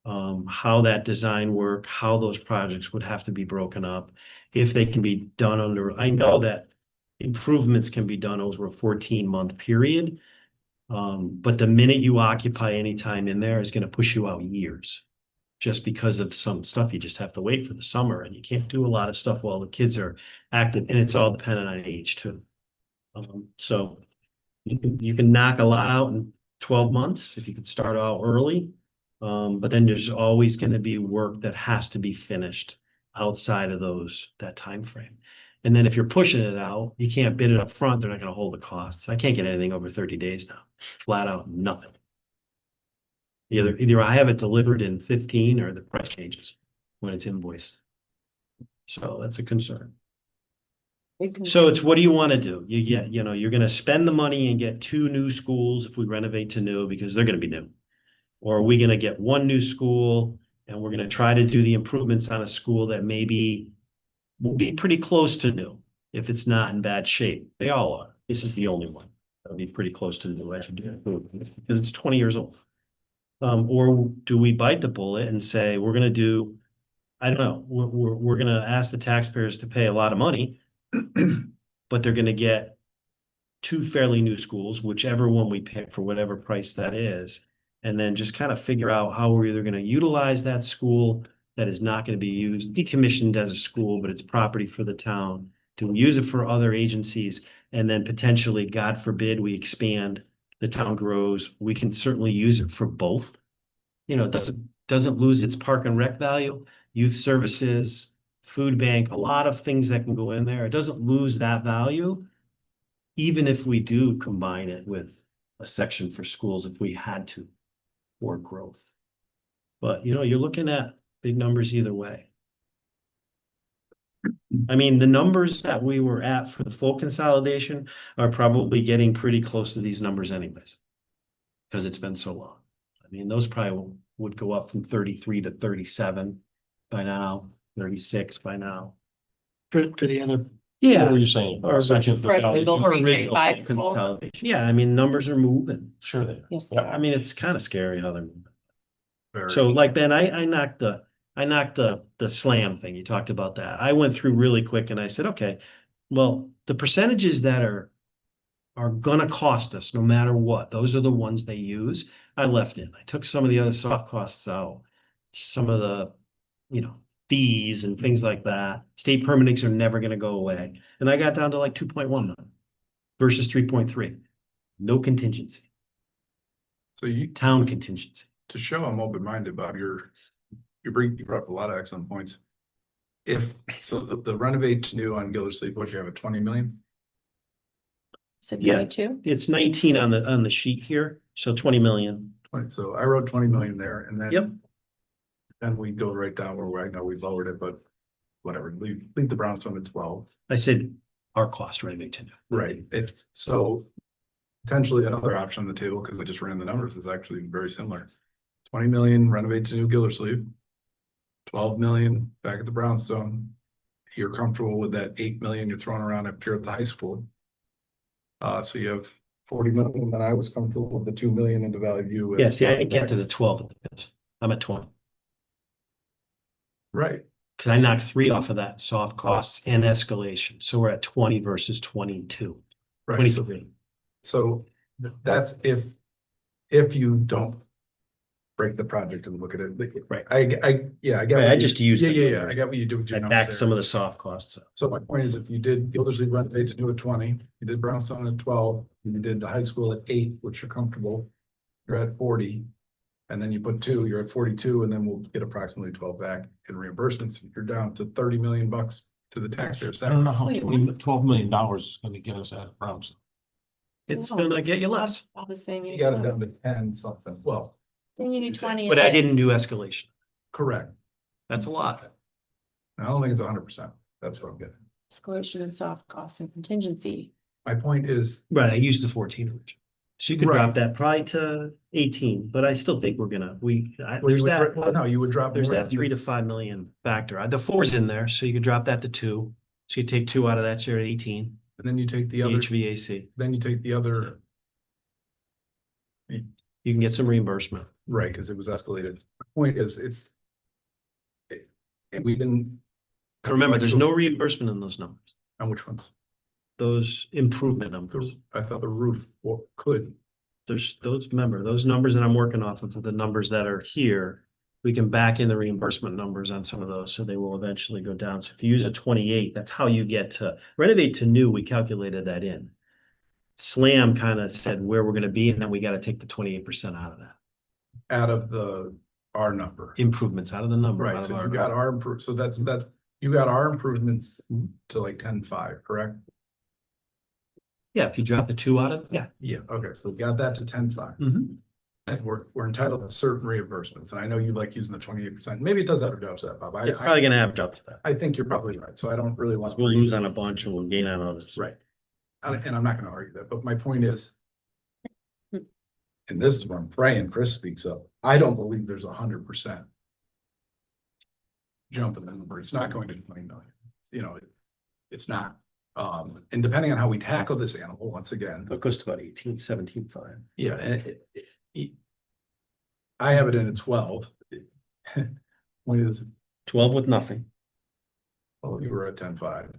how that design work, how those projects would have to be broken up, if they can be done under, I know that improvements can be done over a 14-month period. But the minute you occupy any time in there is going to push you out years, just because of some stuff. You just have to wait for the summer, and you can't do a lot of stuff while the kids are active, and it's all dependent on age too. So you can knock a lot out in 12 months if you could start out early. But then there's always going to be work that has to be finished outside of that time frame. And then if you're pushing it out, you can't bid it up front. They're not going to hold the costs. I can't get anything over 30 days now. Flat out nothing. Either I have it delivered in 15 or the price changes when it's invoiced. So that's a concern. So it's, what do you want to do? You're going to spend the money and get 2 new schools if we renovate to new, because they're going to be new. Or are we going to get 1 new school and we're going to try to do the improvements on a school that maybe will be pretty close to new if it's not in bad shape? They all are. This is the only one that'll be pretty close to new because it's 20 years old. Or do we bite the bullet and say, we're going to do, I don't know, we're going to ask the taxpayers to pay a lot of money, but they're going to get 2 fairly new schools, whichever one we pick for whatever price that is. And then just kind of figure out how we're either going to utilize that school that is not going to be used, decommissioned as a school, but it's property for the town. Do we use it for other agencies? And then potentially, God forbid, we expand, the town grows. We can certainly use it for both. It doesn't lose its park and rec value, youth services, food bank, a lot of things that can go in there. It doesn't lose that value, even if we do combine it with a section for schools if we had to, for growth. But you're looking at big numbers either way. I mean, the numbers that we were at for the full consolidation are probably getting pretty close to these numbers anyways, because it's been so long. I mean, those probably would go up from 33 to 37 by now, 36 by now. For the other, What were you saying? Or Section For the consolidation? original five. Consolidation. Yeah, I mean, numbers are moving. Sure they are. Yes, they Yeah. are. I mean, it's kind of scary how they're moving. Very- So like Ben, I knocked the slam thing. You talked about that. I went through really quick and I said, okay, well, the percentages that are gonna cost us no matter what, those are the ones they use. I left in. I took some of the other soft costs out, some of the, fees and things like that. State permitings are never gonna go away. And I got down to like 2.1 versus 3.3. No contingency, So town contingency. to show I'm open-minded, Bob, you brought up a lot of excellent points. so the renovate to new on Gildersleeve, what you have at 20 million? So Yeah. 22? It's 19 on the sheet here, so 20 million. 20, so I wrote 20 million there and then. Yep. Then we go right down where I know we lowered it, but whatever, leave the brownstone at 12. I said our cost renovate to new. Right, it's so potentially another option on the table, because I just ran the numbers, is actually very similar. 20 million renovate to new Gildersleeve. 12 million back at the brownstone. You're comfortable with that 8 million you're throwing around up here at the high school. So you have 40 million, and I was comfortable with the 2 million into Valley View. Yeah, see, I didn't get to the 12 at the bids. I'm at 20. Right, Because I knocked 3 off of that soft costs and escalation. So we're at 20 versus 22. right, so 23. So that's if you don't break the project and look at it. Right. I get. Right, what I you- just used Yeah, the yeah, yeah. numbers. I got what you do with your I numbers backed there. some of the soft costs up. So my point is, if you did Gildersleeve renovate to do at 20, you did Brownstone at 12, you did the high school at 8, which you're comfortable. You're at 40. And then you put 2, you're at 42, and then we'll get approximately 12 back in reimbursements. You're down to 30 million bucks to the taxpayers. I don't know how Wait, $12 million is gonna get us at Brownstone. It's No. gonna get you less. All the same. You got it down to 10 something. Well, Then you need 20. But I at didn't least. do escalation. correct. That's a lot. I don't think it's 100%. That's what I'm getting. Escalation and soft costs and contingency. My point is, Right, I used the 14 original. So you could Right. drop that probably to 18, but I still think we're gonna, well, you there's would that. dro- no, you would drop. There's more that than 3 to 5 million factor. The 4's in there, so you could drop that to 2. So you take 2 out of that, so you're at 18. And then you take the The other, HVAC. then you take the other, You can get some reimbursement. right, because it was escalated. My point is, and we've been. Remember, there's no reimbursement in those numbers, On which ones? those improvement numbers. I thought the roof could. There's those, remember, those numbers that I'm working off of are the numbers that are here. We can back in the reimbursement numbers on some of those, so they will eventually go down. So if you use a 28, that's how you get to renovate to new, we calculated that in. Slam kind of said where we're gonna be, and then we gotta take the 28% out of that. Out of our number. Improvements out of the number. out Right, of so our you got number. our improve, so that's, you got our improvements to like 10.5, correct? Yeah, if you drop the 2 out of, yeah. Yeah, okay, so we got that to 10.5. Mhm. And we're entitled to certain reimbursements, and I know you like using the 28%. Maybe it does have a job to that, Bob. It's probably gonna have up to that. I think you're probably right, so I don't really want. We'll lose on a bunch and we'll gain on others. Right. And I'm not gonna argue that, but my point is. And this is where I'm praying Chris speaks up. I don't believe there's 100%. Jump in the number. It's not going to 20 million. You know, it's not. And depending on how we tackle this animal, once again, It goes to about 18, 17.5. yeah, and I have it in at 12. When is, 12 with nothing. well, you were at 10.5.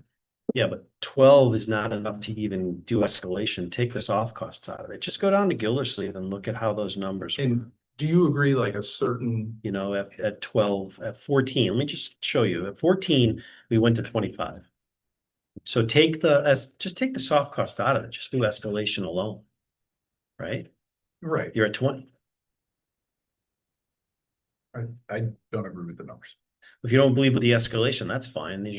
Yeah, but 12 is not enough to even do escalation. Take the soft costs out of it. Just go down to Gildersleeve and look at how those numbers, And do you agree like a certain, you know, at 12, at 14, let me just show you. At 14, we went to 25. So just take the soft cost out of it. Just do escalation alone. Right? right, You're at 20. I don't agree with the numbers. If you don't believe with the escalation, that's fine. Then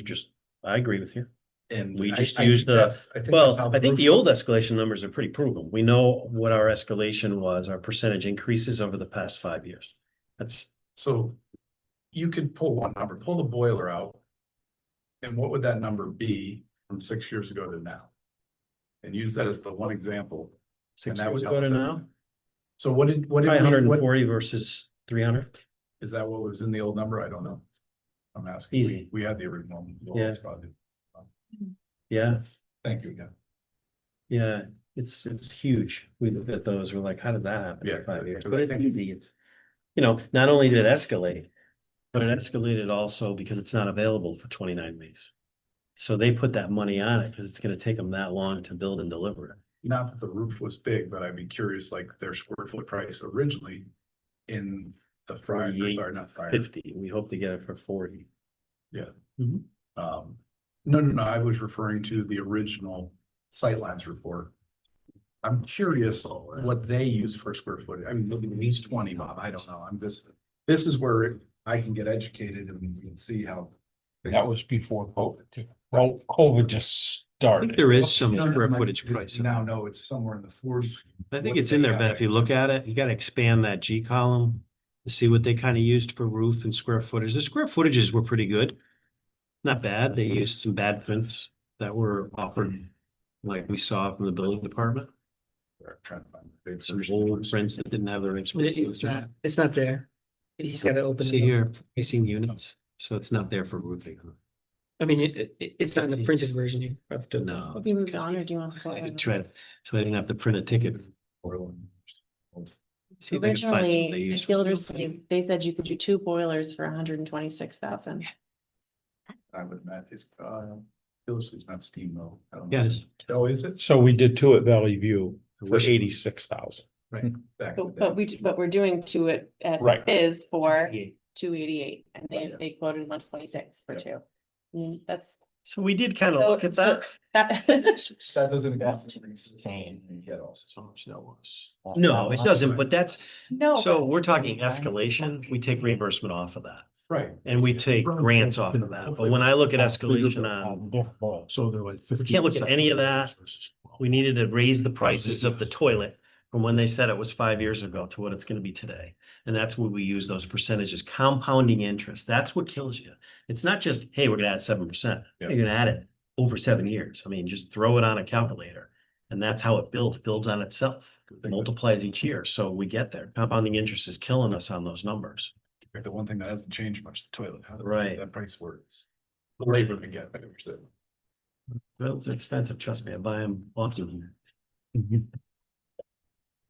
I agree with you. And We I- just I use think the, that's- I think that's how well, I think the roof- old escalation numbers are pretty proven. We know what our escalation was, our percentage increases over the past 5 years. That's, So you could pull one number, pull the boiler out. And what would that number be from 6 years ago to now? And use that as the one example. 6 that years would ago help to them. now, So what did probably we, 140 versus 300. is that what was in the old number? I don't know. I'm asking. Easy. We had the original. Yeah. Yeah, Thank you again. yeah, it's huge. We look at those, we're like, how does that happen Yeah, in 5 years? because But I it's think- easy. It's, you know, not only did it escalate, but it escalated also because it's not available for 29 weeks. So they put that money on it because it's gonna take them that long to build and deliver it. Not that the roof was big, but I'd be curious, like their square foot price originally in the fryer, 48, sorry, not fryer. 50, we hope to get it for 40. No, I was referring to the original sightlines report. I'm curious what they use for square foot. I mean, maybe at least 20, Bob. I don't know. This is where I can get educated and we can see how That was before COVID too. Well, COVID just I think started. there is some No, no, square Mike, footage price. Now, no, it's somewhere in the 40s. I think it's in there, Ben. If you look at it, you gotta expand that G column to see what they kind of used for roof and square footage. The square footages were pretty good. Not bad. They used some bad prints that were offered, like we saw from the building department. Trying to find the Some page. old prints that didn't have the right. It's not there. He's gotta open See it up. here, facing units, so it's not there for roofing. I mean, it's not in the printed version. You have to. No. Have you moved on or do you want? I tried, so I didn't have to print a ticket. See if I can find what they Originally, use at for Gildersleeve, they said you could do 2 boilers for 126,000. I would imagine it's, Gildersleeve's not steam though. I don't know. Yeah, it is. Oh, is it? So we did 2 at Valley View for Wish- 86,000. Right. Back in the But we're doing 2 at Right. Biz for 288 and they quoted 126 for 2. That's. So we did kind of so- look at so that. That doesn't. No, it doesn't, but that's, No. so we're talking escalation, we take reimbursement off of that. Right. And we take grants off of that, but when I look at escalation on, So they're like. we can't look at any of that. We needed to raise the prices of the toilet from when they said it was 5 years ago to what it's gonna be today. And that's where we use those percentages, compounding interest. That's what kills you. It's not just, hey, we're gonna add 7%. Yeah. You're gonna add it over 7 years. I mean, just throw it on a calculator. And that's how it builds on itself, it multiplies each year. So we get there. Compounding interest is killing us on those numbers. The one thing that hasn't changed much, the toilet. How Right. That price works. The labor can get, better. Well, it's expensive, trust me, I buy them often.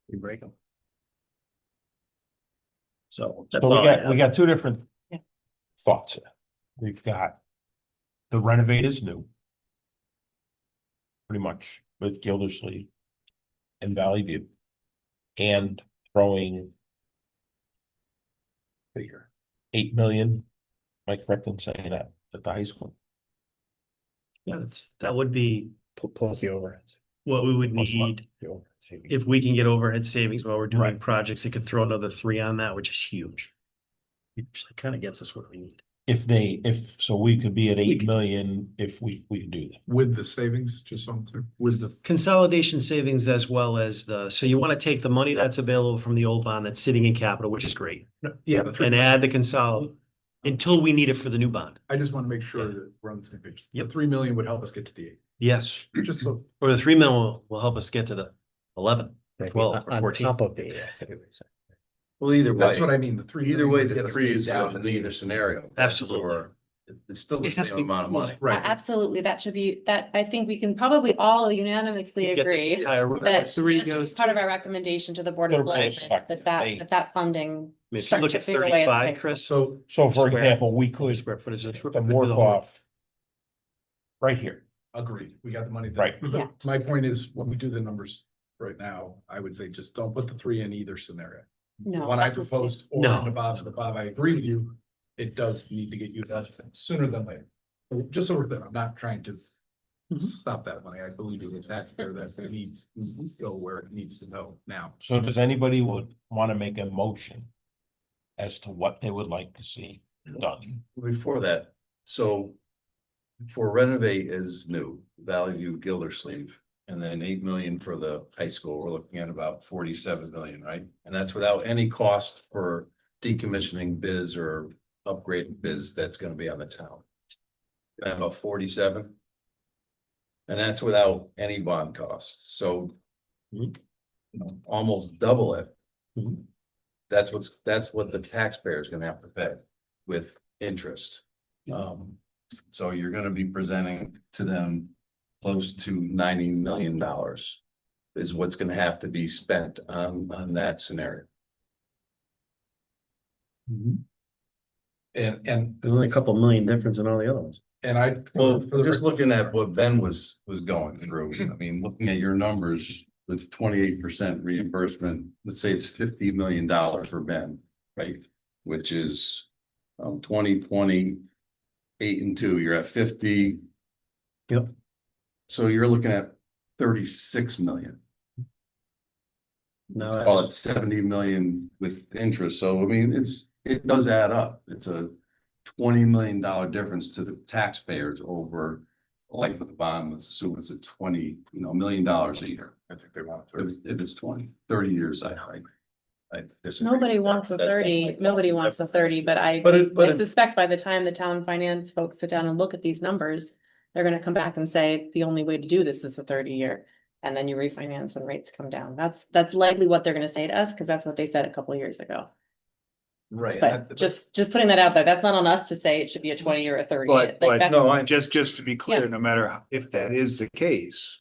We break them. So. that's So we all I got, we have. got 2 different Yeah. thoughts here. We've got the renovate is new. Pretty much with Gildersleeve and Valley View. And throwing figure 8 million. Am I correct in saying that at the high school? Yeah, that would be Plus the overheads. what we would Plus what? need. The overhead savings. If we can get overhead savings while we're doing Right. projects, it could throw another 3 on that, which is huge. It kind of gets us what we need. So we could be at We 8 could- million if we could do that. With the savings, just so I'm clear, with the. Consolidation savings as well as so you want to take the money that's available from the old bond that's sitting in capital, which is great, Yeah, the three. and add the until we need it for the new bond. I just want to make sure that we're on the same page. The Yep. 3 million would help us get to the 8, Yes, just so. or the 3 million will help us get to the 11, Maybe 12, or on 14. top of the, Well, either way, That's what I mean, the 3. either way, million would get the us 3 is down good to in either scenario. Absolutely. Or it's still the It has to same be amount of money. Right. Absolutely, that should be, that, I think we can probably all unanimously Get this agree. entire- That Three that should be goes part to- of our recommendation to the Board of They're Selectmen, both that funding. If you start look to at figure away at the high 35, school. Chris. So, So for Square- example, we could Square footage. the work off. Right here. agreed, we got the money. there. Right. But Yeah. My point is, when we do the numbers right now, I would say just don't put the 3 in either scenario. No. When I that's a- proposed, or No. the Bob, I agree with you, it does need to get used sooner than later. Just so we're clear, I'm not trying to stop that money, I believe it's a taxpayer that needs to go where it needs to go now. So does anybody would want to make a motion as to what they would like to see done? Before that, so for renovate is new, Valley View, Gildersleeve, and then 8 million for the high school, we're looking at about 47 million, right? And that's without any cost for decommissioning biz or upgrade biz that's gonna be on the town. About 47. And that's without any bond costs, so. you know, almost double it. Mhm. That's what the taxpayer is gonna have to pay with interest. So you're gonna be presenting to them close to $90 million. Is what's gonna have to be spent on that scenario. And, There's only a couple million difference in all the other ones. and I. Well, for the just record- looking at what Ben was going through, I mean, looking at your numbers with 28% reimbursement, let's say it's $50 million for Ben, right? Which is 20, 8 and 2, you're at 50. Yep. So you're looking at 36 million. No, Call it 70 million with interest. So I mean, it does add up. It's a $20 million difference to the taxpayers over the life of the bond, let's assume it's at $20 million a year. I think they want If it's 30 years, I disagree. Nobody wants a 30, nobody wants a 30, but I suspect by the time the town finance folks sit down and look at these numbers, they're gonna come back and say, the only way to do this is a 30-year. And then you refinance when rates come down. That's likely what they're gonna say to us, because that's what they said a couple of years ago. Right. But just putting that out there, that's not on us to say it should be a 20 or a 30. But, Like that- no, just to be clear, Yeah. no matter if that is the case,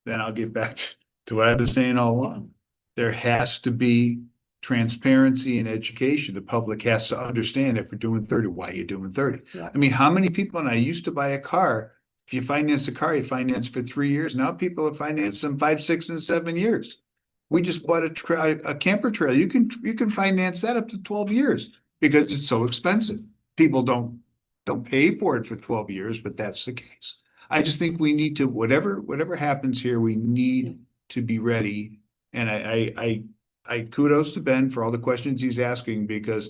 then I'll get back to what I've been saying all along. There has to be transparency and education. The public has to understand if we're doing 30, why you're doing 30. Yeah. I mean, how many people, and I used to buy a car, if you finance a car, you finance for 3 years. Now people have financed them 5, 6, and 7 years. We just bought a camper trailer. You can finance that up to 12 years because it's so expensive. People don't pay for it for 12 years, but that's the case. I just think we need to, whatever happens here, we need to be ready. And I kudos to Ben for all the questions he's asking, because,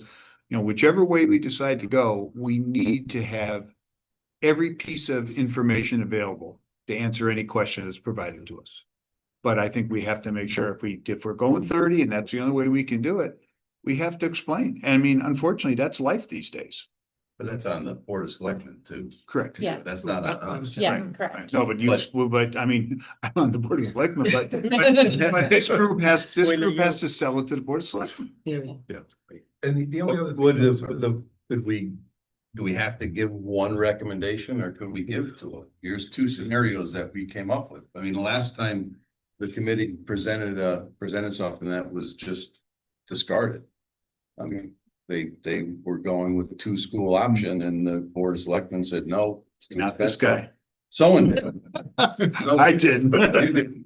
whichever way we decide to go, we need to have every piece of information available to answer any question that's provided to us. But I think we have to make sure if we're going 30 and that's the only way we can do it, we have to explain. And I mean, unfortunately, that's life these days. But that's on the Board of Selectmen too. Correct. Yeah. That's not on us. Yeah, Right. correct. No, but I mean, I'm on the Board of Selectmen, but this group has to sell it to the Board of Selectmen. Yeah. And the only other. Do we have to give one recommendation, or could we give it to them? Here's 2 scenarios that we came up with. I mean, the last time the committee presented something that was just discarded. I mean, they were going with the 2-school option, and the Board of Selectmen said, no. it's too Not this expensive." guy. Someone did. I didn't.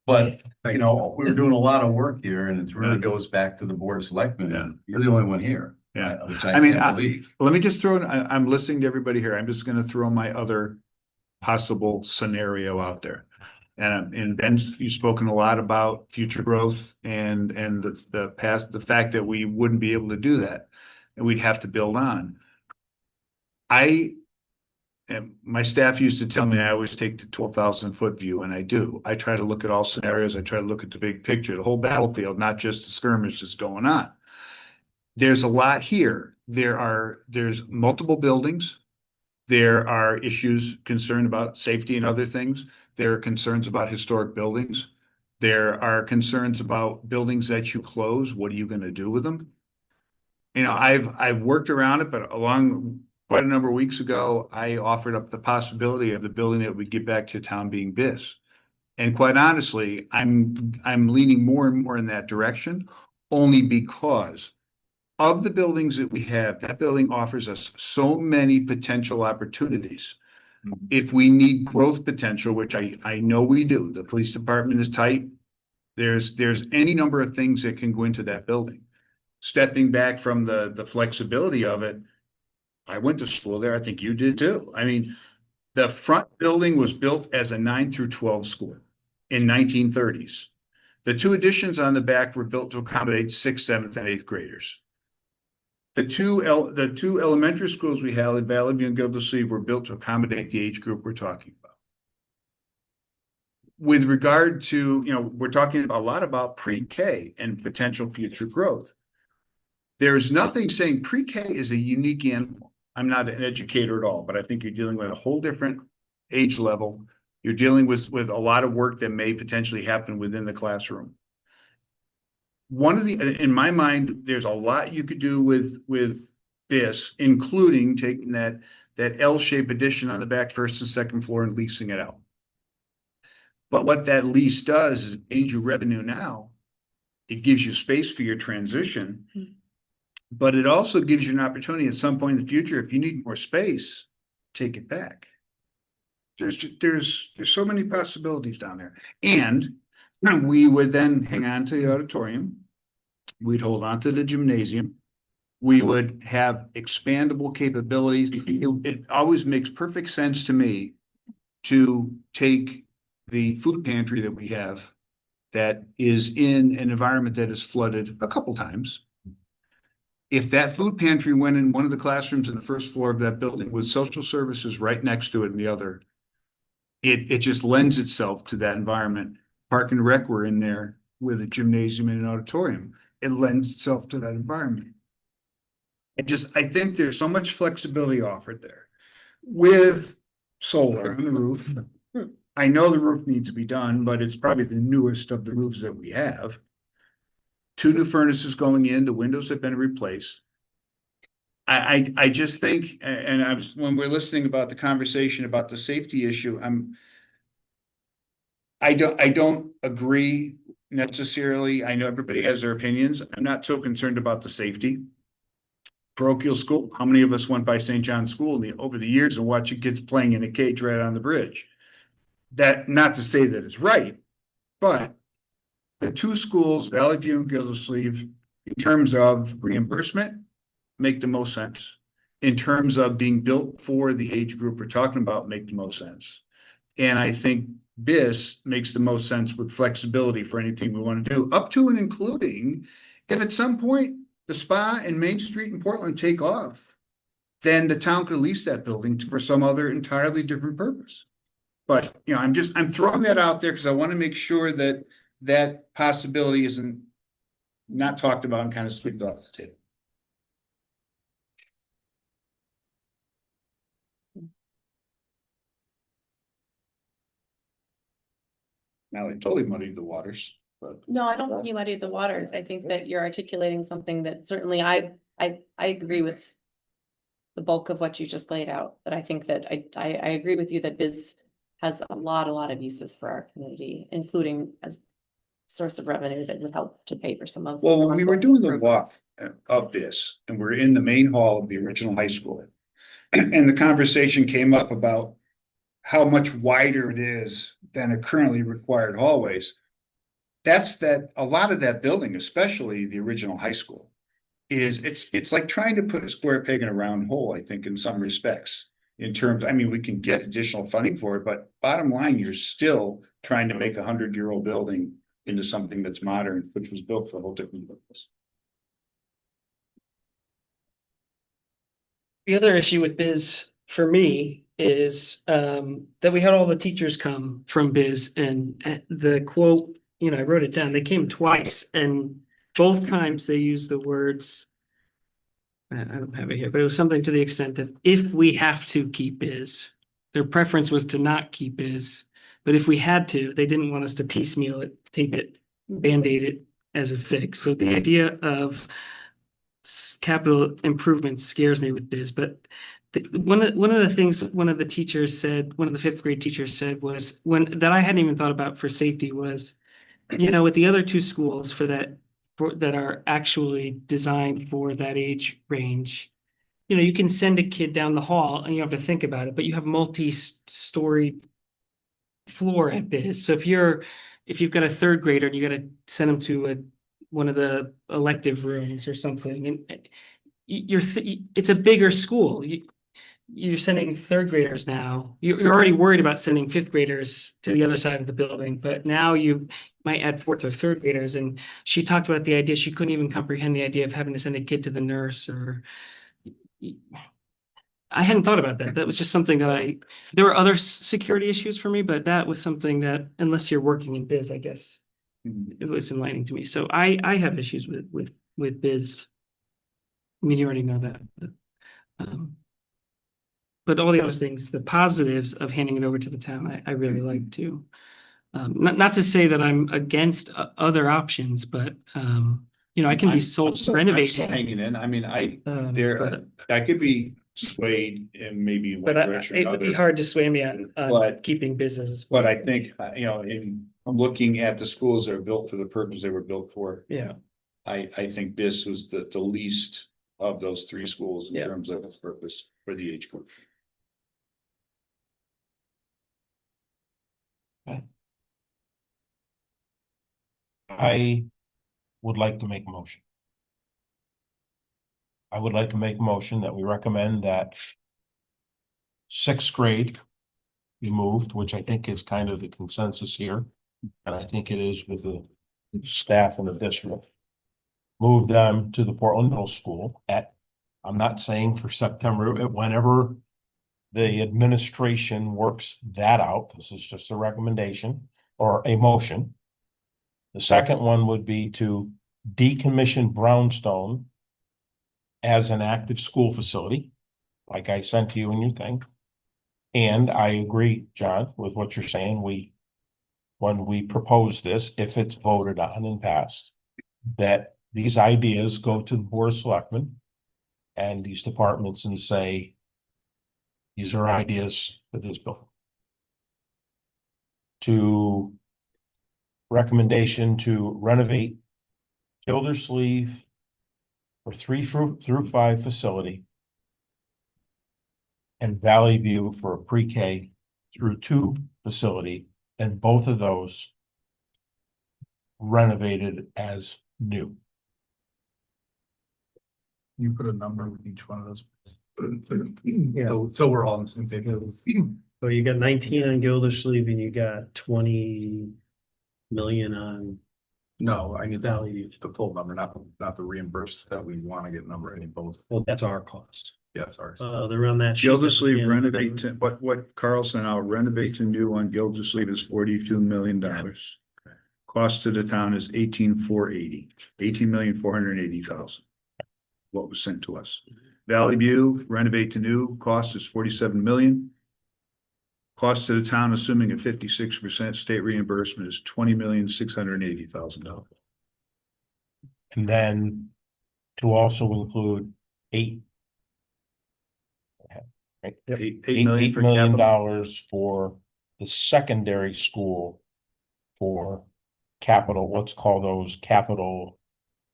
But, we were doing a lot of work here, and it really goes back to the Board of Selectmen. Yeah. You're the only one here. Yeah. Which I mean, can't believe. Let me just throw in, I'm listening to everybody here. I'm just gonna throw my other possible scenario out there. And Ben, you've spoken a lot about future growth and the fact that we wouldn't be able to do that. And we'd have to build on. And my staff used to tell me I always take the 12,000-foot view, and I do. I try to look at all scenarios. I try to look at the big picture, the whole battlefield, not just the skirmish that's going on. There's a lot here. There's multiple buildings. There are issues concerned about safety and other things. There are concerns about historic buildings. There are concerns about buildings that you close. What are you going to do with them? I've worked around it, but quite a number of weeks ago, I offered up the possibility of the building that we give back to town being BIS. And quite honestly, I'm leaning more and more in that direction, only because of the buildings that we have. That building offers us so many potential opportunities. If we need growth potential, which I know we do, the police department is tight. There's any number of things that can go into that building. Stepping back from the flexibility of it, I went to school there. I think you did too. I mean, the front building was built as a 9 through 12 school in 1930s. The 2 additions on the back were built to accommodate 6th, 7th, and 8th graders. The two elementary schools we have in Valley View and Gildersleeve were built to accommodate the age group we're talking about. With regard to, we're talking a lot about pre-K and potential future growth. There's nothing saying pre-K is a unique animal. I'm not an educator at all, but I think you're dealing with a whole different age level. You're dealing with a lot of work that may potentially happen within the classroom. In my mind, there's a lot you could do with this, including taking that L-shaped addition on the back, 1st and 2nd floor, and leasing it out. But what that lease does is it gains you revenue now. It gives you space for your transition, but it also gives you an opportunity at some point in the future, if you need more space, take it back. There's so many possibilities down there. And we would then hang on to the auditorium. We'd hold on to the gymnasium. We would have expandable capabilities. It always makes perfect sense to me to take the food pantry that we have that is in an environment that is flooded a couple times if that food pantry went in one of the classrooms in the first floor of that building with social services right next to it in the other, it just lends itself to that environment. Park and Rec were in there with a gymnasium and an auditorium. It lends itself to that environment. I think there's so much flexibility offered there with solar on the roof. I know the roof needs to be done, but it's probably the newest of the roofs that we have. 2 new furnaces going in, the windows have been replaced. I just think, and when we're listening about the conversation about the safety issue, I don't agree necessarily. I know everybody has their opinions. I'm not so concerned about the safety. Parochial school, how many of us went by St. John's School over the years and watching kids playing in a cage right on the bridge? That, not to say that it's right, but the 2 schools, Valley View and Gildersleeve, in terms of reimbursement, make the most sense. In terms of being built for the age group we're talking about, make the most sense. And I think BIS makes the most sense with flexibility for anything we want to do, up to and including if at some point the spa and Main Street in Portland take off, then the town could lease that building for some other entirely different purpose. But, you know, I'm throwing that out there because I want to make sure that that possibility isn't not talked about and kind of swept off the table. Now, I totally muddied the waters, but. No, I don't think you muddied the waters. I think that you're articulating something that certainly I agree with the bulk of what you just laid out, but I think that I agree with you that BIS has a lot of uses for our community, including as source of revenue that would help to pay for some of. Well, when we were doing the walk improvements. of this, and we're in the main hall of the original high school, and the conversation came up about how much wider it is than a currently required hallways. That's that, a lot of that building, especially the original high school, it's like trying to put a square peg in a round hole, I think, in some respects. In terms, I mean, we can get additional funding for it, but bottom line, you're still trying to make a 100-year-old building into something that's modern, which was built for a whole different purpose. The other issue with BIS for me is that we had all the teachers come from BIS, and the quote, I wrote it down. They came twice, and both times they used the words, I don't have it here, but it was something to the extent of, if we have to keep BIS. Their preference was to not keep BIS, but if we had to, they didn't want us to piecemeal it, tape it, Band-Aid it as a fix. So the idea of capital improvements scares me with BIS, but one of the things one of the teachers said, one of the 5th grade teachers said was that I hadn't even thought about for safety was, with the other 2 schools that are actually designed for that age range, you can send a kid down the hall and you don't have to think about it, but you have multi-story floor at BIS. So if you've got a 3rd grader and you got to send them to one of the elective rooms or something, and it's a bigger school. You're sending 3rd graders now. You're already worried about sending 5th graders to the other side of the building, but now you might add 4th or 3rd graders. And she talked about the idea, she couldn't even comprehend the idea of having to send a kid to the nurse, or I hadn't thought about that. That was just something that there were other security issues for me, but that was something that, unless you're working in BIS, I guess, it was enlightening to me. So I have issues with BIS. I mean, you already know that. But all the other things, the positives of handing it over to the town, I really like too. Not to say that I'm against other options, but I can be sold I'm still renovation. hanging in. I mean, I But could be swayed in maybe one but direction or it would be another. hard to sway me on But- keeping businesses. But I think, I'm looking at the schools that are built for the purpose they were built for. Yeah, I think BIS was the least of those 3 schools in Yeah. terms of its purpose for the age group. I would like to make a motion. I would like to make a motion that we recommend that 6th grade be moved, which I think is kind of the consensus here. And I think it is with the staff in the district. move them to the Portland Middle School at, I'm not saying for September, whenever the administration works that out. This is just a recommendation or a motion. The second one would be to decommission Brownstone as an active school facility, like I sent to you in your thing. And I agree, John, with what you're saying. When we propose this, if it's voted on and passed, that these ideas go to the Board of Selectmen and these departments and say, these are ideas for this bill. To recommendation to renovate Gildersleeve for 3 through 5 facility and Valley View for a pre-K through 2 facility, and both of those renovated as new. You put a number with each one of those. Yeah. So we're all on the same page. So you got 19 on Gildersleeve and you got 20 million on No, I need Valley View. the full number, not the reimbursed that we want to get number, I need both. Well, that's our cost. Yes, ours. They're on that. sheet. Gildersleeve renovate to, what Carlson, I'll renovate to new on Gildersleeve is $42 million. Cost to the town is 18,480,000. What was sent to us. Valley View renovate to new, cost is 47 million. Cost to the town, assuming a 56% state reimbursement, is $20,680,000. And then to also include $8 $8 million for capital. for the secondary school for capital, let's call those capital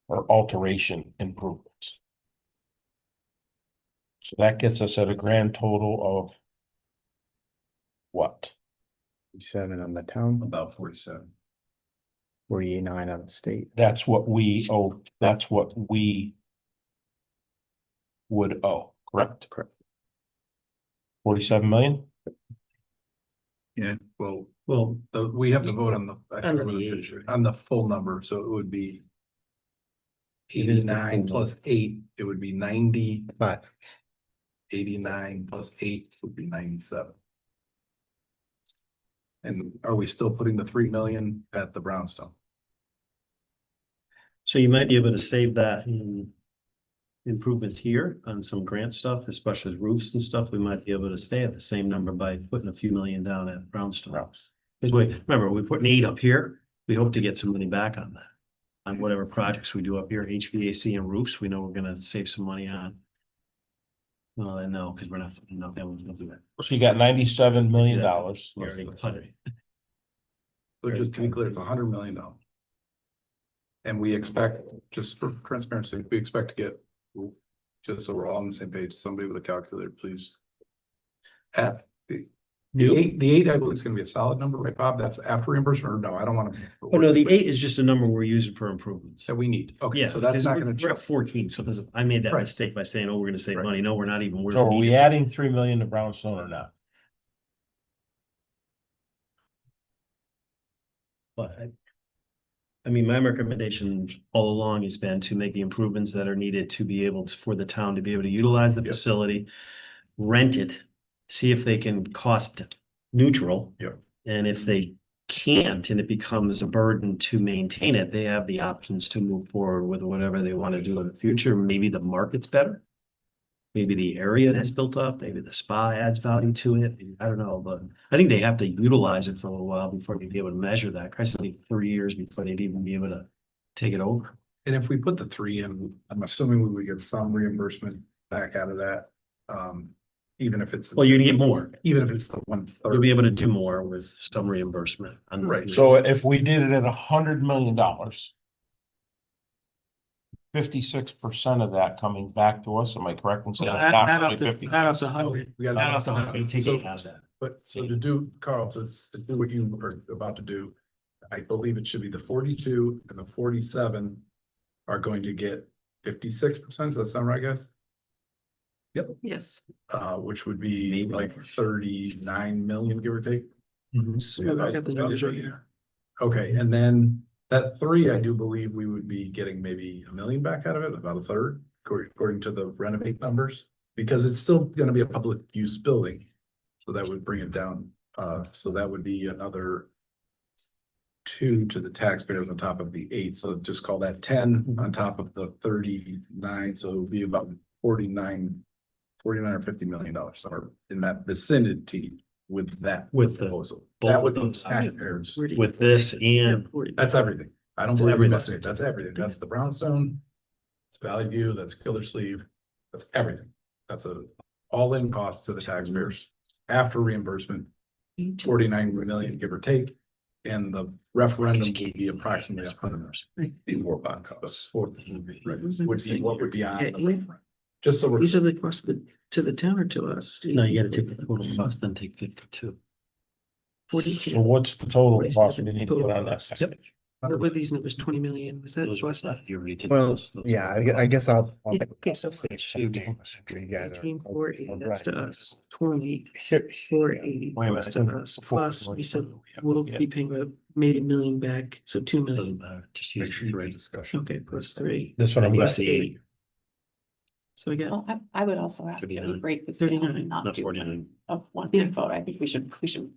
or alteration improvements. So that gets us at a grand total of what? 7 on the town, About 47. 49 on the state. That's what we owe, that's what we would owe, correct? Correct. 47 million? Yeah, well, Well, we have to vote on the. I On think the we're eight. on the full number, so it would be. It is the full 89 plus 8, it would be 90, But 89 plus 8 would be 97. And are we still putting the 3 million at the Brownstone? so you might be able to save that in improvements here on some grant stuff, especially roofs and stuff. We might be able to stay at the same number by putting a few million down at Brownstone. Because remember, we're putting 8 up here. We hope to get some money back on that. On whatever projects we do up here, HVAC and roofs, we know we're gonna save some money on. Well, then no, because we're not, that one's gonna do that. So you got $97 million. We already cut it. So just to be clear, it's $100 million. And we expect, just for transparency, we expect to get, just so we're all on the same page, somebody with a calculator, please. At the 8, I believe is gonna be a solid number, right, Bob? That's after reimbursement, or no, I don't want to. Oh, no, the 8 is just a number we're using for improvements. That we need, okay, Yeah, so that's because not we're gonna we're at change. 14, so there's, I made that Right. mistake by saying, oh, we're gonna save Right. money. No, we're not even. So are we adding 3 million to Brownstone or not? But I mean, my recommendation all along has been to make the improvements that are needed to be able to, for the town to be able to utilize the Yep. facility, rent it, see if they can cost neutral. Yep. And if they can't, and it becomes a burden to maintain it, they have the options to move forward with whatever they want to do in the future. Maybe the market's better. Maybe the area has built up, maybe the spa adds value to it. I don't know, but I think they have to utilize it for a little while before they'd be able to measure that. Christ, it'll be 3 years before they'd even be able to take it over. And if we put the 3 in, I'm assuming we would get some reimbursement back out of that. Even if it's. Well, you're gonna get more. Even if it's the You'll 1/3. be able to do more with some reimbursement. Right. So if we did it at $100 million, 56% of that coming back to us, am I correct in saying? Add up approximately to 50? 100. We got Not off the hook, you take So- it out of that. But so to do, Carl, to do what you are about to do, I believe it should be the 42 and the 47 are going to get 56%. Does that sound right, guys? Yes. Which would be Maybe. like 39 million, give or take. I got the numbers right here. Okay, and then That three, I do believe we would be getting maybe $1 million back out of it, about a third, according to the renovate numbers. Because it's still gonna be a public use building, so that would bring it down, so that would be another 2 to the taxpayers on top of the 8, so just call that 10 on top of the 39, so it would be about 49 or $50 million, or in that vicinity with that With the- proposal. both That would of be those. taxpayers. With this and That's everything. I don't It's believe we everything. missed it. That's everything. That's the brownstone. It's Valley View, that's Gildersleeve, that's everything. That's a all-in cost to the taxpayers after reimbursement, 49 million, give or take. And the referendum would be approximately 100. Before bond costs. Would be what would be on. the Yeah, referendum. Just so we're. These are the costs to the town or to us? no, you gotta take the total cost, then take 52. So what's the total cost we need to put on that? Yep. What were these numbers, 20 million, was that? Those was are, that? you already did. Well, those. yeah, I guess I'll make a Okay, so- stage something. You guys are- 18,480, that's to us, 20, Here- 480 Wait a plus minute. to us, plus we said we'll be paying about maybe $1 million back, so 2 million. Doesn't matter, just Make use. sure you're in discussion. Okay, plus 3, This one I'm Plus guessing. 8. So I got, Well, I would also ask that we 39. break this down 39, and not Not do 49. a one big vote. I think we should,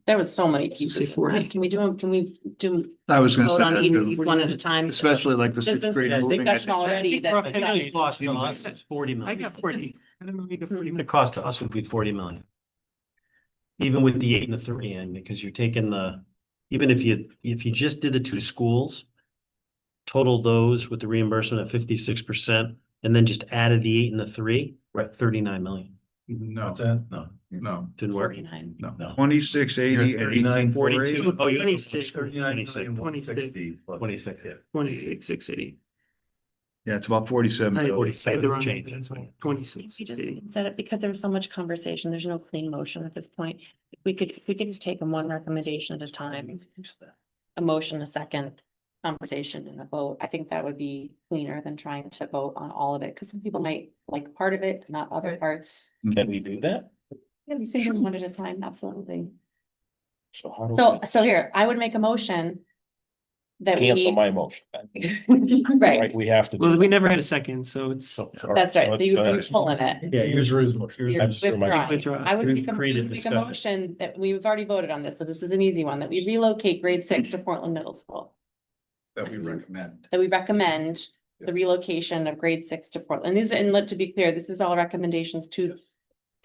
there was so many pieces. 40. Can we do I was gonna vote say on that each too, piece one at a time? especially like the There's sixth been grade some moving. discussion already that. I know the cost to us is 40 I million. got 40, I don't know, you got 40 The million. cost to us would be 40 million. Even with the 8 and the 3 in, because you're taking even if you just did the 2 schools. Totaled those with the reimbursement at 56% and then just added the 8 and the 3, we're at 39 million. No, What's that? No. no, Didn't work. 49. no. No. 2680 and 39, 42. Oh, you 26, 26. 26. 26, yeah. 26, 680. Yeah, it's about 47. I million. said the wrong change. thing, that's right, 26. We just said it because there was so much conversation. There's no clean motion at this point. If we could just take them one recommendation at a time, a motion, a second conversation and a vote. I think that would be cleaner than trying to vote on all of it, because some people might like part of it, not other parts. Can we do that? Yeah, you can do one at a time, absolutely. So how do So here, I would make a motion that we cancel we. my motion? Right, Right, we have to. Well, we never had a second, so it's. that's right. So you're pulling it. Yeah, Here's yours. You're I'm sure my- withdrawing. I would We've make a created make a discussion. motion that we've already voted on this, so this is an easy one, that we relocate grade 6 to Portland Middle School. That we recommend. That we recommend the relocation of grade 6 to Portland. These, and let to be clear, this is all recommendations to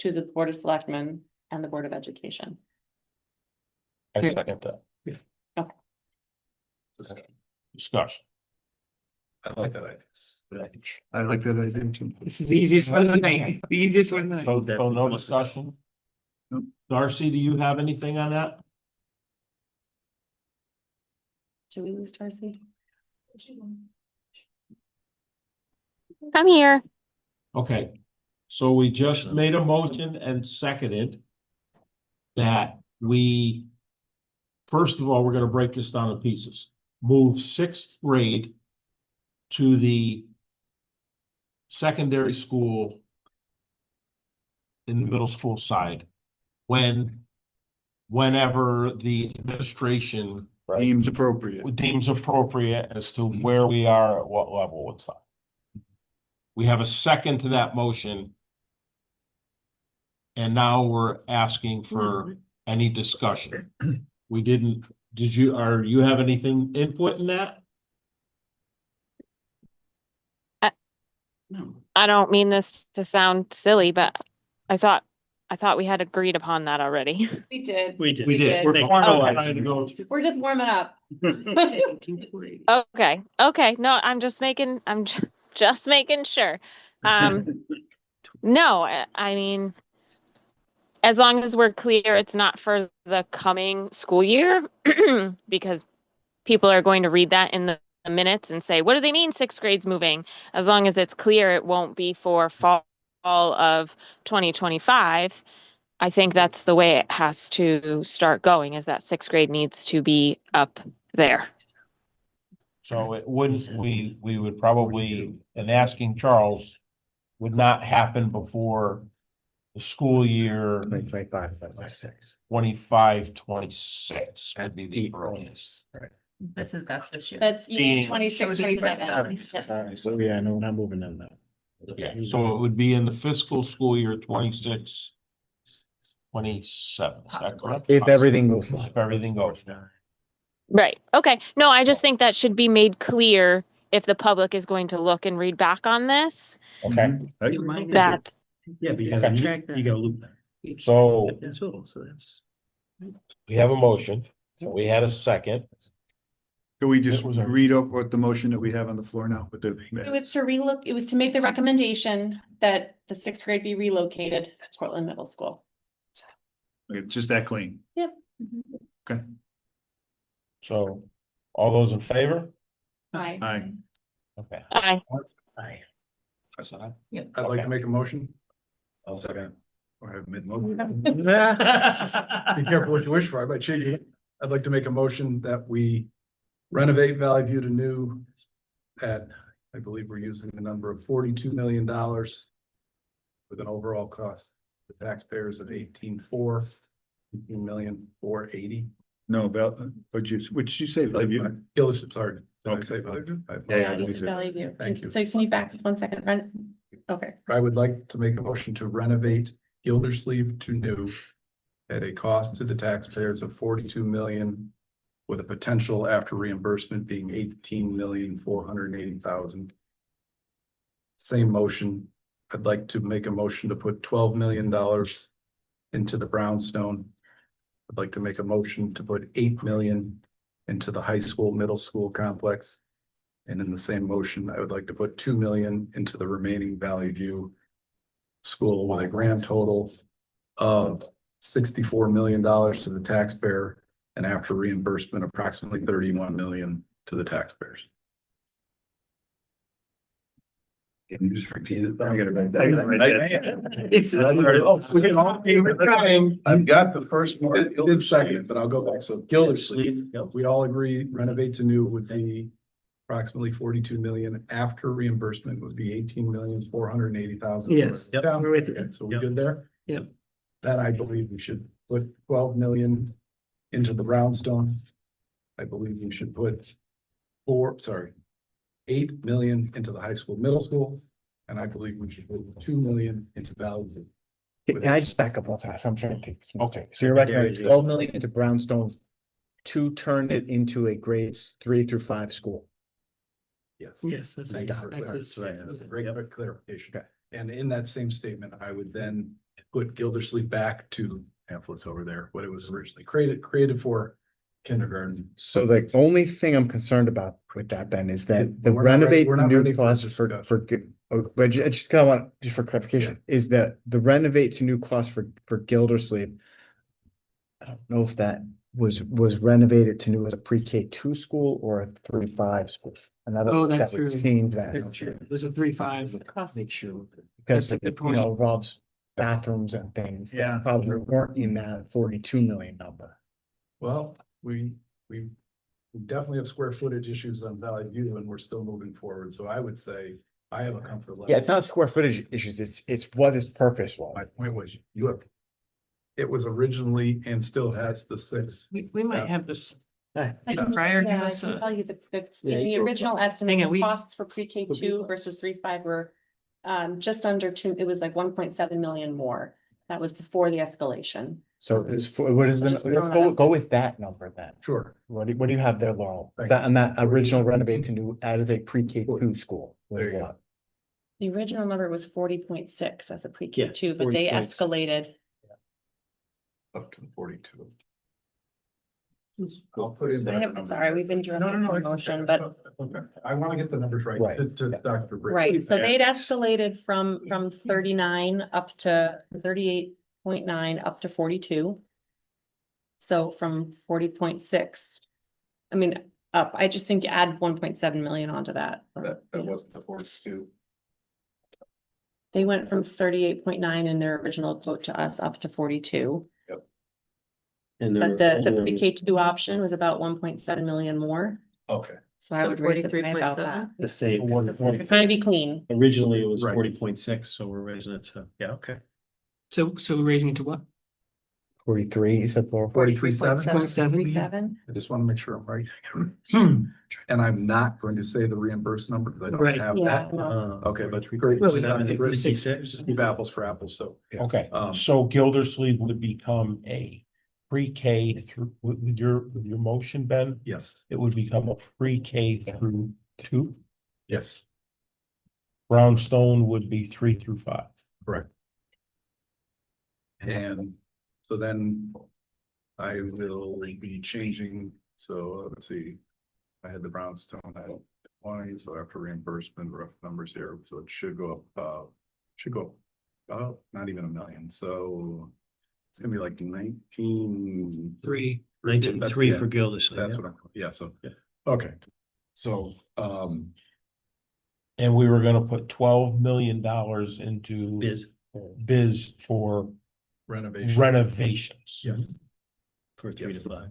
the Board of Selectmen and the Board of Education. I second that. Discussion. I like that idea. I like that idea too. This is the easiest one of the night, the easiest one. of the night. So no discussion? Nope. Darcy, do you have anything on that? Should we lose Darcy? I'm here. Okay, so we just made a motion and seconded that we, first of all, we're gonna break this down to pieces. Move 6th grade to the secondary school in the middle school side whenever the administration Deems appropriate. deems appropriate as to where we are at what level with that. We have a second to that motion. And now we're asking for any discussion. We didn't, are you have anything input in that? No. I don't mean this to sound silly, but I thought we had agreed upon that already. We did. We did. We did. We're We're just warming up. 18,480. Okay, no, I'm just making sure. No, I mean, as long as we're clear, it's not for the coming school year, because people are going to read that in the minutes and say, what do they mean 6th grade's moving? As long as it's clear, it won't be for fall of 2025. I think that's the way it has to start going, is that 6th grade needs to be up there. So it wouldn't, we would probably, and asking Charles, would not happen before the school year 2025, 26. 25, 26 would be the earliest. That's this year. That's you mean Being- 26, 25. Sorry, so yeah, no, we're not moving them now. Okay, so it would be in the fiscal school year 26, 27, is that correct? If everything goes well. If everything goes. Right. Okay. No, I just think that should be made clear if the public is going to look and read back on this. Okay, I agree. That's Yeah, because Okay. you gotta loop that. so So that's. we have a motion, so we had a second. Can we just It was a- read up what the motion that we have on the floor now with the? It was to relook, it was to make the recommendation that the sixth grade be relocated to Portland Middle School. Okay, just that clean. So all those in favor? Aye. Aye. Okay. I I'd like to Okay. make a motion. I'll second. Or have mid-motion. Be careful what you wish for, I might change it. I'd like to make a motion that we renovate Valley View to new at, I believe we're using the number of $42 million with an overall cost to taxpayers of 18,480. No, what'd you say? Lakeview? Gillis, sorry, did I say Valley View? Yeah, This you is said- Valley View. Thank you. So can you back up 1 second? Okay. I would like to make a motion to renovate Gildersleeve to new at a cost to the taxpayers of 42 million with a potential after reimbursement being 18,480,000. Same motion. I'd like to make a motion to put $12 million into the brownstone. I'd like to make a motion to put 8 million into the high school, middle school complex. And in the same motion, I would like to put 2 million into the remaining Valley View school with a grand total of $64 million to the taxpayer and after reimbursement, approximately 31 million to the taxpayers. Can you just repeat it? It's. I've got the first one, did second it, but I'll go back. So Gildersleeve, we all agree renovate to new would be approximately 42 million. After reimbursement would be 18,480,000. Yes, yep, we're with you. So we Yep. good there? Yep. Then I believe we should put 12 million into the brownstone. I believe we should put 8 million into the high school, middle school. And I believe we should put 2 million into Valley View. Can I just back up one time? So I'm trying to take. Okay. So you're recommending 12 million into Brownstone to turn it into a grades 3 through 5 school. Yes. Yes, that's right. Thank you for That's clarifying. it. That's a great clarification. Okay. And in that same statement, I would then put Gildersleeve back to pamphlets over there, what it was originally created for kindergarten. So the only thing I'm concerned about with that then is that the We're not ready- renovate we're not new ready for cost this for, discussion. but just kind of want, just for clarification, is that the renovate to new cost for Gildersleeve? I don't know if that was renovated to new as a pre-K 2 school or a 3-5 school. Another, Oh, that's that would true. change that. There's a 3-5. Cost. Make sure. That's Because, a good you point. know, involves bathrooms and things. that Yeah. Probably weren't in that 42 million number. Well, we definitely have square footage issues on Valley View and we're still moving forward. So I would say I have a comfort level. Yeah, it's not square footage issues, it's what its purpose was. My point was you have. It was originally and still has the 6. We might have this. I can- Prior, give yeah, I us can a. tell you the Yeah, the you- original estimate, Hang on, the we- costs for pre-K 2 versus 3-5 were just under 2, it was like 1.7 million more. That was before the escalation. So what is the, Just let's throwing it go out. with that number then. Sure. What do you have there, Laurel? Is Thank that on that original renovate to new, as a pre-K 2 school? There you go. What? The original number was 40.6 as a pre-K Yeah, 2, but they 40.6. escalated. Up to 42. I'll put in. I that haven't- number. sorry, we've been doing No, no, no. the it's motion, okay. but- That's okay. I want to get the numbers right Right. to Dr. Britt. Right, so they'd escalated from 39 up to 38.9 up to 42. So from 40.6, I mean, up, I just think you add 1.7 million onto that. That wasn't the 42. They went from 38.9 in their original quote to us up to 42. And But the pre-K 2 option was about 1.7 million more, Okay. so I would raise it by about that. The same. Trying to be clean. Originally, it was Right. 40.6, so we're raising it to, yeah, okay. So raising it to what? 43, you said floor. 43.7. 47. I just want to make sure I'm right. And I'm not going to say the reimbursed number because I don't Right. have Yeah, that. no. Okay, but great. Well, Just keep apples for apples, so. Okay, Um, so Gildersleeve would become a pre-K through, with your motion, Ben, Yes, it would become a pre-K through 2. yes, Brownstone would be 3 through 5. correct. And so then I will be changing, so let's see. I had the Brownstone at 20, so after reimbursement, rough numbers here, so it should go up, not even $1 million, so. It's gonna be like 19.3. 19.3 Yeah, for Gildersleeve. That's yeah. what I'm, yeah, so, Yeah. okay. So, And we were gonna put $12 million into biz for renovation. renovations. Yes, For 3 to Yes. 5.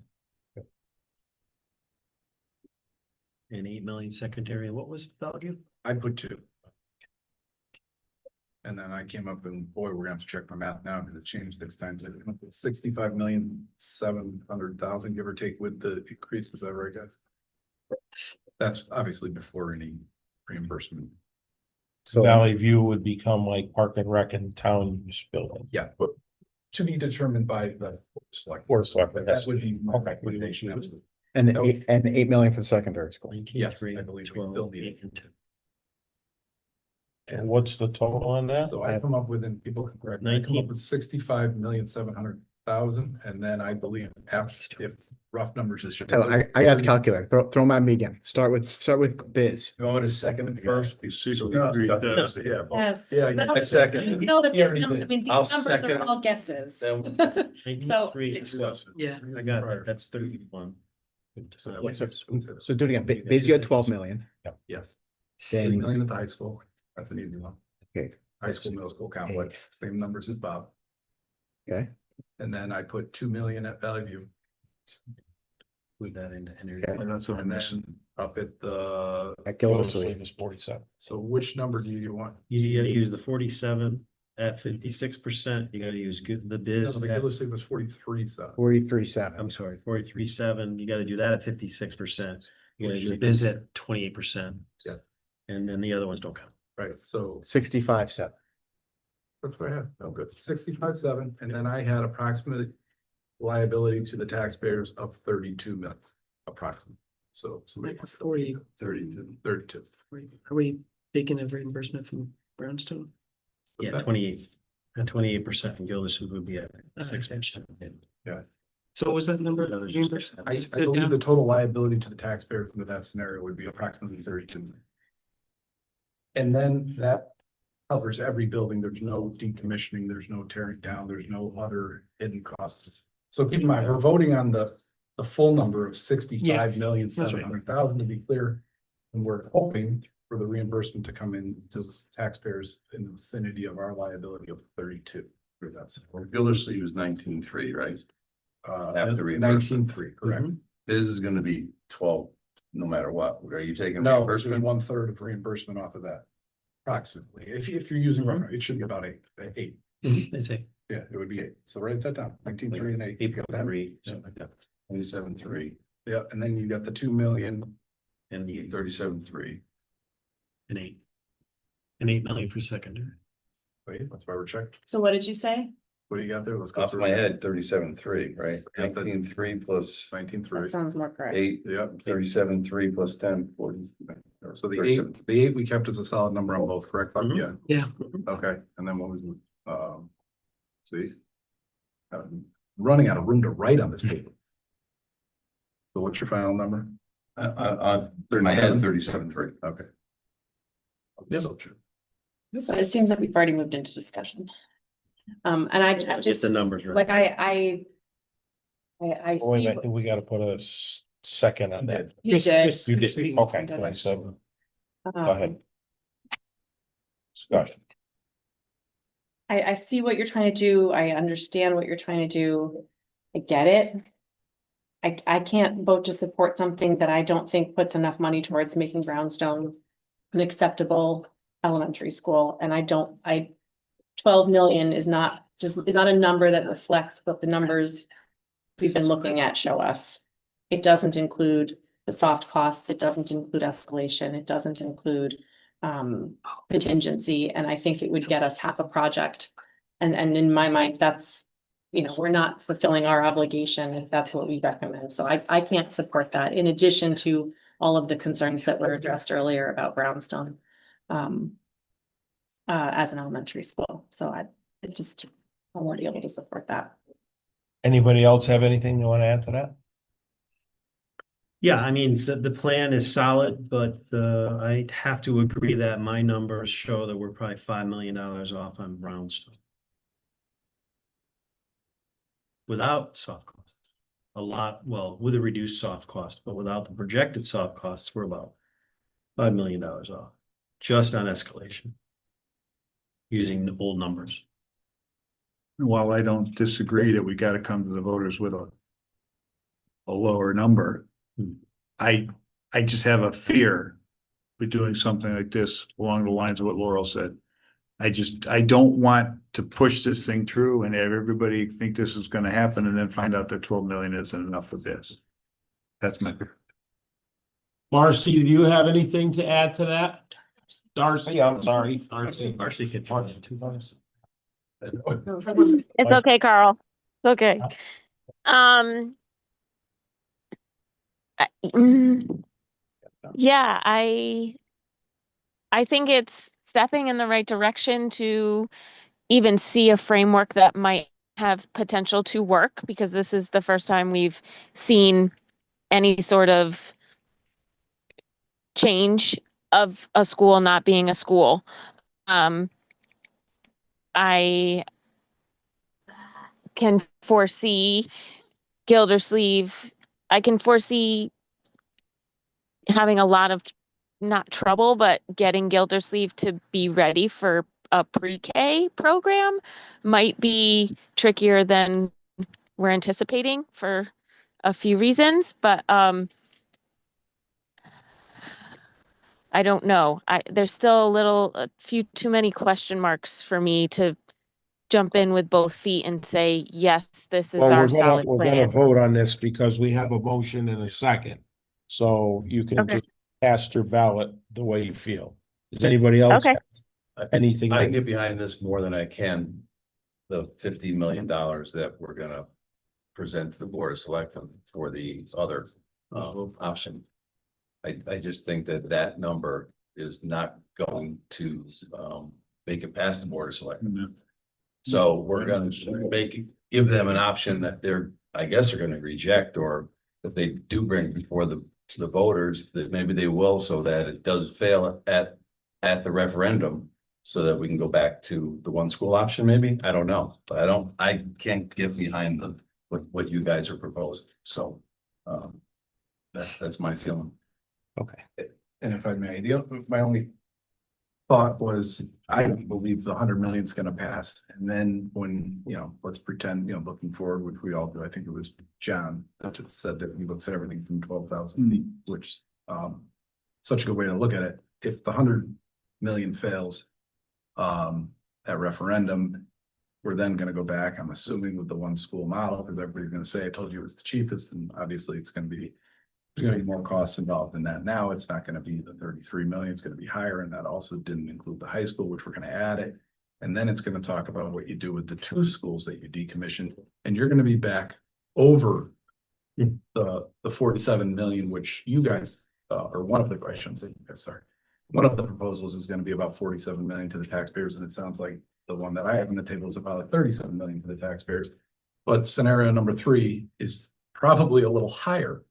And 8 million secondary, what was the value? I put 2. And then I came up and boy, we're gonna have to check my math now because it changed 6 times. 65,700,000, give or take with the increase. Is that right, guys? That's obviously before any reimbursement. So Valley View would become like Park and Rec and Town Use Building. Yeah, but to be determined by the select. Board of Selectmen, That would be my Okay. recommendation. Absolutely. and the 8 million for the secondary school. 19, Yes, 3, I believe we 12, still need 8, it. and 2. And what's the total on that? So I come up with, and people can correct me, I come up with 65,700,000, and then I believe after, if rough numbers is. I got the calculator. Throw them at me again. Start with biz. You want to second it first? Yes. Yeah, I second. You know that He this already number, I did. mean, these I'll numbers second are it. all guesses. So- 19.3 discuss. Yeah. I got that, that's 31. Yeah, so do it again. Biz, you had 12 million. Yes. Then 8 million at the high school, that's an easy one. Okay. High school, middle school complex, same numbers as Bob. Okay. And then I put 2 million at Valley View. With that into energy. Okay. And that's what I'm missing. Up at the, at Gildersleeve Gildersleeve. is 47. so which number do you want? You gotta use the 47 at 56%, you gotta use the No, biz. the at- Gildersleeve was 43.7. 43.7. I'm sorry, 43.7, you gotta do that at 56%. You gotta Which use you biz at 28%. Yeah. And then the other ones don't count. Right, so 65.7. that's what I had. Oh, good. 65.7, and then I had approximate liability to the taxpayers of 32 million, approximately. So. somebody- 40. 32. Are we taking a reimbursement from Brownstone? What's Yeah, that? 28, and 28% from Gildersleeve would be at 6%. So what was that number? No, there's just- Reimbursement? I believe the total liability to the taxpayer under that scenario would be approximately 32 million. And then that covers every building. There's no decommissioning, there's no tearing down, there's no other hidden costs. So keep in mind, we're voting on the full number of 65,700,000 to be clear. And we're hoping for the reimbursement to come in to taxpayers in the vicinity of our liability of 32. That's Gildersleeve is 19.3, right? After reimbursement. 19.3, correct? Biz is gonna be 12, no matter what. Are you taking No, there's reimbursement? 1/3 of reimbursement off of that. Approximately, if you're using, it should be about eight. It's a Yeah, it would be 8. So write that down, 19.3 and 8. You got that? 8.3, something like that. 27.3 Yeah, and then you got the 2 million. And the 37.3. and 8. And 8 million for secondary. Wait, that's why we're checking. So what did you say? What do you got there? Let's go Off through my it. head, 37.3, right? Yeah, that- 19.3 plus 19.3. That sounds more correct. 8, Yep. 37.3 plus 10, 40. So the 8 we kept as a solid number on both, correct? Mhm. Yeah, Yeah. okay, and then what was, see? I'm running out of room to write on this paper. So what's your final number? In my head, 37.3. Okay. Yep. Still true. So it seems like we've already moved into discussion. And I Get just, the numbers right. like, I Oh, wait, see. I think we gotta put a second on that. You did. You did, okay, Did. I said, go Um, ahead. Discussion. I see what you're trying to do. I understand what you're trying to do. I get it. I can't vote to support something that I don't think puts enough money towards making Brownstone an acceptable elementary school, and 12 million is not just is not a number that reflects what the numbers we've been looking at show us. It doesn't include the soft costs, it doesn't include escalation, it doesn't include contingency, and I think it would get us half a project. And in my mind, that's, you know, we're not fulfilling our obligation if that's what we recommend. So I can't support that, in addition to all of the concerns that were addressed earlier about Brownstone as an elementary school. So I won't be able to support that. Anybody else have anything you want to add to that? Yeah, I mean, the plan is solid, but I have to agree that my numbers show that we're probably $5 million off on Brownstone. Without soft costs. A lot, well, with a reduced soft cost, but without the projected soft costs, we're about $5 million off, just on escalation. Using the old numbers. While I don't disagree that we gotta come to the voters with a lower number, I just have a fear with doing something like this along the lines of what Laurel said. I don't want to push this thing through and have everybody think this is gonna happen and then find out that 12 million isn't enough for this. That's my fear. Marcy, do you have anything to add to that? Darcy, I'm sorry. Darcy. Marcy can. It's okay, Carl. It's okay. Yeah, I think it's stepping in the right direction to even see a framework that might have potential to work, because this is the first time we've seen any sort of change of a school not being a school. I can foresee Gildersleeve, I can foresee having a lot of, not trouble, but getting Gildersleeve to be ready for a pre-K program might be trickier than we're anticipating for a few reasons, but I don't know. There's still a few too many question marks for me to jump in with both feet and say, yes, this is Well, our solid we're gonna plan. vote on this because we have a motion and a second. So you can Okay. just cast your ballot the way you feel. Does anybody else Okay. have anything? I can get behind this more than I can the $50 million that we're gonna present to the Board of Selectmen for the other option. I just think that number is not going to make it past the Board of Selectmen. So we're gonna give them an option that I guess they're gonna reject, or if they do bring before the voters, that maybe they will, so that it does fail at the referendum, so that we can go back to the one school option, maybe. I don't know, but I can't get behind what you guys are proposing. So that's my feeling. Okay. And if I may, my only thought was, I don't believe the 100 million is gonna pass. And then when, let's pretend, looking forward, which we all do, I think it was John that said that he looks at everything from 12,000 feet, which such a good way to look at it. If the 100 million fails at referendum, we're then gonna go back, I'm assuming, with the one school model, because everybody's gonna say, I told you it was the cheapest, and obviously there's gonna be more costs involved in that. Now it's not gonna be the 33 million, it's gonna be higher, and that also didn't include the high school, which we're gonna add it. And then it's gonna talk about what you do with the two schools that you decommissioned, and you're gonna be back over the 47 million, which you guys, or one of the questions that you guys, sorry. One of the proposals is gonna be about 47 million to the taxpayers, and it sounds like the one that I have on the table is about 37 million to the taxpayers. But scenario number 3 is probably a little higher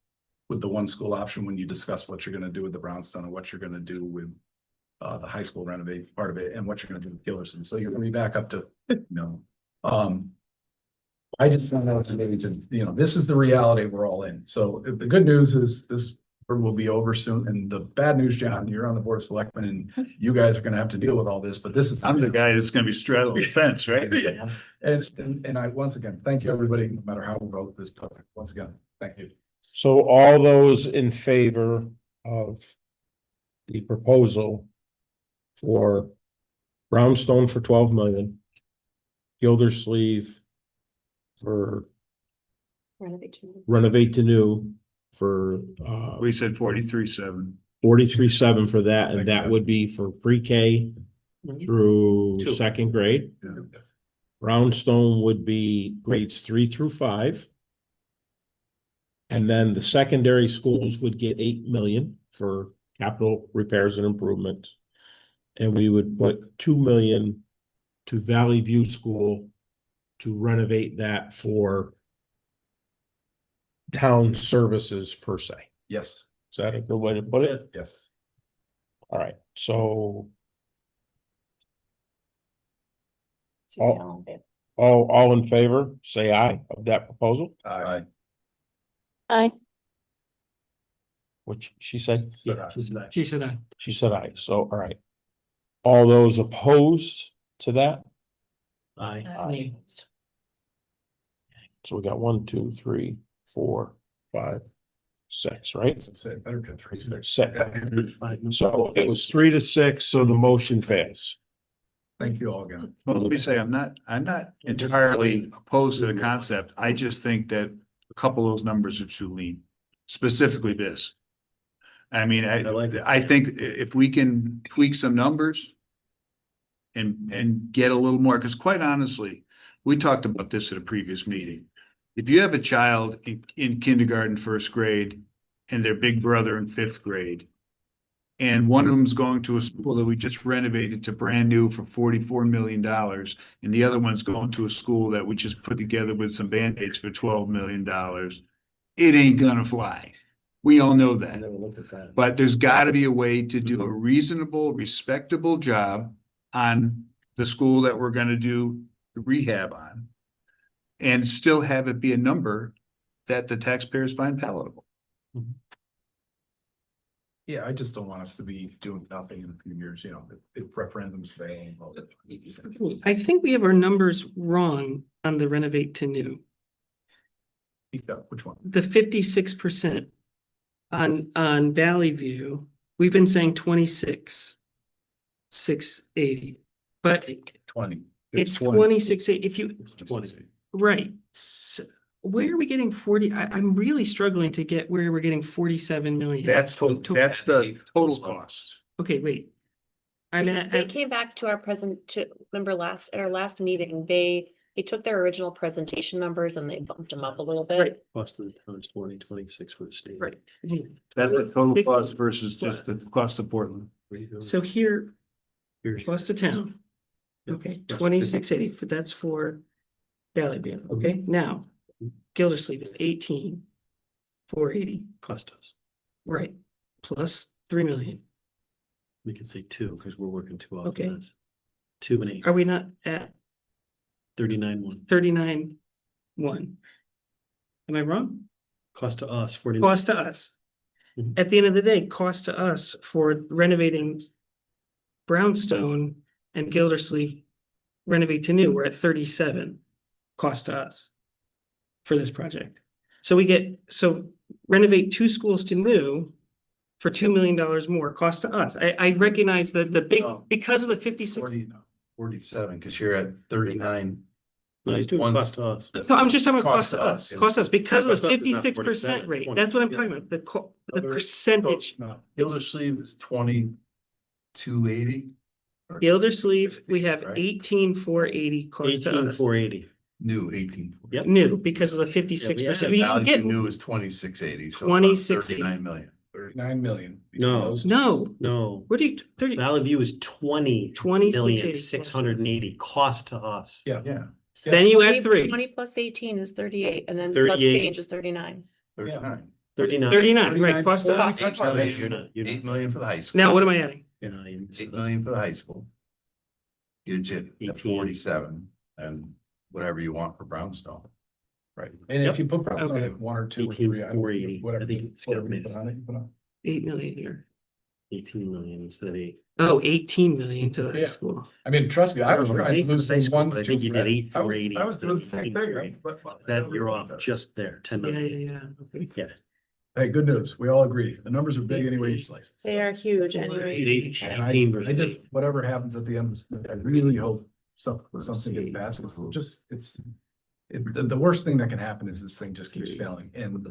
with the one school option, when you discuss what you're gonna do with the Brownstone and what you're gonna do with the high school renovate part of it, and what you're gonna do with Gilderson. So you're gonna be back up to, I just found out today to, this is the reality we're all in. So the good news is this will be over soon, and the bad news, John, you're on the Board of Selectmen, and you guys are gonna have to deal with all this, but this is. I'm the guy that's gonna be straddling the fence, right? Yeah. And I, once again, thank you, everybody, no matter how we vote this, once again, thank you. So all those in favor of the proposal for Brownstone for 12 million, Gildersleeve for Renovation. renovate to new for, We said 43.7. 43.7 for that, and that would be for pre-K through Two. second grade. Brownstone would be grades 3 through 5. And then the secondary schools would get 8 million for capital repairs and improvements. And we would put 2 million to Valley View School to renovate that for town services per se. Yes, Is that a good way to put it? yes. All right, so So, Oh. yeah, okay. all in favor, say aye of that proposal, Aye. Aye. which she said, Yeah, she's not. She said, she said aye, so, all right. All those opposed to that? Aye. Aye. So we got 1, 2, 3, 4, 5, 6, right? Say better than 3.6. 6. So it was 3 to 6, so the motion fails. Thank you all again. Well, let me say, I'm not entirely opposed to the concept. I just think that a couple of those numbers are too lean, specifically this. I mean, I like it. I think if we can tweak some numbers and get a little more, because quite honestly, we talked about this at a previous meeting. If you have a child in kindergarten, first grade, and their big brother in 5th grade, and one of them's going to a school that we just renovated to brand new for $44 million, and the other one's going to a school that we just put together with some Band-Aids for $12 million, it ain't gonna fly. We all know I that. never looked at that. But there's gotta be a way to do a reasonable, respectable job on the school that we're gonna do the rehab on. And still have it be a number that the taxpayers find palatable. Yeah, I just don't want us to be doing nothing in a few years, you know, if referendums fail. I think we have our numbers wrong on the renovate to new. Which one? The 56% on Valley View, we've been saying 26,680, but 20. it's 26,880. If you, It's 20. right. So where are we getting 40? I'm really struggling to get where we're getting 47 million. That's the total cost. Okay, wait. I mean, They came back to our remember at our last meeting, they took their original presentation numbers and they bumped them up a little bit. right, Cost of the town is 26 for the state. right. That's the total cost versus just the cost of Portland. So here, Here's- cost of town. Yep. Okay, 2680, that's for Valley View. Okay, now Gildersleeve is 18,480, Cost us. right? Plus 3 million. We could say 2 because we're working 2 off. Okay. this. 2 and 8, Are we not at 39.1. 39,1? Am I wrong? Cost to us 49. Cost to us. Mhm. At the end of the day, cost to us for renovating Brownstone and Gildersleeve renovate to new, we're at 37 cost to us for this project. So so renovate 2 schools to new for $2 million more cost to us. I recognize that the big, No. because of the 56. 47, because you're at 39. No, he's doing Once- cost to us. So I'm just talking about cost to us, yeah. cost to us because of Cost the to us is not 56% 47, rate. 20. That's what I'm Yeah. talking about, the Other- percentage. No, Gildersleeve is 2280. Gildersleeve, we have Right. 18,480 cost to us. 18,480. New 18. Yep. New because of the 56%. You can Value get, new is 2680, so. 2680. 39 million. 39 million. No. no, No, what do you, 30, Valley View is 20 2680 million 680 cost to us. Yeah. Yeah, then you add 3, 20 plus 18 is 38 and then plus 38. change is 39. 39. 39. 39, right, cost to us. Cost. You're not- you're not- 8 million for the high school. Now, what am I adding? you're not even- 8 million for the high school. Gives you 18. 47 and whatever you want for Brownstone. Right. And if you put Brownstone Okay. at 1 or 2 or 3. 18,480. Whatever. I think it's whatever got you put on it, you put on. 8 million here. 18 million instead of 8. Oh, 18 million to the high Yeah. school. I mean, trust me, I was I trying think to lose high this school, one. but I think you did 8,480 I was doing the instead same of thing. 18,380. That you're off just there, 10 Yeah, million. yeah, yeah. Okay. Yeah. Hey, good news. We all agree. The numbers are big anyway. you slice it. They are huge anyway. And I just, whatever happens at the end, I really hope something gets passed, the worst thing that can happen is this thing just keeps failing. And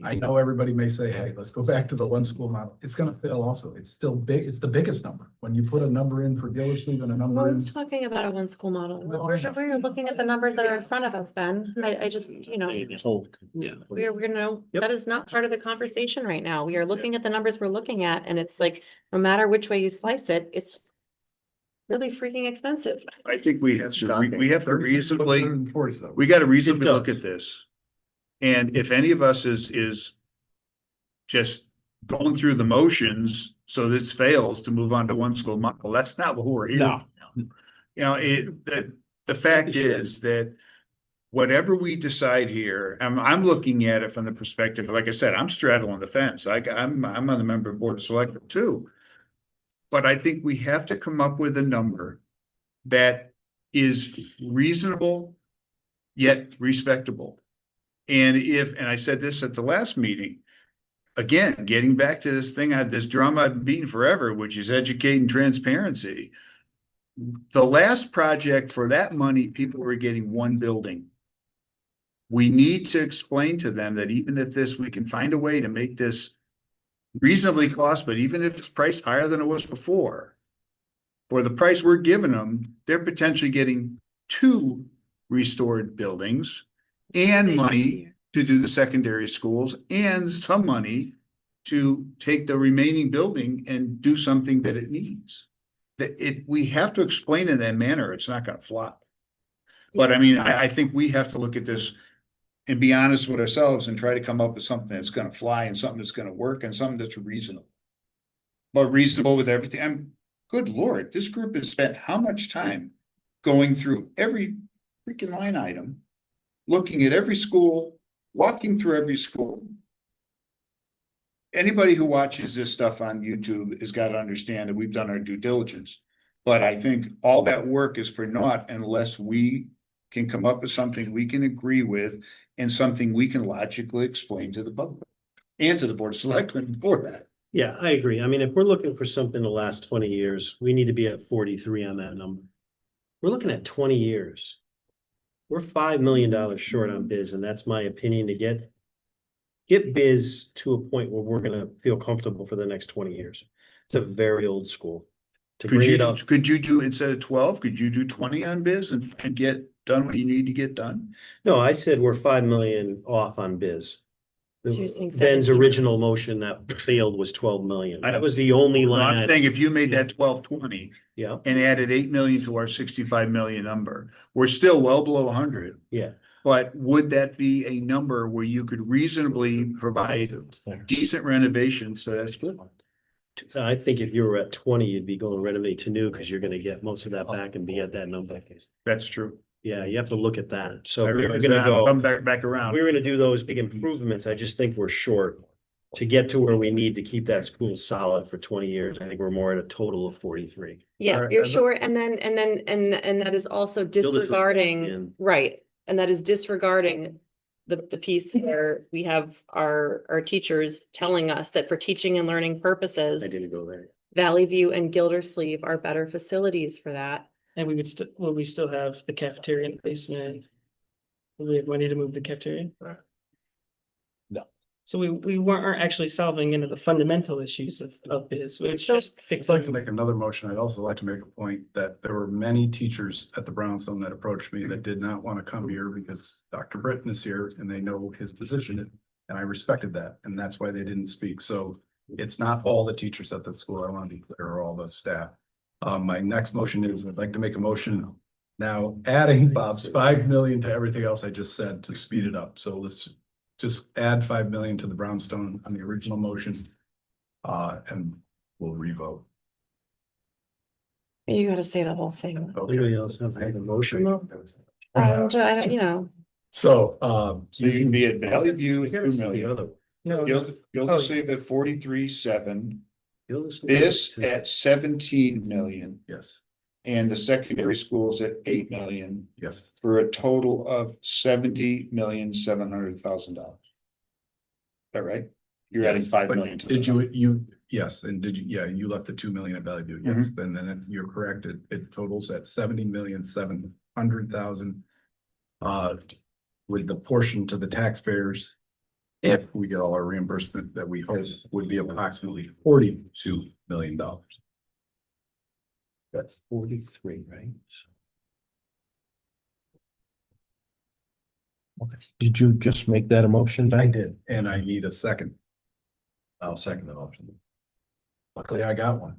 I know everybody may say, hey, let's go back to the one school model. It's gonna fail also. It's still big. It's the biggest number. When you put a number in for Gildersleeve and a No number in. one's talking about a one school model. No, We're looking at the numbers that are in front of us, Ben. I just, Yeah. we're no, Yep. that is not part of the conversation right now. We are looking at the numbers we're looking at, and it's like, no matter which way you slice it, it's really freaking expensive. I think we have to, we have to 36, reasonably, 147. we gotta reasonably It look does. at this. And if any of us is just going through the motions, so this fails to move on to one school model, that's not what we're here. No. for. You know, the fact is that whatever we decide here, I'm looking at it from the perspective, like I said, I'm straddling the fence. I'm on the member of Board of Selectmen too. But I think we have to come up with a number that is reasonable yet respectable. And I said this at the last meeting, again, getting back to this thing, this drum I've beaten forever, which is educating transparency. The last project for that money, people were getting one building. We need to explain to them that even if we can find a way to make this reasonably cost, but even if it's priced higher than it was before, for the price we're giving them, they're potentially getting 2 restored buildings and money to do the secondary schools and some money to take the remaining building and do something that it needs. We have to explain in that manner. It's not gonna fly. But I mean, I think we have to look at this and be honest with ourselves and try to come up with something that's gonna fly and something that's gonna work and something that's reasonable. But reasonable with everything. Good Lord, this group has spent how much time going through every freaking line item, looking at every school, walking through every school. Anybody who watches this stuff on YouTube has got to understand that we've done our due diligence. But I think all that work is for naught unless we can come up with something we can agree with and something we can logically explain to the public and to the Board of Selectmen for that. Yeah, I agree. I mean, if we're looking for something the last 20 years, we need to be at 43 on that number. We're looking at 20 years. We're $5 million short on biz, and that's my opinion, to get biz to a point where we're gonna feel comfortable for the next 20 years. It's a very old school. To Could bring you, it up, could you do, instead of 12, could you do 20 on biz and get done what you need to get done? no, I said we're 5 million off on biz. So you're saying Ben's 17. original motion that failed was 12 million. That was the only No, line. I'm saying if you made that 1220 Yeah, and added 8 million to our 65 million number, we're still well below 100. yeah. But would that be a number where you could reasonably provide decent renovations? So that's good. I think if you were at 20, you'd be going renovate to new because you're gonna get most of that back and be at that number. That's true. Yeah, you have to look at that. So I if we're realize gonna that. go. Come back around. We're gonna do those big improvements. I just think we're short to get to where we need to keep that school solid for 20 years. I think we're more at a total of 43. Yeah, Alright, you're I'd short, and that is also Gildersleeve disregarding, and- right, and that is disregarding the piece where we have our teachers telling us that for teaching and learning I purposes, didn't go there. Valley View and Gildersleeve are better facilities for that. And we would will we still have the cafeteria in the basement? Will we have money to move the cafeteria? No. So we aren't actually solving into the fundamental issues of biz, which So- just I'd fix like to make another motion. I'd also like to make a point that there were many teachers at the Brownstone that approached me that did not want to come here because Dr. Britton is here and they know his position. And I respected that, and that's why they didn't speak. So it's not all the teachers at the school. I want to be clear, or all the staff. My next motion is I'd like to make a motion now adding Bob's 5 million to everything else I just said to speed it up. So let's just add 5 million to the Brownstone on the original motion. And we'll revote. You gotta say the whole thing. Anybody else have a motion though? I don't, So, So you can be at Valley View with 2 million. No, You'll save at 43.7. This at 17 million yes, and the secondary schools at 8 million yes. for a total of $70,700,000. Is that right? You're adding Yes, 5 but million. to Did the- you Yes, and did you, yeah, you left the 2 million at Valley View, yes, then you're correct, it totals at 70,700,000. With the portion to the taxpayers. If we get all our reimbursement that we hope would be approximately $42 million. That's 43, right? Did you just make that a motion? I did, and I need a second. I'll second the motion. Luckily, I got one.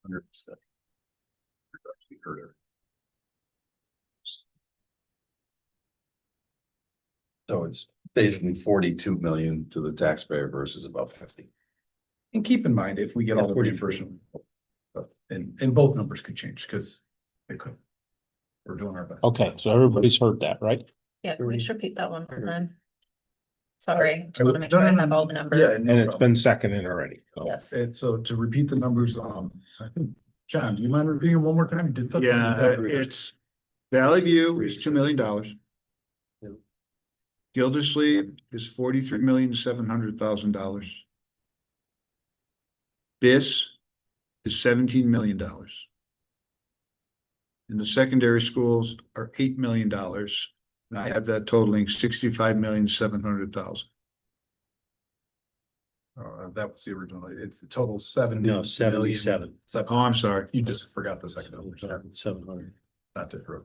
100%. Actually heard it. So it's basically 42 million to the taxpayer versus about 50. And keep in mind, if we get all the 43. reimbursement. And both numbers could change, because they could. We're doing our best. Okay, so everybody's heard that, right? Yeah, can we just repeat that one more time? Sorry, just want to make sure I have all the Yeah, numbers. And it's been seconded already. so. Yes. And so to repeat the numbers, I think, John, do you mind repeating them one more time? You did something- It's Valley View is $2 million. Gildersleeve is $43,700,000. This is $17 million. And the secondary schools are $8 million. And I have that totaling $65,700,000. That was the original, it's the total 70. No, 77. Oh, I'm sorry. You just forgot the second number, 700. not to prove,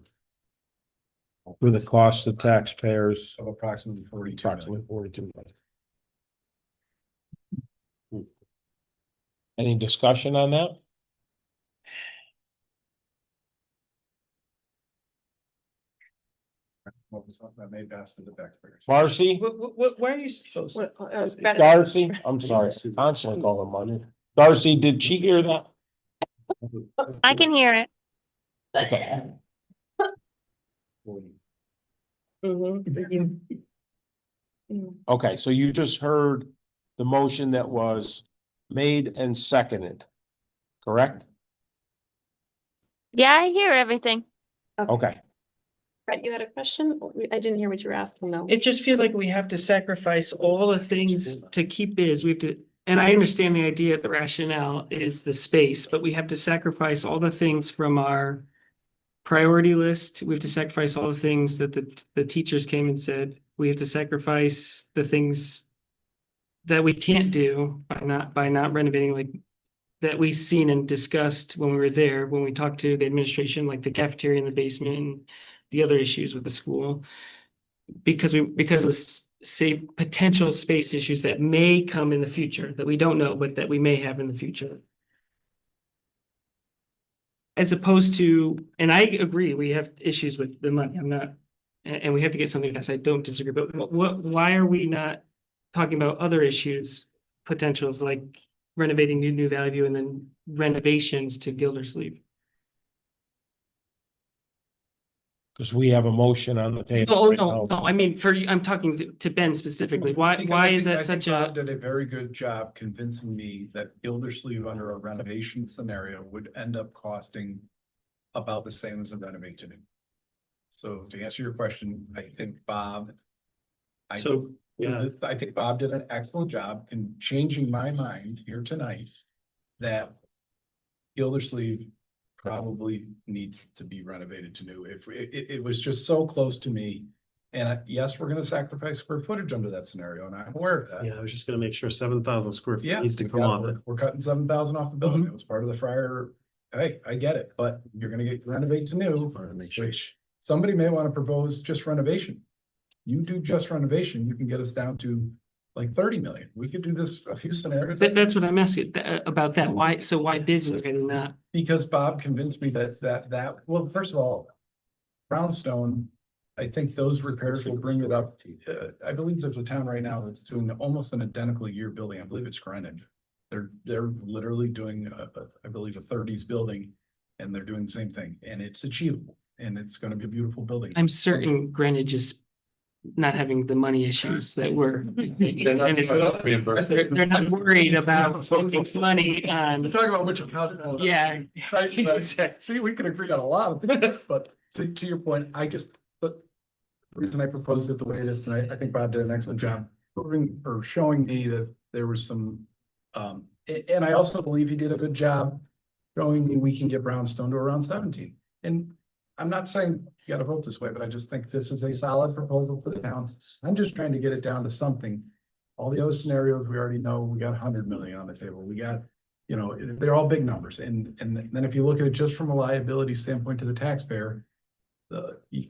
With the cost of taxpayers, of approximately 42 million. approximately 42 million. Any discussion on that? What was something that may pass for the taxpayers? Marcy? Why are you so? Darcy? I'm sorry, constantly calling Marcy. Darcy, did she hear that? I can hear it. Okay. Mhm. Okay, so you just heard the motion that was made and seconded, correct? Yeah, I hear everything. Okay, Brett, you had a question? I didn't hear what you were asking though. It just feels like we have to sacrifice all the things to keep biz. We have to, and I understand the idea, the rationale is the space, but we have to sacrifice all the things from our priority list. We have to sacrifice all the things that the teachers came and said. We have to sacrifice the things that we can't do by not renovating, like that we seen and discussed when we were there, when we talked to the administration, like the cafeteria in the basement and the other issues with the school. Because of say potential space issues that may come in the future that we don't know, but that we may have in the future. As opposed to, and I agree, we have issues with the money. I'm not, and we have to get something else. I don't disagree, but why are we not talking about other issues, potentials like renovating New Valley View and then renovations to Gildersleeve? because we have a motion on the table. Oh, right no, now. no, I mean, I'm talking to Ben specifically. Why Because I is think- that I think such Bob a? did a very good job convincing me that Gildersleeve under a renovation scenario would end up costing about the same as a renovation. So to answer your question, I think Bob. So, yeah. I think Bob did an excellent job in changing my mind here tonight that Gildersleeve probably needs to be renovated to new. If it was just so close to me. And yes, we're gonna sacrifice square footage under that scenario, and I'm aware of that. Yeah, I was just gonna make sure 7,000 square feet Yeah. needs to we come got- off we're- it. We're cutting 7,000 off the building. Mhm. It was part of the prior. Hey, I get it, but you're gonna get renovate to new, Wanted to make sure. which somebody may want to propose just renovation. You do just renovation, you can get us down to like 30 million. We could do this a few scenarios. That's what I'm asking about that. Why business and not? Because Bob convinced me that, well, first of all, Brownstone, I think those repairs will bring it up. I believe there's a town right now that's doing almost an identical year building. I believe it's Greenwich. They're literally doing, I believe, a 30s building, and they're doing the same thing, and it's achievable, and it's gonna be a beautiful building. I'm certain Greenwich is not having the money issues that we're. and it's- They're not worried about spending money on. talking about which account. Yeah. See, we can agree on a lot of things, but to your point, I just, But the reason I proposed it the way it is tonight, I think Bob did an excellent job proving or showing me that there was some. And I also believe he did a good job showing me we can get Brownstone to around 17. And I'm not saying you gotta vote this way, but I just think this is a solid proposal for the town. I'm just trying to get it down to something. All the other scenarios, we already know, we got 100 million on the table. We got, you know, they're all big numbers. And then if you look at it just from a liability standpoint to the taxpayer, you're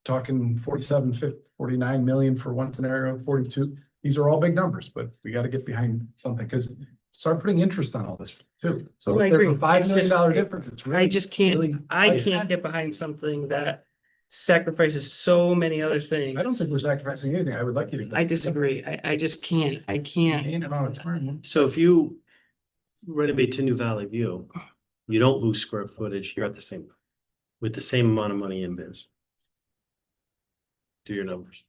talking 49 million for one scenario, 42. These are all big numbers, but we got to get behind something because start putting interest on all this too. So Well, I if there's agree. a $5 It's million just- difference, it's really. I just can't, really I tight. can't get behind something that sacrifices so many other things. I don't think we're sacrificing anything. I would like you to. I disagree. I just can't. I can't. Ain't amount of time. So if you renovate to New Valley View, you don't lose square footage, you're at the same, with the same amount of money in biz. Do your numbers.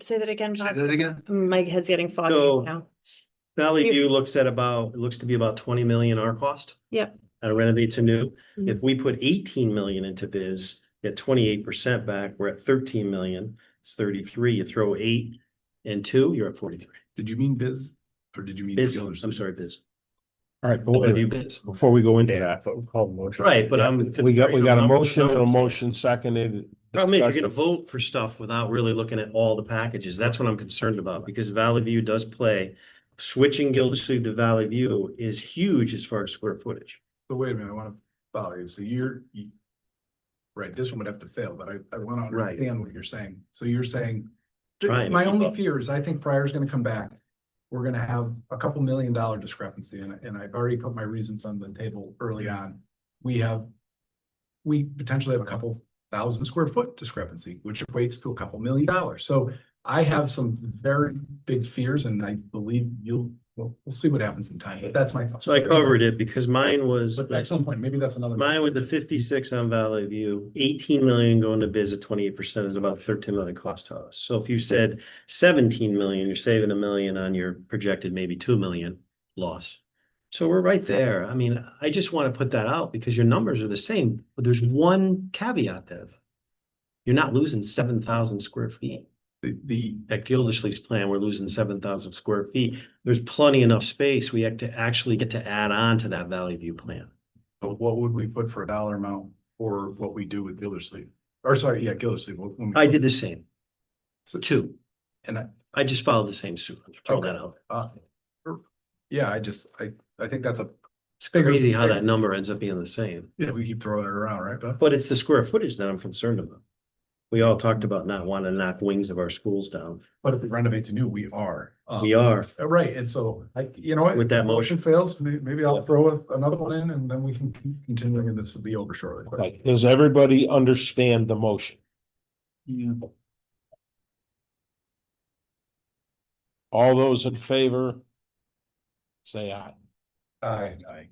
Say that again, Bob. again. My head's getting foggy So- now. Valley You- View looks at about, it looks to be about 20 million our cost. Yep. At a renovate to new. Mhm. If we put 18 million into biz, get 28% back, we're at 13 million. It's 33. You throw 8 and 2, you're at 43. Did you mean biz? Or did you mean? Biz, Gilders? I'm sorry, biz. All right, Valley View but biz. before we go into Yeah, that. but we'll call the motion. Right, but I'm. We got a numbers, motion and a numbers. motion seconded. Problem is, you're gonna discussion. vote for stuff without really looking at all the packages. That's what I'm concerned about, because Valley View does play. Switching Gildersleeve to Valley View is huge as far as square footage. But wait a minute, I want to follow you. So right, this one would have to fail, but I want to Right. understand what you're saying. So you're saying, Trying to my keep only up. fear is I think Pryor's gonna come back. We're gonna have a couple $1 million discrepancy and I've already put my reasons on the table early on. We potentially have a couple 1,000 square foot discrepancy, which equates to a couple $1 million. So I have some very big fears and I believe we'll see what happens in time, but that's my. So I covered it because mine was, But at some point, maybe that's another. mine was the 56 on Valley View, 18 million going to biz at 28% is about 13 million cost to us. So if you said 17 million, you're saving $1 million on your projected maybe 2 million loss. So we're right there. I mean, I just want to put that out because your numbers are the same, but there's one caveat there. You're not losing 7,000 square feet. At Gildersleeve's plan, we're losing 7,000 square feet. There's plenty enough space. We have to actually get to add on to that Valley View plan. But what would we put for a dollar amount for what we do with Gildersleeve? Or sorry, yeah, Gildersleeve. when we- I did the same, So- 2. And I just followed the same suit. Throw that out. yeah, I think that's a. It's crazy how that number ends up being the same, Yeah, we keep throwing it around, right? Beth? but it's the square footage that I'm concerned about. We all talked about not wanting to knock wings of our schools down. But if we renovate to new, we are. We are. Right, and so you know what? With that If the motion fails, maybe I'll throw another one in and then we can continue and this will be over shortly. Okay, does everybody understand the motion? All those in favor? Say aye. Aye.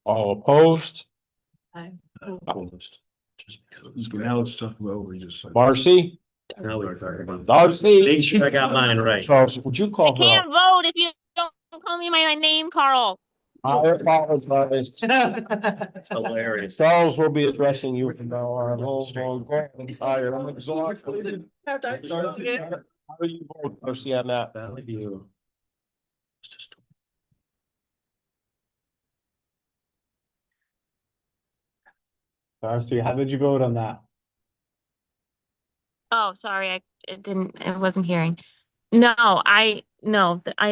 All opposed? Opposed. Just because. Now let's talk about what we just said. Marcy? Now we're talking about. Darcy? Make sure I got mine right. Charles, would you I call her? can't vote if you don't call me my name, Carl. I apologize. That's hilarious. Charles will be addressing you from now on. I'm tired. I'm exhausted. How do you vote, Darcy, on that? Valley View. It's just- Darcy, how did you vote on that? Oh, sorry, I wasn't hearing. No,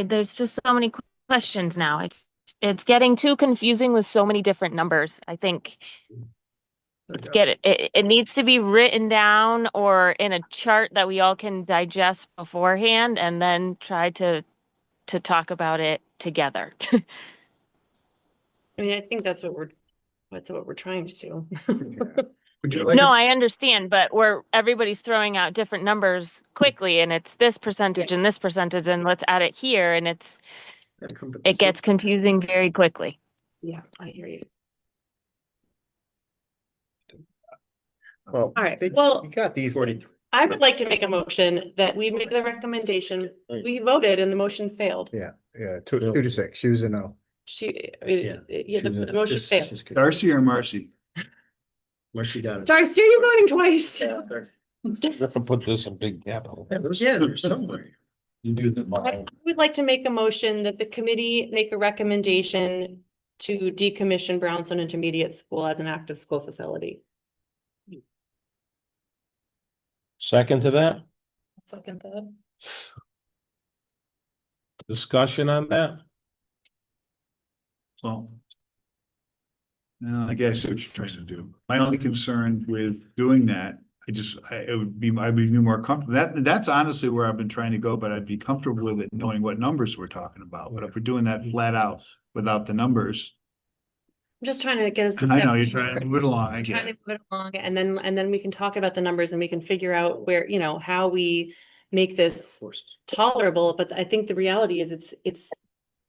there's just so many questions now. It's getting too confusing with so many different numbers. I think it needs to be written down or in a chart that we all can digest beforehand and then try to talk about it together. I mean, I think that's what we're trying to do. Would you like? No, us- I understand, but everybody's throwing out different numbers quickly and it's this percentage and this percentage and let's add it here and it gets confusing very quickly. Yeah, I hear you. Well, All right, well, you got these. 43. I would like to make a motion that we make the recommendation. We voted and the motion failed. Yeah, 2-6. She was a no. Yeah, She the did. motion Just- failed. just- Darcy or Marcy? Marcy got it. Darcy, are you voting twice? We have to put this in big capital. Yeah, there's somewhere. You do the. I would like to make a motion that the committee make a recommendation to decommission Brownstone Intermediate School as an active school facility. Second to that, Second that. discussion on that? So. No, I guess what you're trying to do. My only concern with doing that, it would be, I would be more comfortable. That's honestly where I've been trying to go, but I'd be comfortable with it, knowing what numbers we're talking about. But if we're doing that flat out without the numbers, I'm just trying to get us. to and I know step you're trying to forward. move it along, I Trying get to it. move it along, and then we can talk about the numbers and we can figure out where, you know, how we make this tolerable, but I think the reality is it's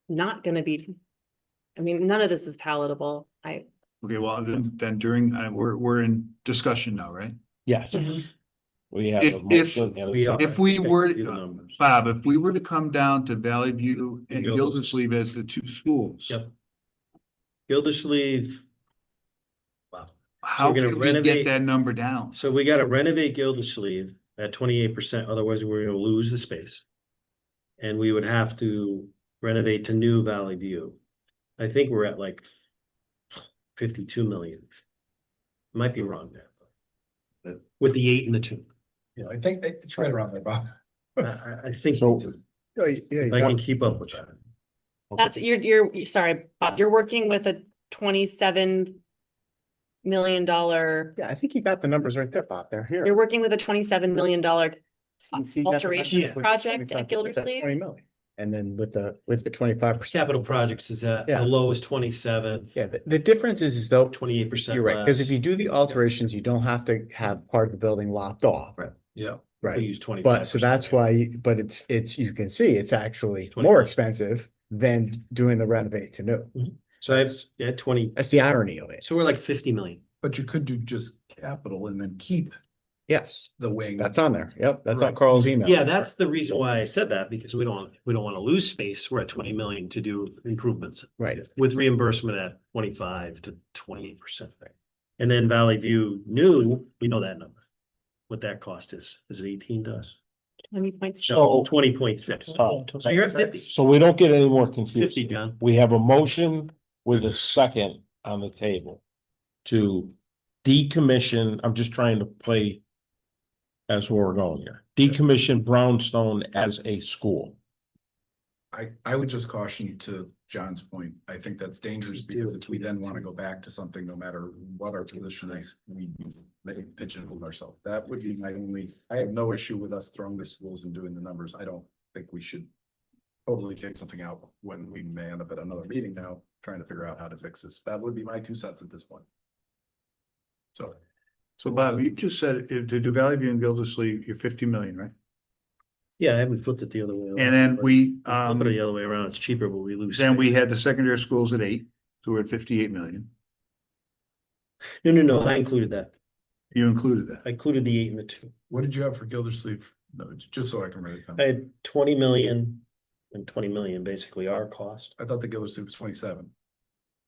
not gonna be. I mean, none of this is palatable. Okay, well, then during, we're in discussion now, right? Yes. We have. If- a motion and a We are. second. If we were, Do the numbers. Bob, if we were to come down to Valley View and Gildersleeve as the two schools. Yep. Gildersleeve. Wow. How We're gonna can we get renovate- that number down? So we gotta renovate Gildersleeve at 28%, otherwise we're gonna lose the space. And we would have to renovate to new Valley View. I think we're at like 52 million. Might be wrong there. But with the 8 and the 2. Yeah, I think it's right around there, Bob. I think So- if I can keep up with that. That's, you're, sorry, Bob, you're working with a $27 million, Yeah, I think you got the numbers right there, Bob. They're here. you're working with a $27 million See, you got the alterations numbers. project at 25, Gildersleeve? 20 million. And then with the 25%. Capital projects is at Yeah. the low is 27, Yeah, the difference is though, 28%. you're right, because less. if you do the alterations, you don't have to have part of the building lopped off. Right. Yeah. We Right. use 25%. But so that's why, but it's, you can see it's actually 20. more expensive than doing the renovate to new. So I have, yeah, 20, That's the irony of it. so we're like 50 million. But you could do just capital and then keep Yes, the wing. that's on there. Yep, that's on Right. Carl's email. Yeah, that's the reason why I said that, because we don't want to lose space. We're at 20 million to do improvements Right. with reimbursement at 25 to 28%. And then Valley View new, we know that number. What that cost is it 18 to us? 20 points. So- 20.6. Oh. So you're at 50. So we don't get any more 50, confused. John. We have a motion with a second on the table to decommission, I'm just trying to play as where we're going here, decommission Brownstone as a school. I would just caution to John's point. I think that's dangerous because if we then want to go back to something, no matter what our position is, we may pigeonhole ourselves. That would be my only, I have no issue with us throwing the schools and doing the numbers. I don't think we should totally kick something out when we may end up at another meeting now, trying to figure out how to fix this. That would be my 2 cents at this point. So Bob, you just said to do Valley View and Gildersleeve, you're 50 million, right? Yeah, I haven't flipped it the other way. around. And then we, Flip it the other way around. It's cheaper, but we lose. then we space. had the secondary schools at 8, so we're at 58 million. No, I included that. You included that. I included the 8 and the 2. What did you have for Gildersleeve? No, just so I can write it I down. had 20 million and 20 million, basically our cost. I thought the Gildersleeve was 27.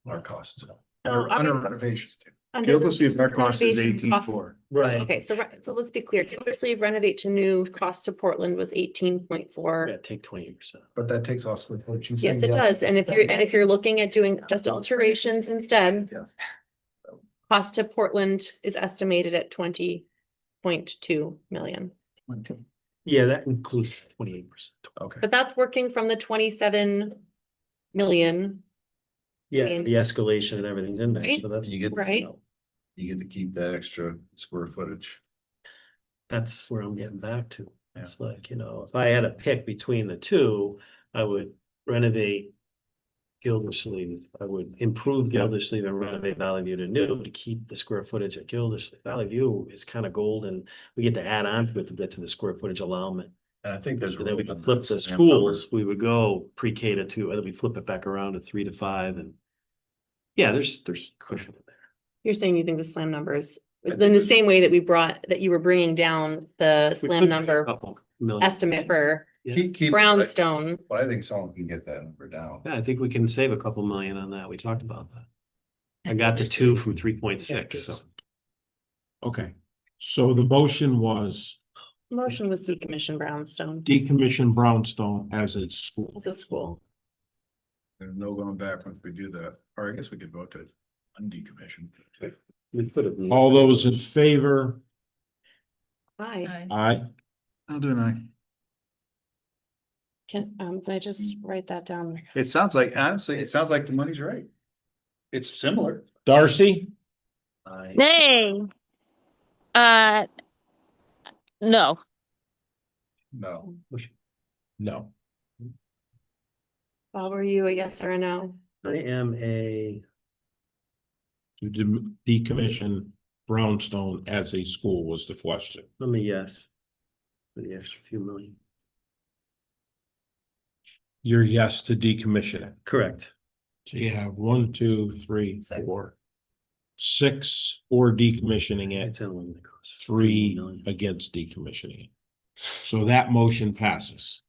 Our cost. No, I Under mean- renovations. Under the Gildersleeve, our cost is renovation cost- 18.4. Right. Okay, so let's be clear. Gildersleeve renovate to new cost to Portland was 18.4. Yeah, take 20%. But that takes off with what you Yes, said. it does. And if you're looking at doing just alterations instead, Yes. cost to Portland is estimated at 20.2 million. Yeah, that includes 28%. Okay. But that's working from the 27 million. Yeah, mean- the escalation and everything's in there, Right. so that's, You get, Right. you get to keep that extra square footage. that's where I'm getting back to. It's like, if I had to pick between the two, I would renovate Gildersleeve. I would improve Gildersleeve and renovate Valley View to new to keep the square footage at Gildersleeve. Valley View is kind of gold and we get to add on to it to get to the square footage allowance. And I think there's. And then we room could in flip that the same schools, we would go pre-K to 2, and then we flip it back around to 3 to 5 and. Yeah, there's cushion in there. You're saying you think the slam numbers, I think in the it's- same way that you were bringing down the We slam could number couple million. estimate for Yeah. Keep. Brownstone. But I think someone can get that number down. Yeah, I think we can save a couple million on that. We talked about that. I got to 2 from 3.6, so. Okay, so the motion was Motion was decommission Brownstone decommission Brownstone as a school. as a school. There's no going back once we do that, or I guess we could vote to undecommission. We put it. All those in favor? Aye. Aye. I'll do an aye. Can I just write that down? It sounds like, honestly, it sounds like the money's right. It's similar. Darcy? Aye. Nay. No. No, No. Bob, were you a yes or a no? I am a, To decommission Brownstone as a school was the question. let me yes. For the extra few million. Your yes to decommission it. Correct. So you have 1, 2, 3, Six. 4, 6 for decommissioning it, It's only gonna cost 3 million. against decommissioning it. So that motion passes.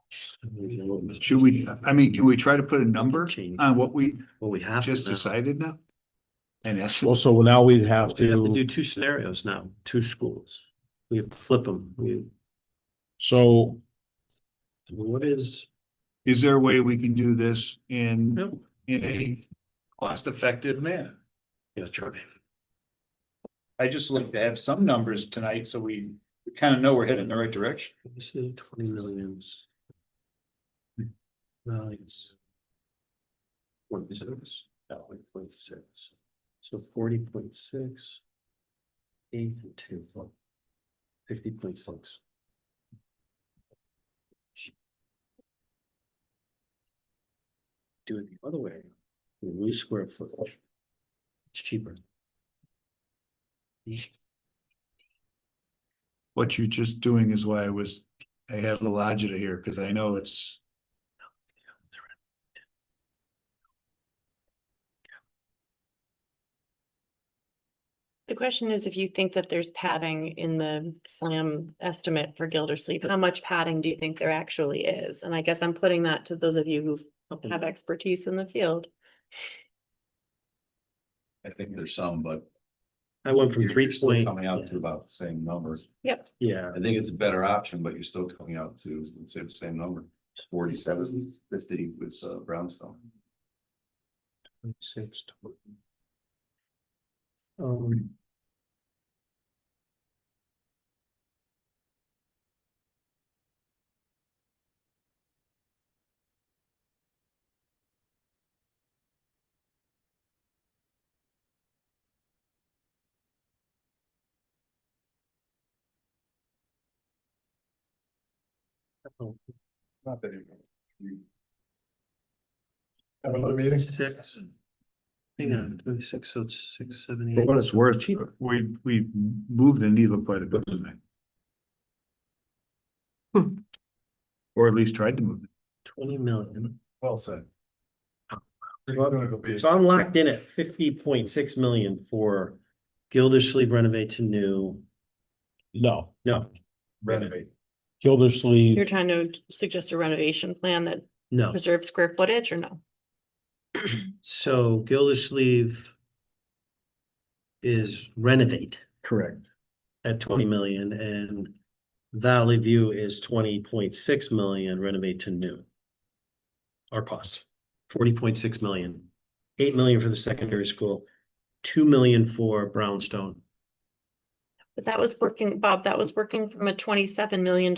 Should we, I mean, can we try to put a number on what we Well, we have. just to now. decided now? And that's, Well, so now we'd have We have to do to, two scenarios now, two schools. We have to flip them. so What is? is there a way we can do this in No. a cost-effective manner? Yeah, Charlie. I just like to have some numbers tonight, so we kind of know we're heading in the right direction. This is 20 millions. Values. 0.6, 0.6. So 40.6. 8 and 2. 50.6. Do it the other way. We lose square footage. It's cheaper. What you're just doing is why I had a logita here, because I know it's. The question is if you think that there's padding in the SLAM estimate for Gildersleeve, how much padding do you think there actually is? And I guess I'm putting that to those of you who have expertise in the field. I think there's some, but. I went from you're 3 still point. Coming out to about the same numbers. Yep. Yeah, I think it's a better option, but you're still coming out to, let's say, the same number. 47, 50 with Brownstone. 6. not that even. Have another meeting? 6. Hang on, 26, so it's 6, 7, 8. For what it's worth, we moved the needle quite a bit tonight. Or at least tried to move it. 20 million. Well said. So I'm locked in at 50.6 million for Gildersleeve renovate to new. no, No, Renovate. Gildersleeve. You're trying to suggest a renovation plan that no. preserves square footage or no? So Gildersleeve is renovate Correct. at 20 million and Valley View is 20.6 million renovate to new. Our cost, 40.6 million, 8 million for the secondary school, 2 million for Brownstone. But that was working, Bob, that was working from a $27 million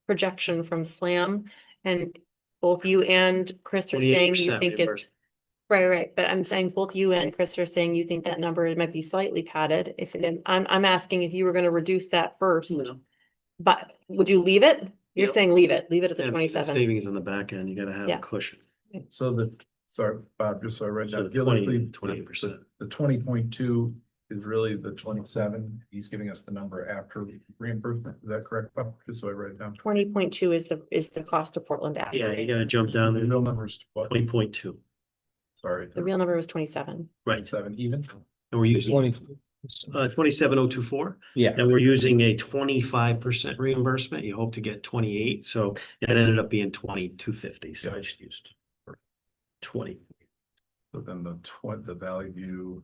projection from SLAM. And both you and Chris are saying you 28% think it's, reimbursement. right. But I'm saying both you and Chris are saying you think that number might be slightly padded. If it, I'm asking if you were gonna reduce that first, No. but would you leave it? You're Yep. saying leave it at the Yeah, because 27. savings on the back end, you gotta have Yeah. a cushion. So sorry, Bob, just so I read So that. the 28%. The 20.2 is really the 27. He's giving us the number after reimbursement. Is that correct, Bob? Just so I write it down. 20.2 is the cost of Portland Ave. Yeah, you gotta jump down The there, real numbers, what? 20.2, The Sorry. real number was 27. right, 27 even. and we're using 27024. Yeah, And we're using a 25% reimbursement. You hope to get 28, so it ended up being 2250, so I just used 20. So then the Valley View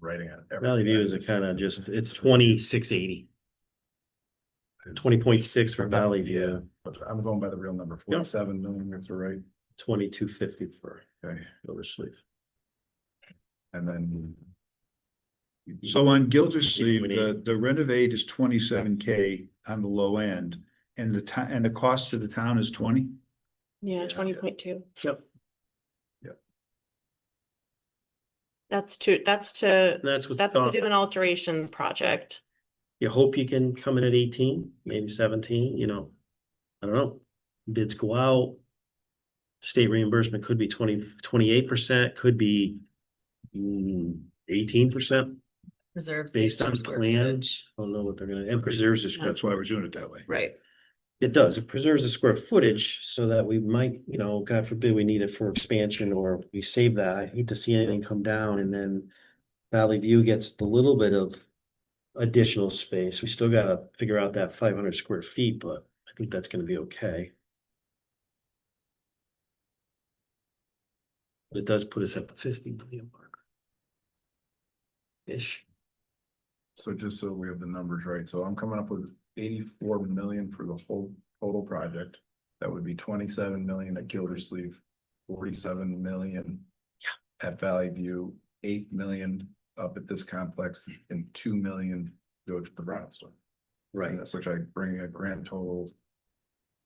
writing it. Valley View is a kind of just, it's 2680. 20.6 for Valley View, I'm going by the real number, 47 million, that's right. 2250 for Okay, Gildersleeve. and then. So on Gildersleeve, the renovate is 27K on the low end, and the cost to the town is 20? Yeah, 20.2. Yep. That's to, That's what's that's to going do an alterations project. You hope you can come in at 18, maybe 17, you know. I don't know. Bids go out. State reimbursement could be 28%, could be 18% Reserves. the based on square plan. footage. I don't know what they're gonna, and preserves the square. That's why we're doing it that way. Right. It does. It preserves the square footage so that we might, you know, God forbid we need it for expansion or we save that. I hate to see anything come down and then Valley View gets the little bit of additional space. We still gotta figure out that 500 square feet, but I think that's gonna be okay. But it does put us at the 50 million mark. Ish. So just so we have the numbers right, so I'm coming up with 84 million for the whole total project. That would be 27 million at Gildersleeve, 47 million. At Valley View, 8 million up at this complex, and 2 million go to the Brownstone. Right. Which I bring a grand total.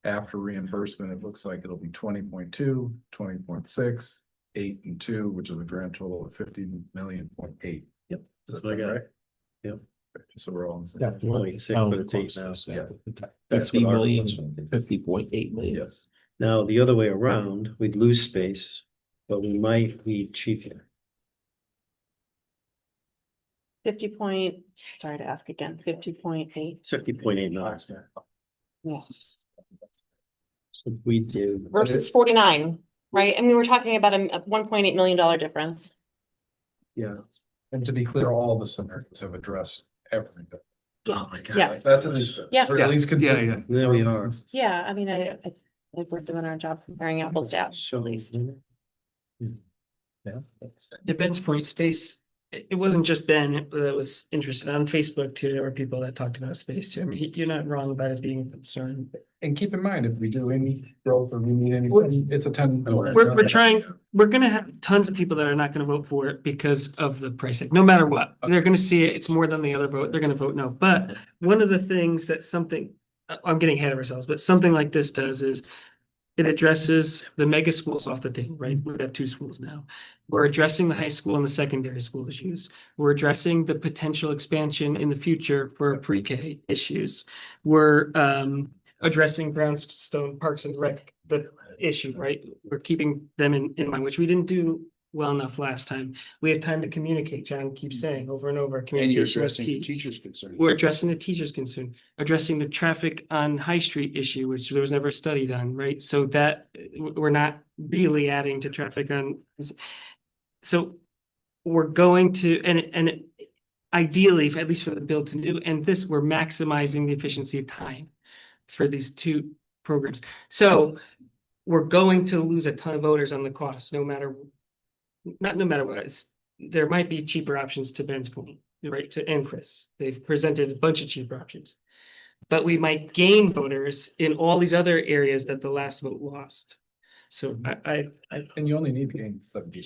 After reimbursement, it looks like it'll be 20.2, 20.6, 8 and 2, which is a grand total of 50.8 million. Yep. Does That's that what I sound got. right? Yep. So we're all in. the same- Yeah. 0.6, but it's 8 now. Yeah. That's 50 what our- million. 50.8 million. Yes. Now, the other way around, we'd lose space, but we might be cheaper. sorry to ask again, 50.8. 50.8 million. Yeah. So we do. Versus 49, right? I mean, we're talking about a $1.8 million difference. Yeah. And to be clear, all the scenarios have addressed everything. Oh my God. Yes. That's at least. Yeah. or at least consider- There we are. Yeah, I mean, I like we're doing our job comparing apples to apples So at least. Yeah. To Ben's point, space, it wasn't just Ben that was interested on Facebook too. There were people that talked about space too. I mean, you're not wrong about it being a concern. And keep in mind, if we do any growth or we need any, it's a 10. We're trying, we're gonna have tons of people that are not gonna vote for it because of the price tag, no matter what. They're gonna see it, it's more than the other vote, they're gonna vote no. But one of the things that I'm getting ahead of ourselves, but something like this does is it addresses the mega schools off the table, right? We have 2 schools now. We're addressing the high school and the secondary school issues. We're addressing the potential expansion in the future for pre-K issues. We're addressing Brownstone Parks and Rec, the issue, right? We're keeping them in mind, which we didn't do well enough last time. We have time to communicate, John keeps saying over and over. And you're communication is addressing the key. teachers' concerns. We're addressing the teacher's concern, addressing the traffic on High Street issue, which there was never a study done, right? So that we're not really adding to traffic on. So we're going to, and ideally, at least for the build to new, and this, we're maximizing the efficiency of time for these 2 programs. So we're going to lose a ton of voters on the cost, no matter what, there might be cheaper options to Ben's point, right, and Chris, they've presented a bunch of cheaper options. But we might gain voters in all these other areas that the last vote lost. So I And you only need to gain 70%.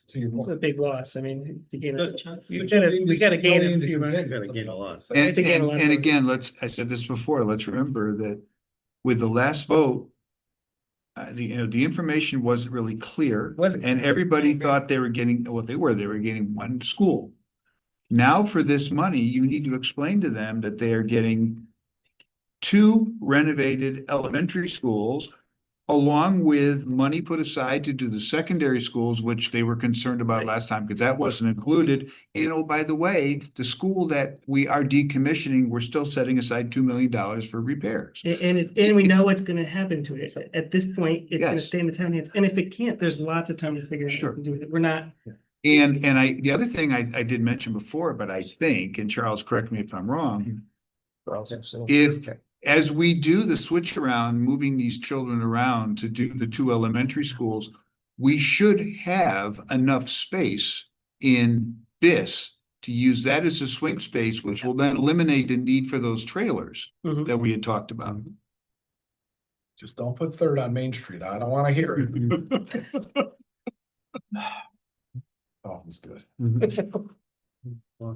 So you're. it's a big loss, I mean, to gain, we gotta gain a few. Gotta gain a lot. I think again, a lot And more. again, I said this before, let's remember that with the last vote, the information wasn't really clear. Wasn't And clear. everybody thought they were getting, they were getting 1 school. Now for this money, you need to explain to them that they are getting 2 renovated elementary schools, along with money put aside to do the secondary schools, which they were concerned about last time, because that wasn't included. And oh, by the way, the school that we are decommissioning, we're still setting aside $2 million for repairs. And we know what's gonna happen to it. At this point, it's gonna Yes. stay in the town hands. And if it can't, there's lots of time to figure out Sure. what to do with it. We're not. And the other thing I did mention before, but I think, and Charles, correct me if I'm wrong, if, as we do the switch around, moving these children around to do the 2 elementary schools, we should have enough space in this, to use that as a swing space, which will then eliminate the need for those trailers Mhm. that we had talked about. Just don't put Third on Main Street. I don't wanna hear it. Oh, that's good.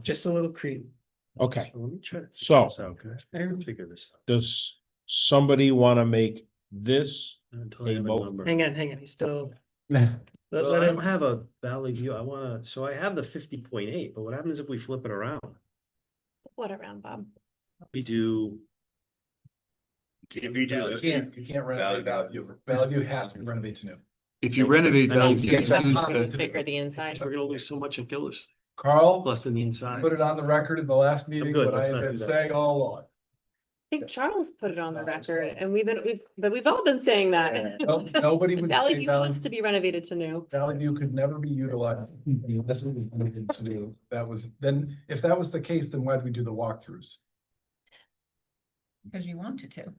Just a little cream. Okay, Let me try to. So- figure this out, okay? I can figure this out. does somebody wanna make this? Until I have a vote. number. Hang on, he's still. Well, I don't have a Valley View. I wanna, so I have the 50.8, but what happens if we flip it around? What around, Bob? We do. If you do You that, can't renovate Valley View. Valley View has to be renovated to new. If you renovate I know. Valley You View, can't you stop use the- Bigger the inside. we're gonna lose so much in Gillis, Carl, plus in the inside. put it on the record in the last meeting, good, what I let's have not been do that. saying all along. I think Charles put it on the record and we've all been saying that. Nobody would Valley say View Valley, wants to be renovated to new. Valley View could never be utilized. This is what we needed to do. That was, then, if that was the case, then why'd we do the walkthroughs? Because you wanted to.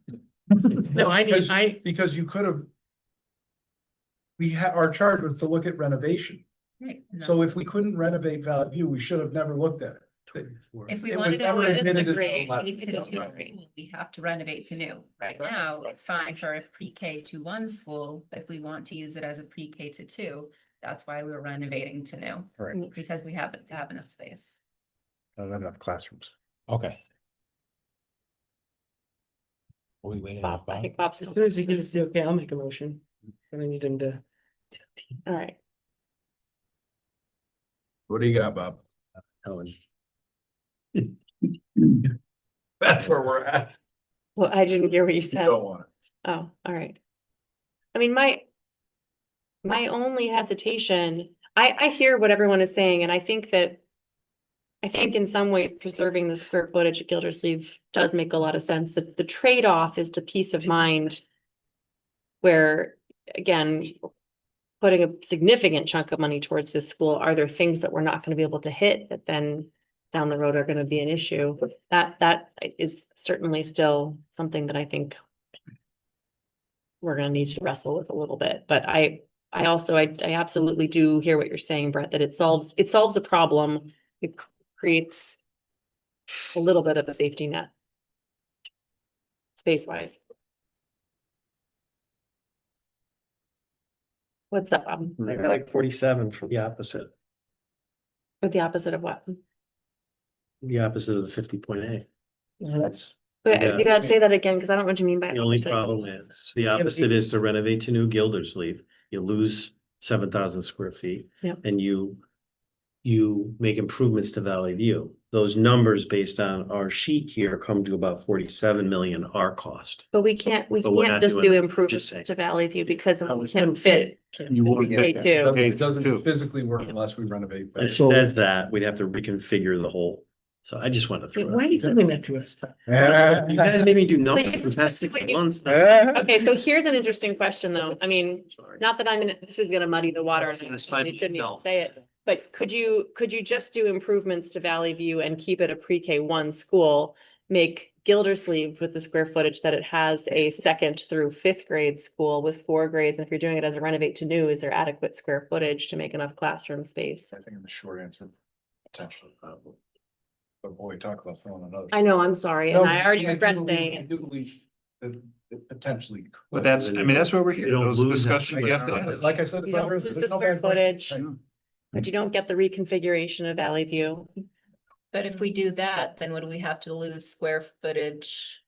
No, Because- I, Because you could have. Our charge was to look at renovation. Right. and So that's- if we couldn't renovate Valley View, we should have never looked at it. If we it was wanted to never do it as a admitted as grade, a we could do it. We have to renovate to new. Right now, it's fine for a pre-K to 1 school, but if we want to use it as a pre-K to 2, that's why we're renovating to new. Right. Because we happen to have enough space. Not enough classrooms. Okay. We waiting on Bob, I Bob? think Bob's as still, soon as he gives the okay, I'll make a motion. And I need him to. all right. What do you got, Bob? Helen. That's where we're at. Well, I didn't hear what you You said. don't want it. Oh, all right. I mean, my only hesitation, I hear what everyone is saying, and I think in some ways preserving the square footage at Gildersleeve does make a lot of sense. The trade-off is the peace of mind. Where, again, putting a significant chunk of money towards this school, are there things that we're not gonna be able to hit that then down the road are gonna be an issue? That is certainly still something that I think we're gonna need to wrestle with a little bit, but I absolutely do hear what you're saying, Brett, that it solves a problem. It creates a little bit of a safety net. Space wise. What's up, Bob? They're like 47 from the opposite, Or the opposite of what? of the 50.8. That's But Yeah. you gotta say that again, because I don't know what you mean by. the only opposite. problem is, the opposite is to renovate to new Gildersleeve. You lose 7,000 square feet. Yep. And you make improvements to Valley View. Those numbers based on our sheet here come to about 47 million, our cost. But we can't But we're not just doing do it, improvements just saying. to Valley View because No, we it's can't fit. You won't Pre-K get too. Okay, It doesn't two. physically work unless we renovate. Valley. And that's that, we'd have to reconfigure the whole, so I just wanted to throw. Wait, it why out are you there. doing that to us? You guys made me do numbers Wait, for the past 6 wait, you- months. Okay, so here's an interesting question, though. I mean, not that this is gonna muddy the water, and I That's fine. really shouldn't even No. say it. But could you just do improvements to Valley View and keep it a pre-K 1 school? Make Gildersleeve with the square footage that it has a 2nd through 5th grade school with 4 grades, and if you're doing it as a renovate to new, is there adequate square footage to make enough classroom space? I think the short answer, potentially. But boy, talk about throwing another. I know, I'm sorry, and I already regret do saying believe- I it. do believe that it potentially. could. But that's, I mean, that's where we're here. You don't Those are lose that discussions you have to have. Like I said. You don't lose the square footage. But you don't get the reconfiguration of Valley View. But if we do that, then would we have to lose square footage?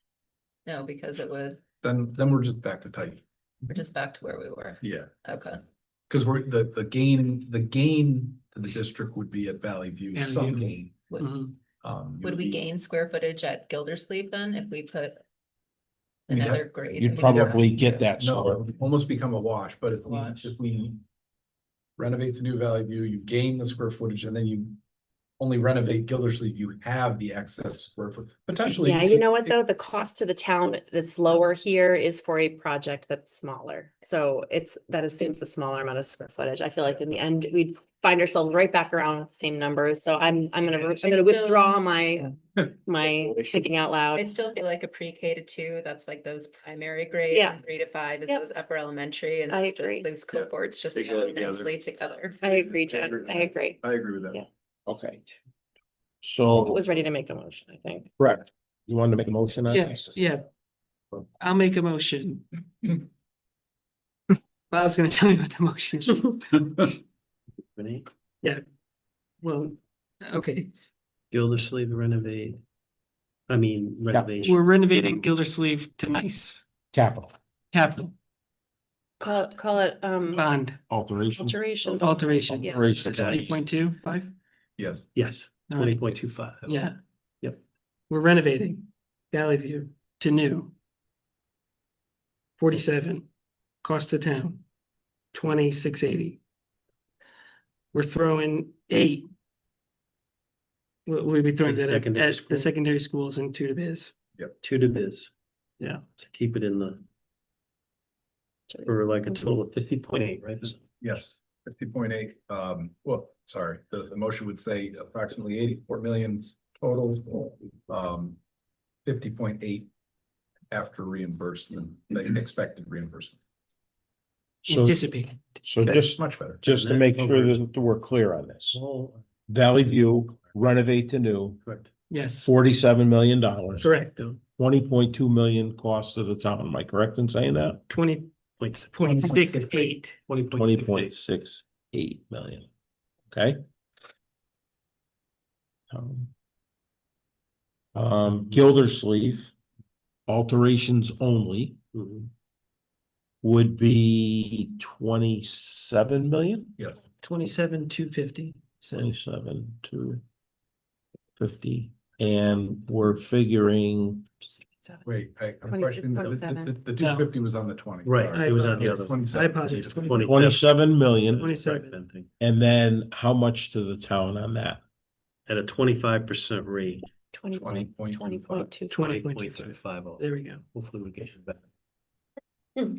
No, because it would, Then we're just back to tight. we're just back to where we were. Yeah, Okay. because we're, the gain to the district would be at Valley View, And some you- gain. Would, Mhm. It would we be- gain square footage at Gildersleeve then if we put We'd have- another grade? You'd probably get that. No, somewhere. it would almost become a wash, but Wash. if we renovate to New Valley View, you gain the square footage and then you only renovate Gildersleeve, you have the excess square foot, potentially. Yeah, you know what, though? The cost to the town that's lower here is for a project that's smaller. So that assumes a smaller amount of square footage. I feel like in the end, we'd find ourselves right back around with the same numbers. So I'm gonna still- withdraw my thinking out loud. I still feel like a pre-K to 2, that's like those primary grades. Yeah. And 3 to 5 is Yep. those upper elementary and. I just agree. Those cohorts just They go go together. nicely together. I agree, Jen. I agree. I agree with that. Yeah. Okay. I So, was ready to make a motion, I think. correct. You wanted to make a motion on Yeah, this? yeah. I'll make a motion. I was gonna tell you what the motion is. Renee? Well, okay, Gildersleeve renovate. I mean, renovation. we're renovating Gildersleeve to nice Capital, capital Call it, bond alteration. alteration. alteration. Yeah. Alteration. 20.25. Yes. Yes, All right. 20.25. Yeah. Yep. We're renovating Valley View to new. 47, cost to town, 2680. We're throwing 8. We'll be throwing For the that secondary at school? the secondary schools and 2 to biz. Two to biz. Yeah. To keep it in the, for like a total of 50.8, right? Yes, 50.8, well, sorry, the motion would say approximately 84 million total. 50.8 after reimbursement, the expected reimbursement. So, Anticipated. so Okay, just, much better. just to make sure that we're clear on this. Valley View, renovate to new, Correct. Yes, $47 million. correct. 20.2 million cost to the town. Am I correct in saying that? 20.68. 20.68 million. Okay. Gildersleeve, alterations only Mhm. would be 27 million, 27,250. So 27 to 50. And we're figuring, Wait, I'm 20, questioning, the 27. 250 was on the 20. Right, sorry. it was on the It's other. 27. I apologize. 27 million. 27. And then how much to the town on that? At a 25% rate. 20.25. 20.2. 20.25. There we go. Hopefully we get it better. Hmm.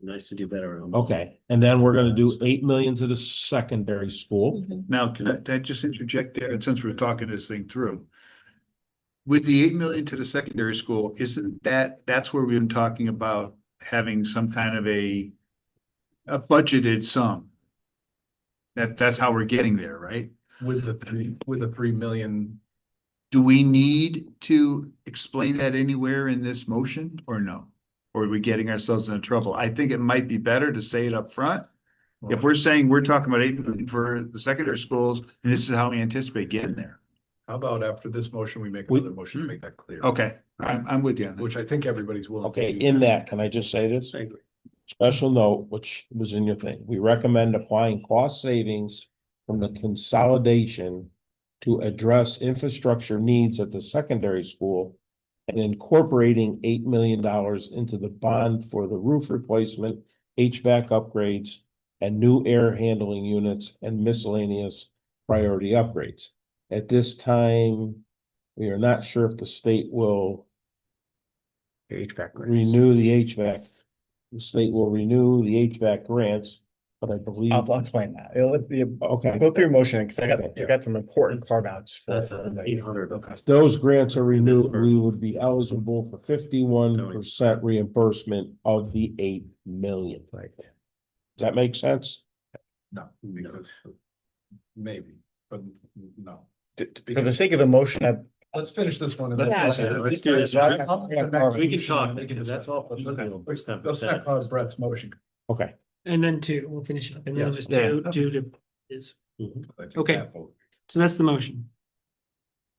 Nice to do better. on- Okay, and then we're gonna do 8 million to the secondary school. Mhm. Now, can I just interject there, and since we're talking this thing through? With the 8 million to the secondary school, isn't that's where we've been talking about having some kind of a budgeted sum? That's how we're getting there, right? With the 3 million, Do we need to explain that anywhere in this motion or no? Or are we getting ourselves into trouble? I think it might be better to say it up front. If we're saying we're talking about 8 million for the secondary schools, and this is how we anticipate getting there. how about after this motion, we make We- another motion to make that clear? Okay, I'm with you on that. Which I think everybody's willing. to Okay, do in that, can I just say this? I agree. Special note, which was in your thing, we recommend applying cost savings from the consolidation to address infrastructure needs at the secondary school and incorporating $8 million into the bond for the roof replacement, HVAC upgrades, and new air handling units and miscellaneous priority upgrades. At this time, we are not sure if the state will HVAC. renew the HVAC. The state will renew the HVAC grants, but I believe, I'll explain that. okay, Go through your motion, because I Okay. got some important carve outs. That's 800. Okay. if those grants are renewed, we would be eligible for 51% reimbursement of the 8 million. Right. Does that make sense? No, because maybe, but no. For the sake of the motion, Let's finish this one. and Let's- then- Let's do this. Yeah. We can talk, We can because that's all. Let's not cause Brett's motion. Okay, And then 2, we'll finish it up. And then Yes. just Yeah. do to is. Mhm. Okay. So that's the motion.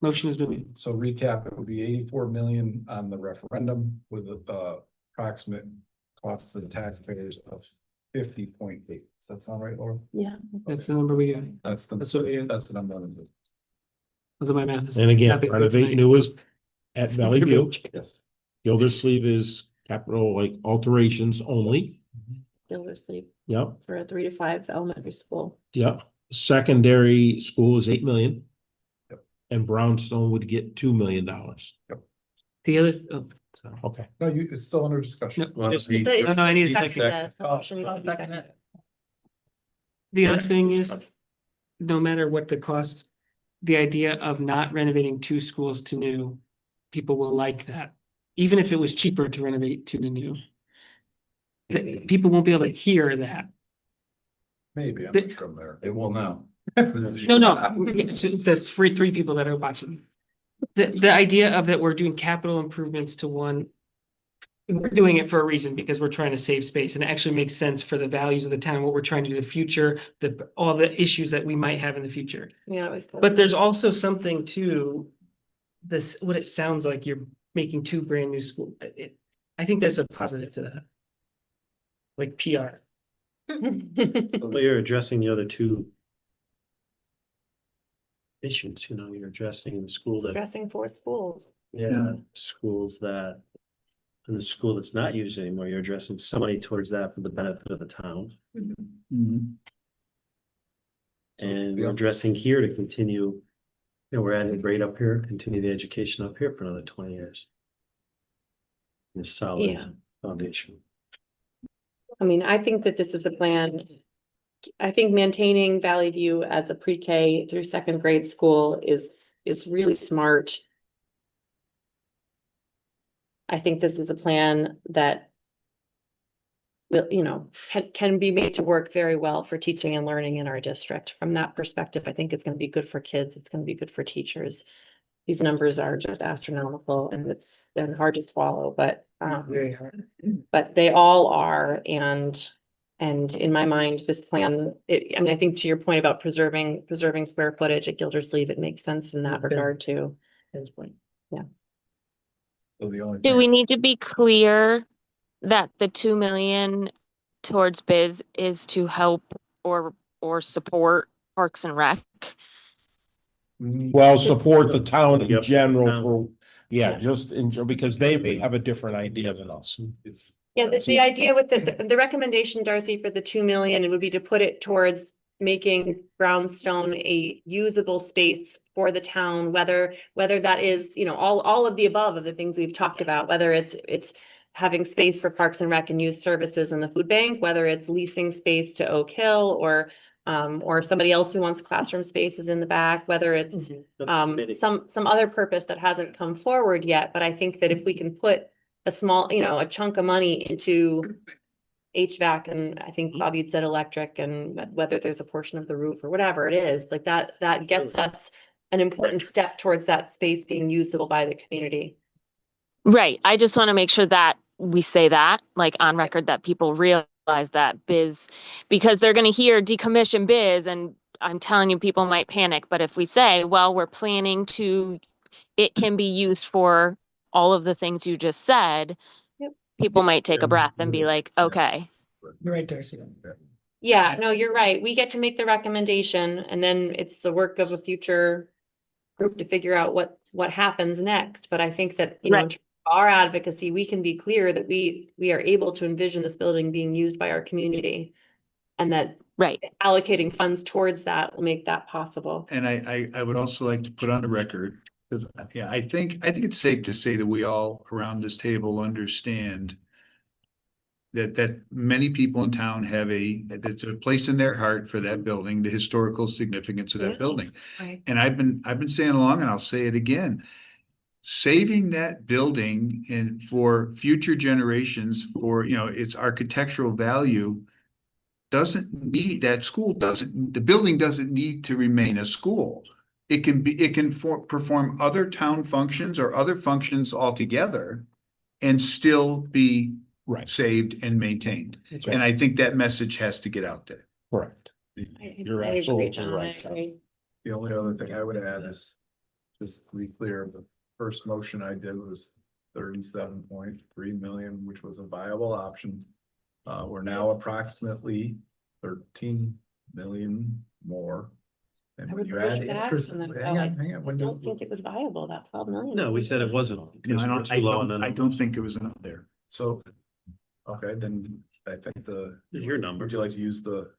Motion has been made. So recap, it would be 84 million on the referendum with approximate cost to the taxpayers of 50.8. Does that sound right, Laura? Yeah. That's the number we got. That's the, That's what we got. that's the number. I'm gonna That's what my math is. and again, Happy with renovate tonight. new is at Valley View. do. Yes. Gildersleeve is capital like alterations only. Gildersleeve Yep, for a 3 to 5 elementary school. yep. Secondary school is 8 million. Yep. And Brownstone would get $2 million. The other, oh, sorry. Okay. No, it's still under discussion. No, Well, just- the- no, I need a Second second. that motion. I'll second it. The other thing is, no matter what the cost, the idea of not renovating 2 schools to new, people will like that. Even if it was cheaper to renovate 2 to new. People won't be able to hear that. Maybe, I'm The- not sure I'm there. It will now. No, so the three people that are watching. The idea of that we're doing capital improvements to one. We're doing it for a reason because we're trying to save space and it actually makes sense for the values of the town, what we're trying to do in the future, all the issues that we might have in the future. Yeah, it was. But there's also something to this, what it sounds like you're making two brand new schools. I think there's a positive to that. Like PR. But you're addressing the other two issues, you're addressing the school that, Stressing for schools. yeah, schools that. And the school that's not used anymore, you're addressing some money towards that for the benefit of the town. Mhm. And we're addressing here to continue, we're adding a grade up here, continue the education up here for another 20 years. In a Yeah. solid foundation. I mean, I think that this is a plan. I think maintaining Valley View as a pre-K through second grade school is really smart. I think this is a plan that will, can be made to work very well for teaching and learning in our district. From that perspective, I think it's going to be good for kids. It's going to be good for teachers. These numbers are just astronomical and they're hard to swallow, but Very hard. but they all are. And in my mind, this plan, I think to your point about preserving square footage at Gildersleeve, it makes sense in that regard too. So the only Do thing, we need to be clear that the 2 million towards biz is to help or support Parks and Rec? Well, support the town in Yep. general for, Yeah. just because they may have a different idea than us. it's, Yeah, the idea with the recommendation, Darcy, for the 2 million, it would be to put it towards making Brownstone a usable space for the town, whether that is, all of the above of the things we've talked about, whether it's having space for Parks and Rec and youth services in the food bank, whether it's leasing space to Oak Hill or somebody else who wants classroom spaces in the back, whether it's some other purpose that hasn't come forward yet. But I think that if we can put a small, a chunk of money into HVAC, and I think Bobby had said electric, and whether there's a portion of the roof or whatever it is, like that gets us an important step towards that space being usable by the community. Right. I just want to make sure that we say that, like on record, that people realize that biz, because they're going to hear decommission biz, and I'm telling you, people might panic. But if we say, well, we're planning to, it can be used for all of the things you just said, Yep. people might take a breath and be like, okay. You're right, Darcy. Yeah, no, you're right. We get to make the recommendation, and then it's the work of a future group to figure out what happens next. But I think that, in Right. terms of our advocacy, we can be clear that we are able to envision this building being used by our community, and that Right. allocating funds towards that will make that possible. And I would also like to put on the record, because, yeah, I think it's safe to say that we all around this table understand that many people in town have there's a place in their heart for that building, the historical significance of that Yes. building. Right. And I've been saying along, and I'll say it again, saving that building and for future generations, for, its architectural value, the building doesn't need to remain a school. It can perform other town functions or other functions altogether and still be Right. saved and maintained. That's And right. I think that message has to get out there. Correct. You're I agree, absolutely John, I right. agree. the only other thing I would add is, just to be clear, the first motion I did was 37.3 million, which was a viable option. We're now approximately 13 million more. And I when would you push add back interest, on that. hang Oh, on, hang on. I When don't you, think it was viable, that 12 million. No, we said it wasn't. because we're too low on the I don't numbers. think it was enough there. so, okay, then I think Here's your number. would you like to use the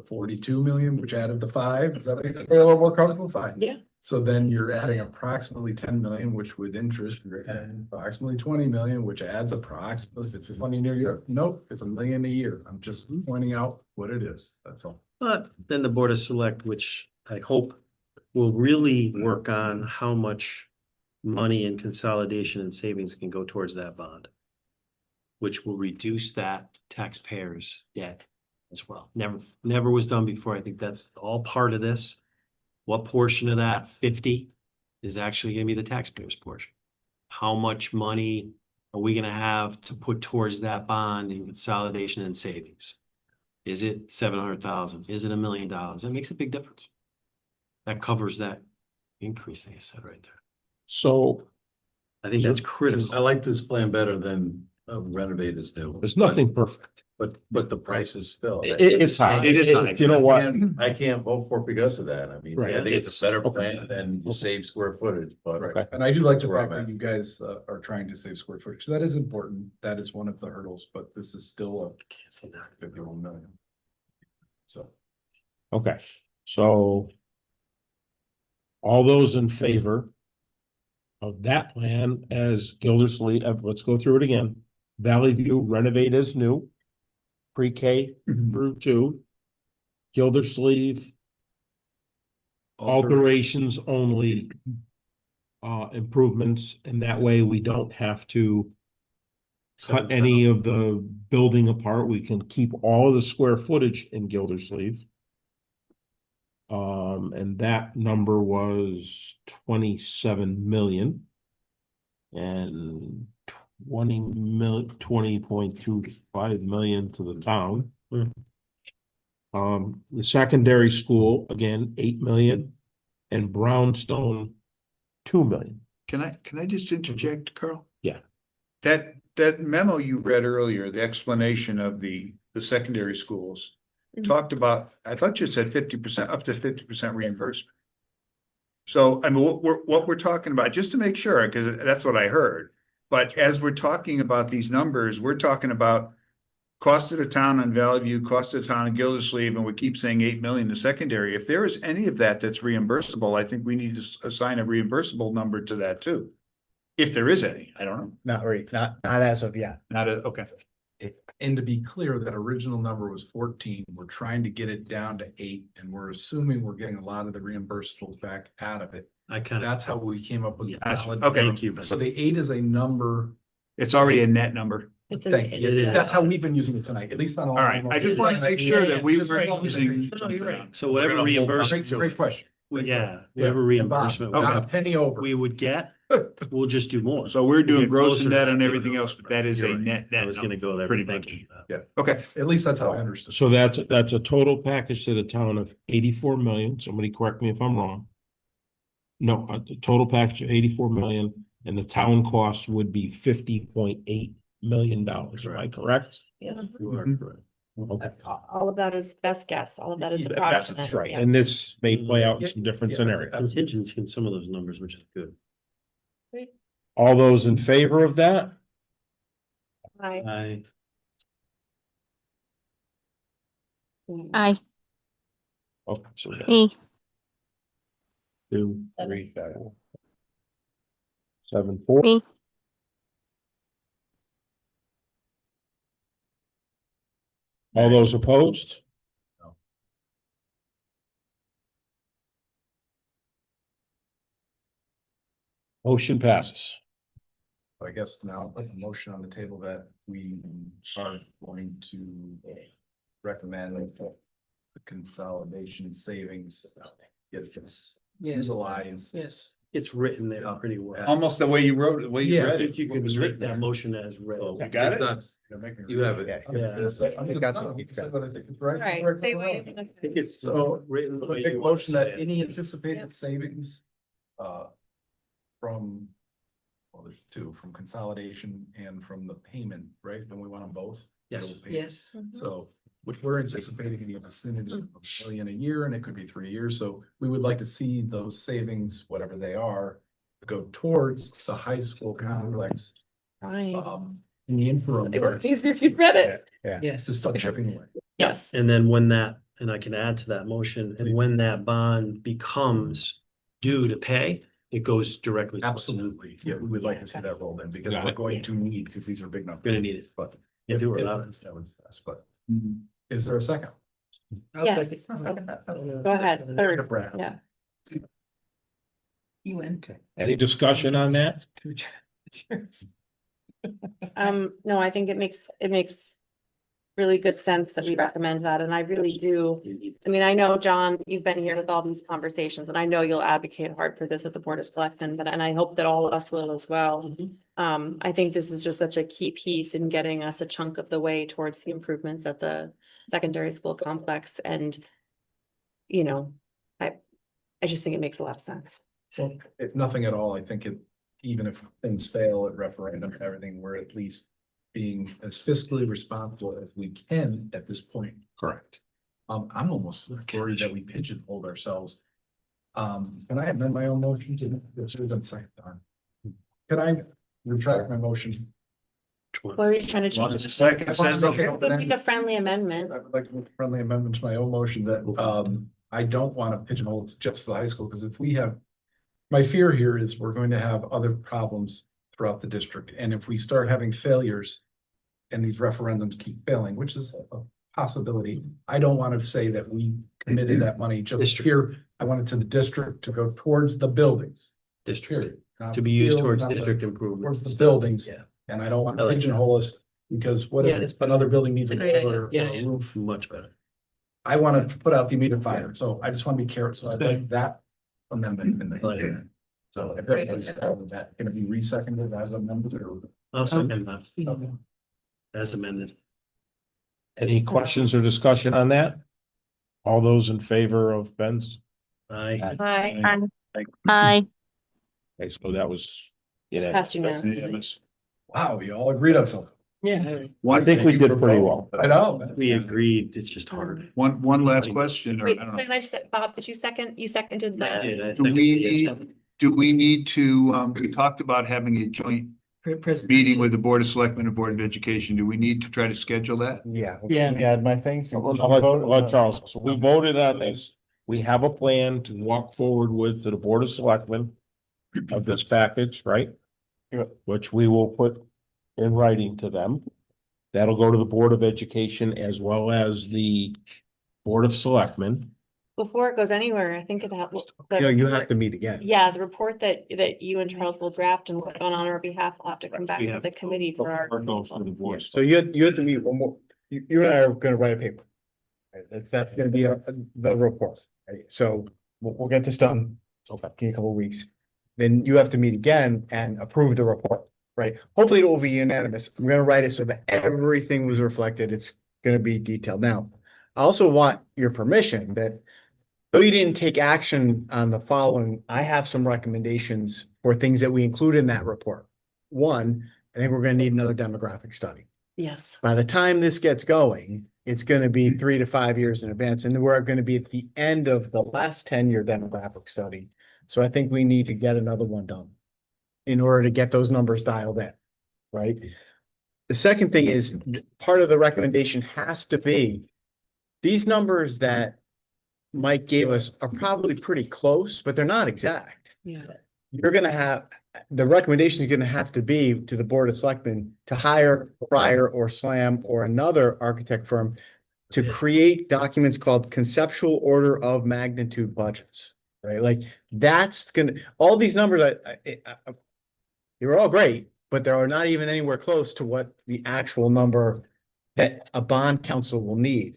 42 million, which added the 5? Is that a little more comfortable? Fine. Yeah. So then you're adding approximately 10 million, which with interest, you're adding approximately 20 million, which adds approximately 20 near year. Nope, it's $1 million a year. I'm just pointing out what it is. That's all. But then the Board of Select, which I hope will really work on how much money and consolidation and savings can go towards that bond, which will reduce that taxpayers' debt as well. Never was done before. I think that's all part of this. What portion of that 50 is actually gonna be the taxpayers' portion? How much money are we gonna have to put towards that bond in consolidation and savings? Is it 700,000? Is it $1 million? That makes a big difference. That covers that increase, like I said right there. So I think that's critical. I like this plan better than renovate is new. there's nothing perfect. But the price is still. It's high. It is high. You know what? I can't vote for it because of that. I mean, Right. I think it's a better Okay. plan and you save square footage, but. Right, and I do like the That's where fact I'm that at. you guys are trying to save square footage, that is important, that is one of the hurdles, but this is still a 51 million. So. Okay, so all those in favor of that plan as Gildersleeve, let's go through it again. Valley View renovate as new, pre-K through 2. Gildersleeve alterations only, improvements, and that way we don't have to cut any of the building apart. We can keep all of the square footage in Gildersleeve. And that number was 27 million. And 20.25 million to the town. The secondary school, again, 8 million, and Brownstone, 2 million. Can I just interject, Carl? Yeah. That memo you read earlier, the explanation of the secondary schools. Talked about, I thought you said 50%, up to 50% reimbursement. So, I mean, what we're talking about, just to make sure, because that's what I heard. But as we're talking about these numbers, we're talking about cost of the town on Valley View, cost of the town in Gildersleeve, and we keep saying 8 million in secondary. If there is any of that that's reimbursable, I think we need to assign a reimbursable number to that too. If there is any, I don't know. Not as of yet. Okay. And to be clear, that original number was 14, we're trying to get it down to 8, and we're assuming we're getting a lot of the reimbursables back out of it. I kind of. That's how we came up with. the Yeah, valid okay. number. Thank you. So the 8 is a number. It's already a net number. It's Thank an, you. It is. That's how we've been using it tonight, at least on. All right, I just want to make sure that we were using. No, you're right. So whatever reimbursement, Great question. yeah, whatever reimbursement Not a penny over. we would get, we'll just do more. So we're doing Get gross closer and to net that. and everything else, but that is a You're right. net. I was gonna number, go there. Pretty Thank much. you. Yeah, Okay, at least that's how I understood. So that's a total package to the town of 84 million. Somebody correct me if I'm wrong. No, a total package of 84 million, and the town cost would be $50.8 million. Am I correct? yes, You are correct. Okay. all of that is best guess, all of that is That's approximate. right. yeah. And this may play out in some different Yeah. scenarios. Contingency in some of those numbers, which is good. All those in favor of that? I- Aye. Okay, so we got Me. 2, 3, 4, 7, 4. Me. All those opposed? Motion passes. I guess now I'll put a motion on the table that we are going to recommend the consolidation savings. Get this utilized. Yes. It's written there pretty well. almost the way you wrote it, the way you Yeah, read I it. think you can make that motion as read. You got it? You have it. Yeah. I'm gonna say what I think is right. All right, say what you're gonna I think it's So, written. the I'll way make a you want to motion say that it. any anticipated savings, from, well, there's 2, from consolidation and from the payment, right? Don't we want them both? Yes. Double payments. So, which we're anticipating in the vicinity of $1 million a year, and it could be 3 years, so we would like to see those savings, whatever they are, go towards the high school complex, Fine. in the interim. It would be easier if you'd read it. Yes. To start chipping away. Yes. And then when that, and I can add to that motion, and when that bond becomes due to pay, it goes directly. to us. Absolutely, yeah, we would like to see that roll in, because Got we're it. going to need, because these are big numbers. Gonna need it. But. Yeah, do it If- without if- it. that would be best, but. Is there a second? Yes. Go ahead, third, yeah. You win. Any discussion on that? No, I think it makes really good sense that we recommend that, and I really do. I mean, I know, John, you've been here with all these conversations, and I know you'll advocate hard for this at the Board of Selectmen, but, and I hope that all of us will as well. I think this is just such a key piece in getting us a chunk of the way towards the improvements at the secondary school complex, and you know, I just think it makes a lot of sense. Well, if nothing at all, I think it, even if things fail at referendum and everything, we're at least being as fiscally responsible as we can at this point. Correct. I'm almost worried that we pigeonholed ourselves. Can I amend my own motion to this has been second on? Can I retract my motion? What are you trying to change? Make a friendly amendment. I would like to make a friendly amendment to my own motion that I don't want to pigeonhole just the high school, because if we have. My fear here is we're going to have other problems throughout the district, and if we start having failures. And these referendums keep failing, which is a possibility. I don't want to say that we committed that money just here. I want it to the district to go towards the buildings. District, Not to be used field, towards not the- district Towards improvements. the buildings. Yeah. And I don't want I to like that. pigeonhole us, because what Yeah, if it's another building needs a It's a great boiler or idea. a roof? Much better. I want to put out the immediate fire, so I just want to be careful. So I'd like that amendment in I like there. that. So if everybody's fine with that, gonna be reseconded as amended or? I'll second that Okay. as amended. Any questions or discussion on that? All those in favor of Ben's? Aye. Hi. Aye. Okay, so that was. Yeah. Passed unanimously. Wow, we all agreed on something. Yeah. I think we did pretty well. I know. We agreed, it's just hard. One last question, or I Wait, don't so know. can I just, Bob, did you second, you seconded the? Do we need to, we talked about having a joint meeting with the Board of Selectmen and Board of Education. Do we need to try to schedule that? Yeah. Yeah. Let me add my things. Let Charles, so we voted on this. We have a plan to walk forward with to the Board of Selectmen of this package, right? Yep. Which we will put in writing to them. That'll go to the Board of Education as well as the Board of Selectmen. Before it goes anywhere, I think about. You have to meet again. Yeah, the report that you and Charles will draft and put on our behalf will have to come back We to have- the committee for our. Before it goes to the board. So you have to meet one more, you and I are gonna write a paper. Right, that's gonna be the report, right? So we'll get this done. Okay. In a couple of weeks. Then you have to meet again and approve the report, right? Hopefully it will be unanimous. I'm gonna write it so that everything was reflected. It's gonna be detailed. Now, I also want your permission that though you didn't take action on the following, I have some recommendations for things that we include in that report. One, I think we're gonna need another demographic study. Yes, By the time this gets going, it's gonna be 3 to 5 years in advance, and we're gonna be at the end of the last 10-year demographic study. So I think we need to get another one done in order to get those numbers dialed in, right? The second thing is, part of the recommendation has to be these numbers that Mike gave us are probably pretty close, but they're not exact. yeah. You're gonna have, the recommendation is gonna have to be to the Board of Selectmen to hire Pryor or Slam or another architect firm to create documents called conceptual order of magnitude budgets, right? Like, that's gonna, all these numbers, they're all great, but they are not even anywhere close to what the actual number that a bond council will need.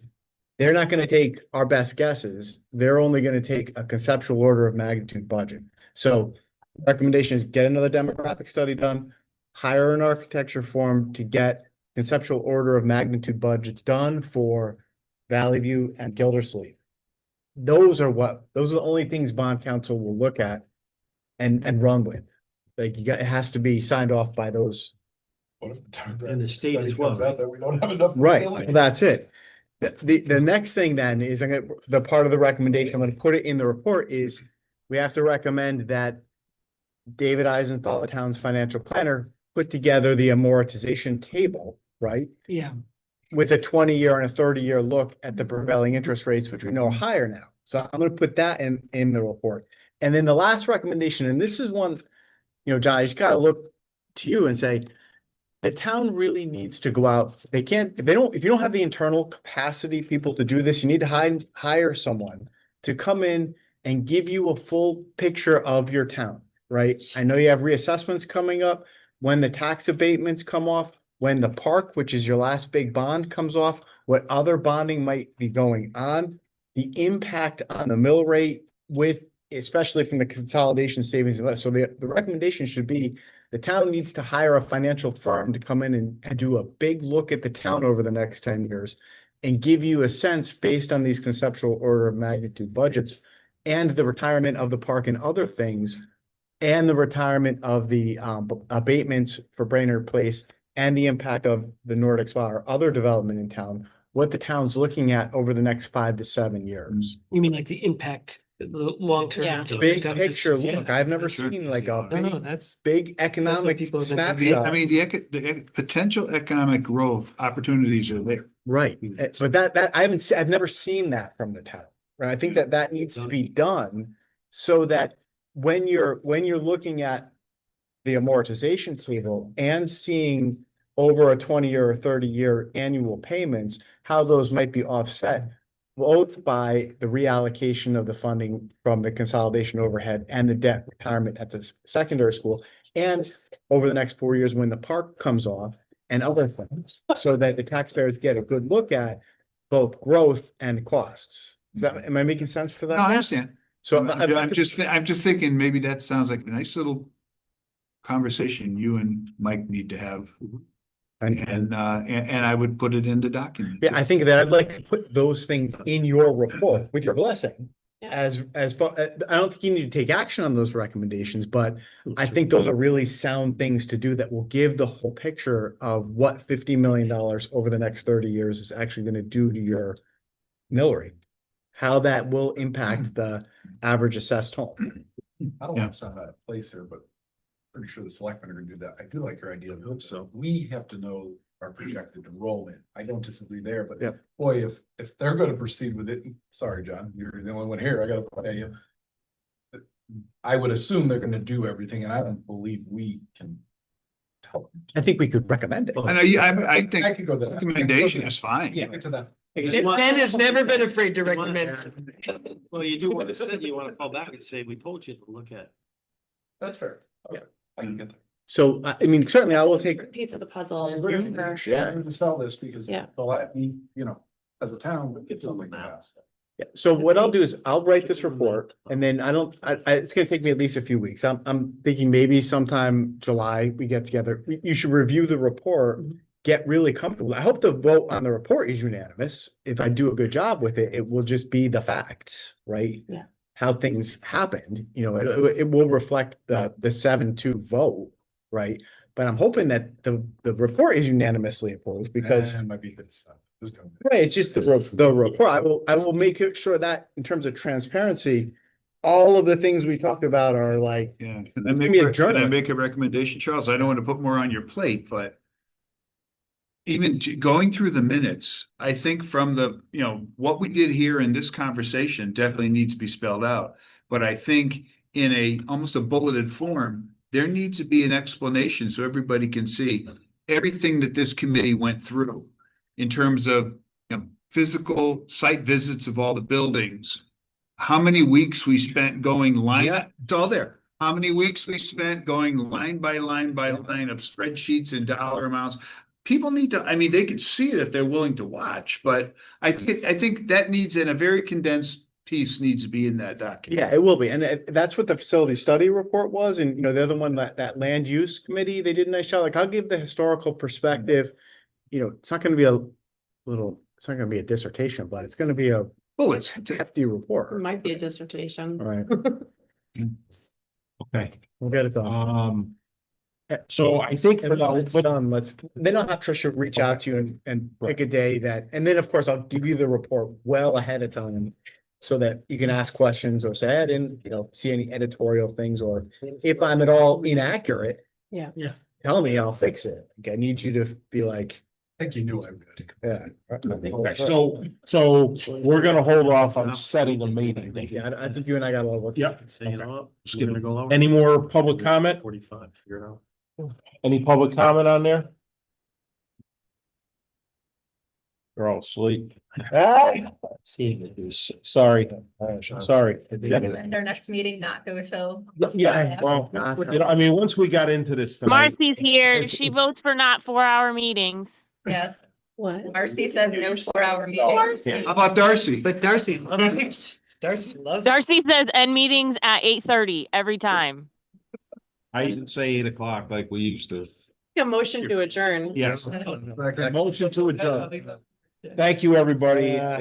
They're not gonna take our best guesses. They're only gonna take a conceptual order of magnitude budget. So recommendation is get another demographic study done, hire an architecture firm to get conceptual order of magnitude budgets done for Valley View and Gildersleeve. Those are the only things bond council will look at and run with. Like, it has to be signed off by those. And the state as well. Comes out that we don't have enough. Right, facilities. well, that's it. The next thing then is, the part of the recommendation, I'm gonna put it in the report, is we have to recommend that David Eisenthal, the town's financial planner, put together the amortization table, right? Yeah. With a 20-year and a 30-year look at the prevailing interest rates, which we know are higher now. So I'm gonna put that in the report. And then the last recommendation, and this is one, John, I just gotta look to you and say, the town really needs to go out. If you don't have the internal capacity people to do this, you need to hire someone to come in and give you a full picture of your town, right? I know you have reassessments coming up. When the tax abatements come off, when the park, which is your last big bond, comes off, what other bonding might be going on, the impact on the mill rate with, especially from the consolidation savings. So the recommendation should be the town needs to hire a financial firm to come in and do a big look at the town over the next 10 years and give you a sense based on these conceptual order of magnitude budgets and the retirement of the park and other things and the retirement of the abatements for Brainerd Place and the impact of the Nordic Spa or other development in town, what the town's looking at over the next 5 to 7 years. You mean like the impact, the long-term? Yeah. impact Big of picture this- yeah. look, I've never Sure. seen like a No, no, big, that's. big economic people have been thinking. snapshot. I mean, the potential economic growth opportunities are there. Right, but that I haven't I've never seen that from the town, right? I think that needs to be done so that when you're looking at the amortization table and seeing over a 20-year or 30-year annual payments, how those might be offset both by the reallocation of the funding from the consolidation overhead and the debt retirement at the secondary school, and over the next 4 years when the park comes off and other things, so that the taxpayers get a good look at both growth and costs. Am I making sense to that? No, I understand. So I'm just thinking maybe that sounds like a nice little conversation you and Mike need to have. And I would put it in the document. Yeah, I think that I'd like to put those things in your report with your blessing. Yeah. As far, I don't think you need to take action on those recommendations, but I think those are really sound things to do that will give the whole picture of what $50 million over the next 30 years is actually going to do to your mill rate. How that will impact the average assessed home. I don't want to sound out of place here, but pretty sure the selectmen are gonna do that. I do like your idea. So we have to know our projected enrollment. I don't disagree there, but Yep. boy, if they're gonna proceed with it, sorry, John, you're the only one here. I gotta tell you. I would assume they're gonna do everything, and I don't believe we can help. I think we could recommend it. I know, I think I could go there. recommendation is fine. Yeah, to that. Ben has never been afraid to recommend. Well, you do want to say, you want to call back and say, we told you to look at. That's fair. Okay, I can get there. So, I mean, certainly I will take, Piece of the puzzle. We're gonna Yeah. we're gonna sell this because Yeah. we, you know, as a town, we get something like that. so what I'll do is I'll write this report and then it's gonna take me at least a few weeks. I'm thinking maybe sometime July we get together. You should review the report, get really comfortable. I hope the vote on the report is unanimous. If I do a good job with it, it will just be the facts, right? Yeah. How things happened, it will reflect the 7-2 vote, right? But I'm hoping that the report is unanimously approved because It might be good stuff. Just go. right, it's just the report. I will make it sure that in terms of transparency, all of the things we talked about are like, Yeah, It's gonna be a journal. can I make a recommendation, Charles? I don't want to put more on your plate, but even going through the minutes, I think from what we did here in this conversation definitely needs to be spelled out. But I think in almost a bulleted form, there needs to be an explanation so everybody can see everything that this committee went through in terms of physical site visits of all the buildings. How many weeks we spent going it's all there. How many weeks we spent going line by line by line of spreadsheets and dollar amounts. People need to, they can see it if they're willing to watch, but I think that needs in a very condensed piece needs to be in that document. yeah, it will be. And that's what the facility study report was. And, they're the one that land use committee, they did a nice job. Like, I'll give the historical perspective. It's not gonna be it's not gonna be a dissertation, but it's gonna be a Bullets. hefty It report. might be a dissertation. All right, Okay, we'll get it done. so I think for And now, when it's done, then I'll have Trisha reach out to you and pick a day and then, of course, I'll give you the report well ahead of time. So that you can ask questions or say, I didn't, see any editorial things, or if I'm at all inaccurate. Yeah. Yeah. Tell me, I'll fix it. Like, I need you to be like, I think you knew I'm good. yeah. okay, so we're gonna hold off on setting the meeting. Yeah, I think you and I got a little work. Yep. Say, you know what, just gonna go lower. Any more public comment? 45, figure it out. Any public comment on there? They're all asleep. Seeing it is. Sorry, sorry. And our next meeting not go till. Yeah, well, you know, I mean, once we got into this tonight. Marcy's here. it's- She votes for not 4-hour meetings. Yes, What? Marcy says no 4-hour meetings. How about Darcy? But Darcy loves, Darcy loves. Darcy says end meetings at 8:30 every time. I didn't say 8 o'clock like we used to. A motion to adjourn. Yes. Motion to adjourn. Thank you, everybody.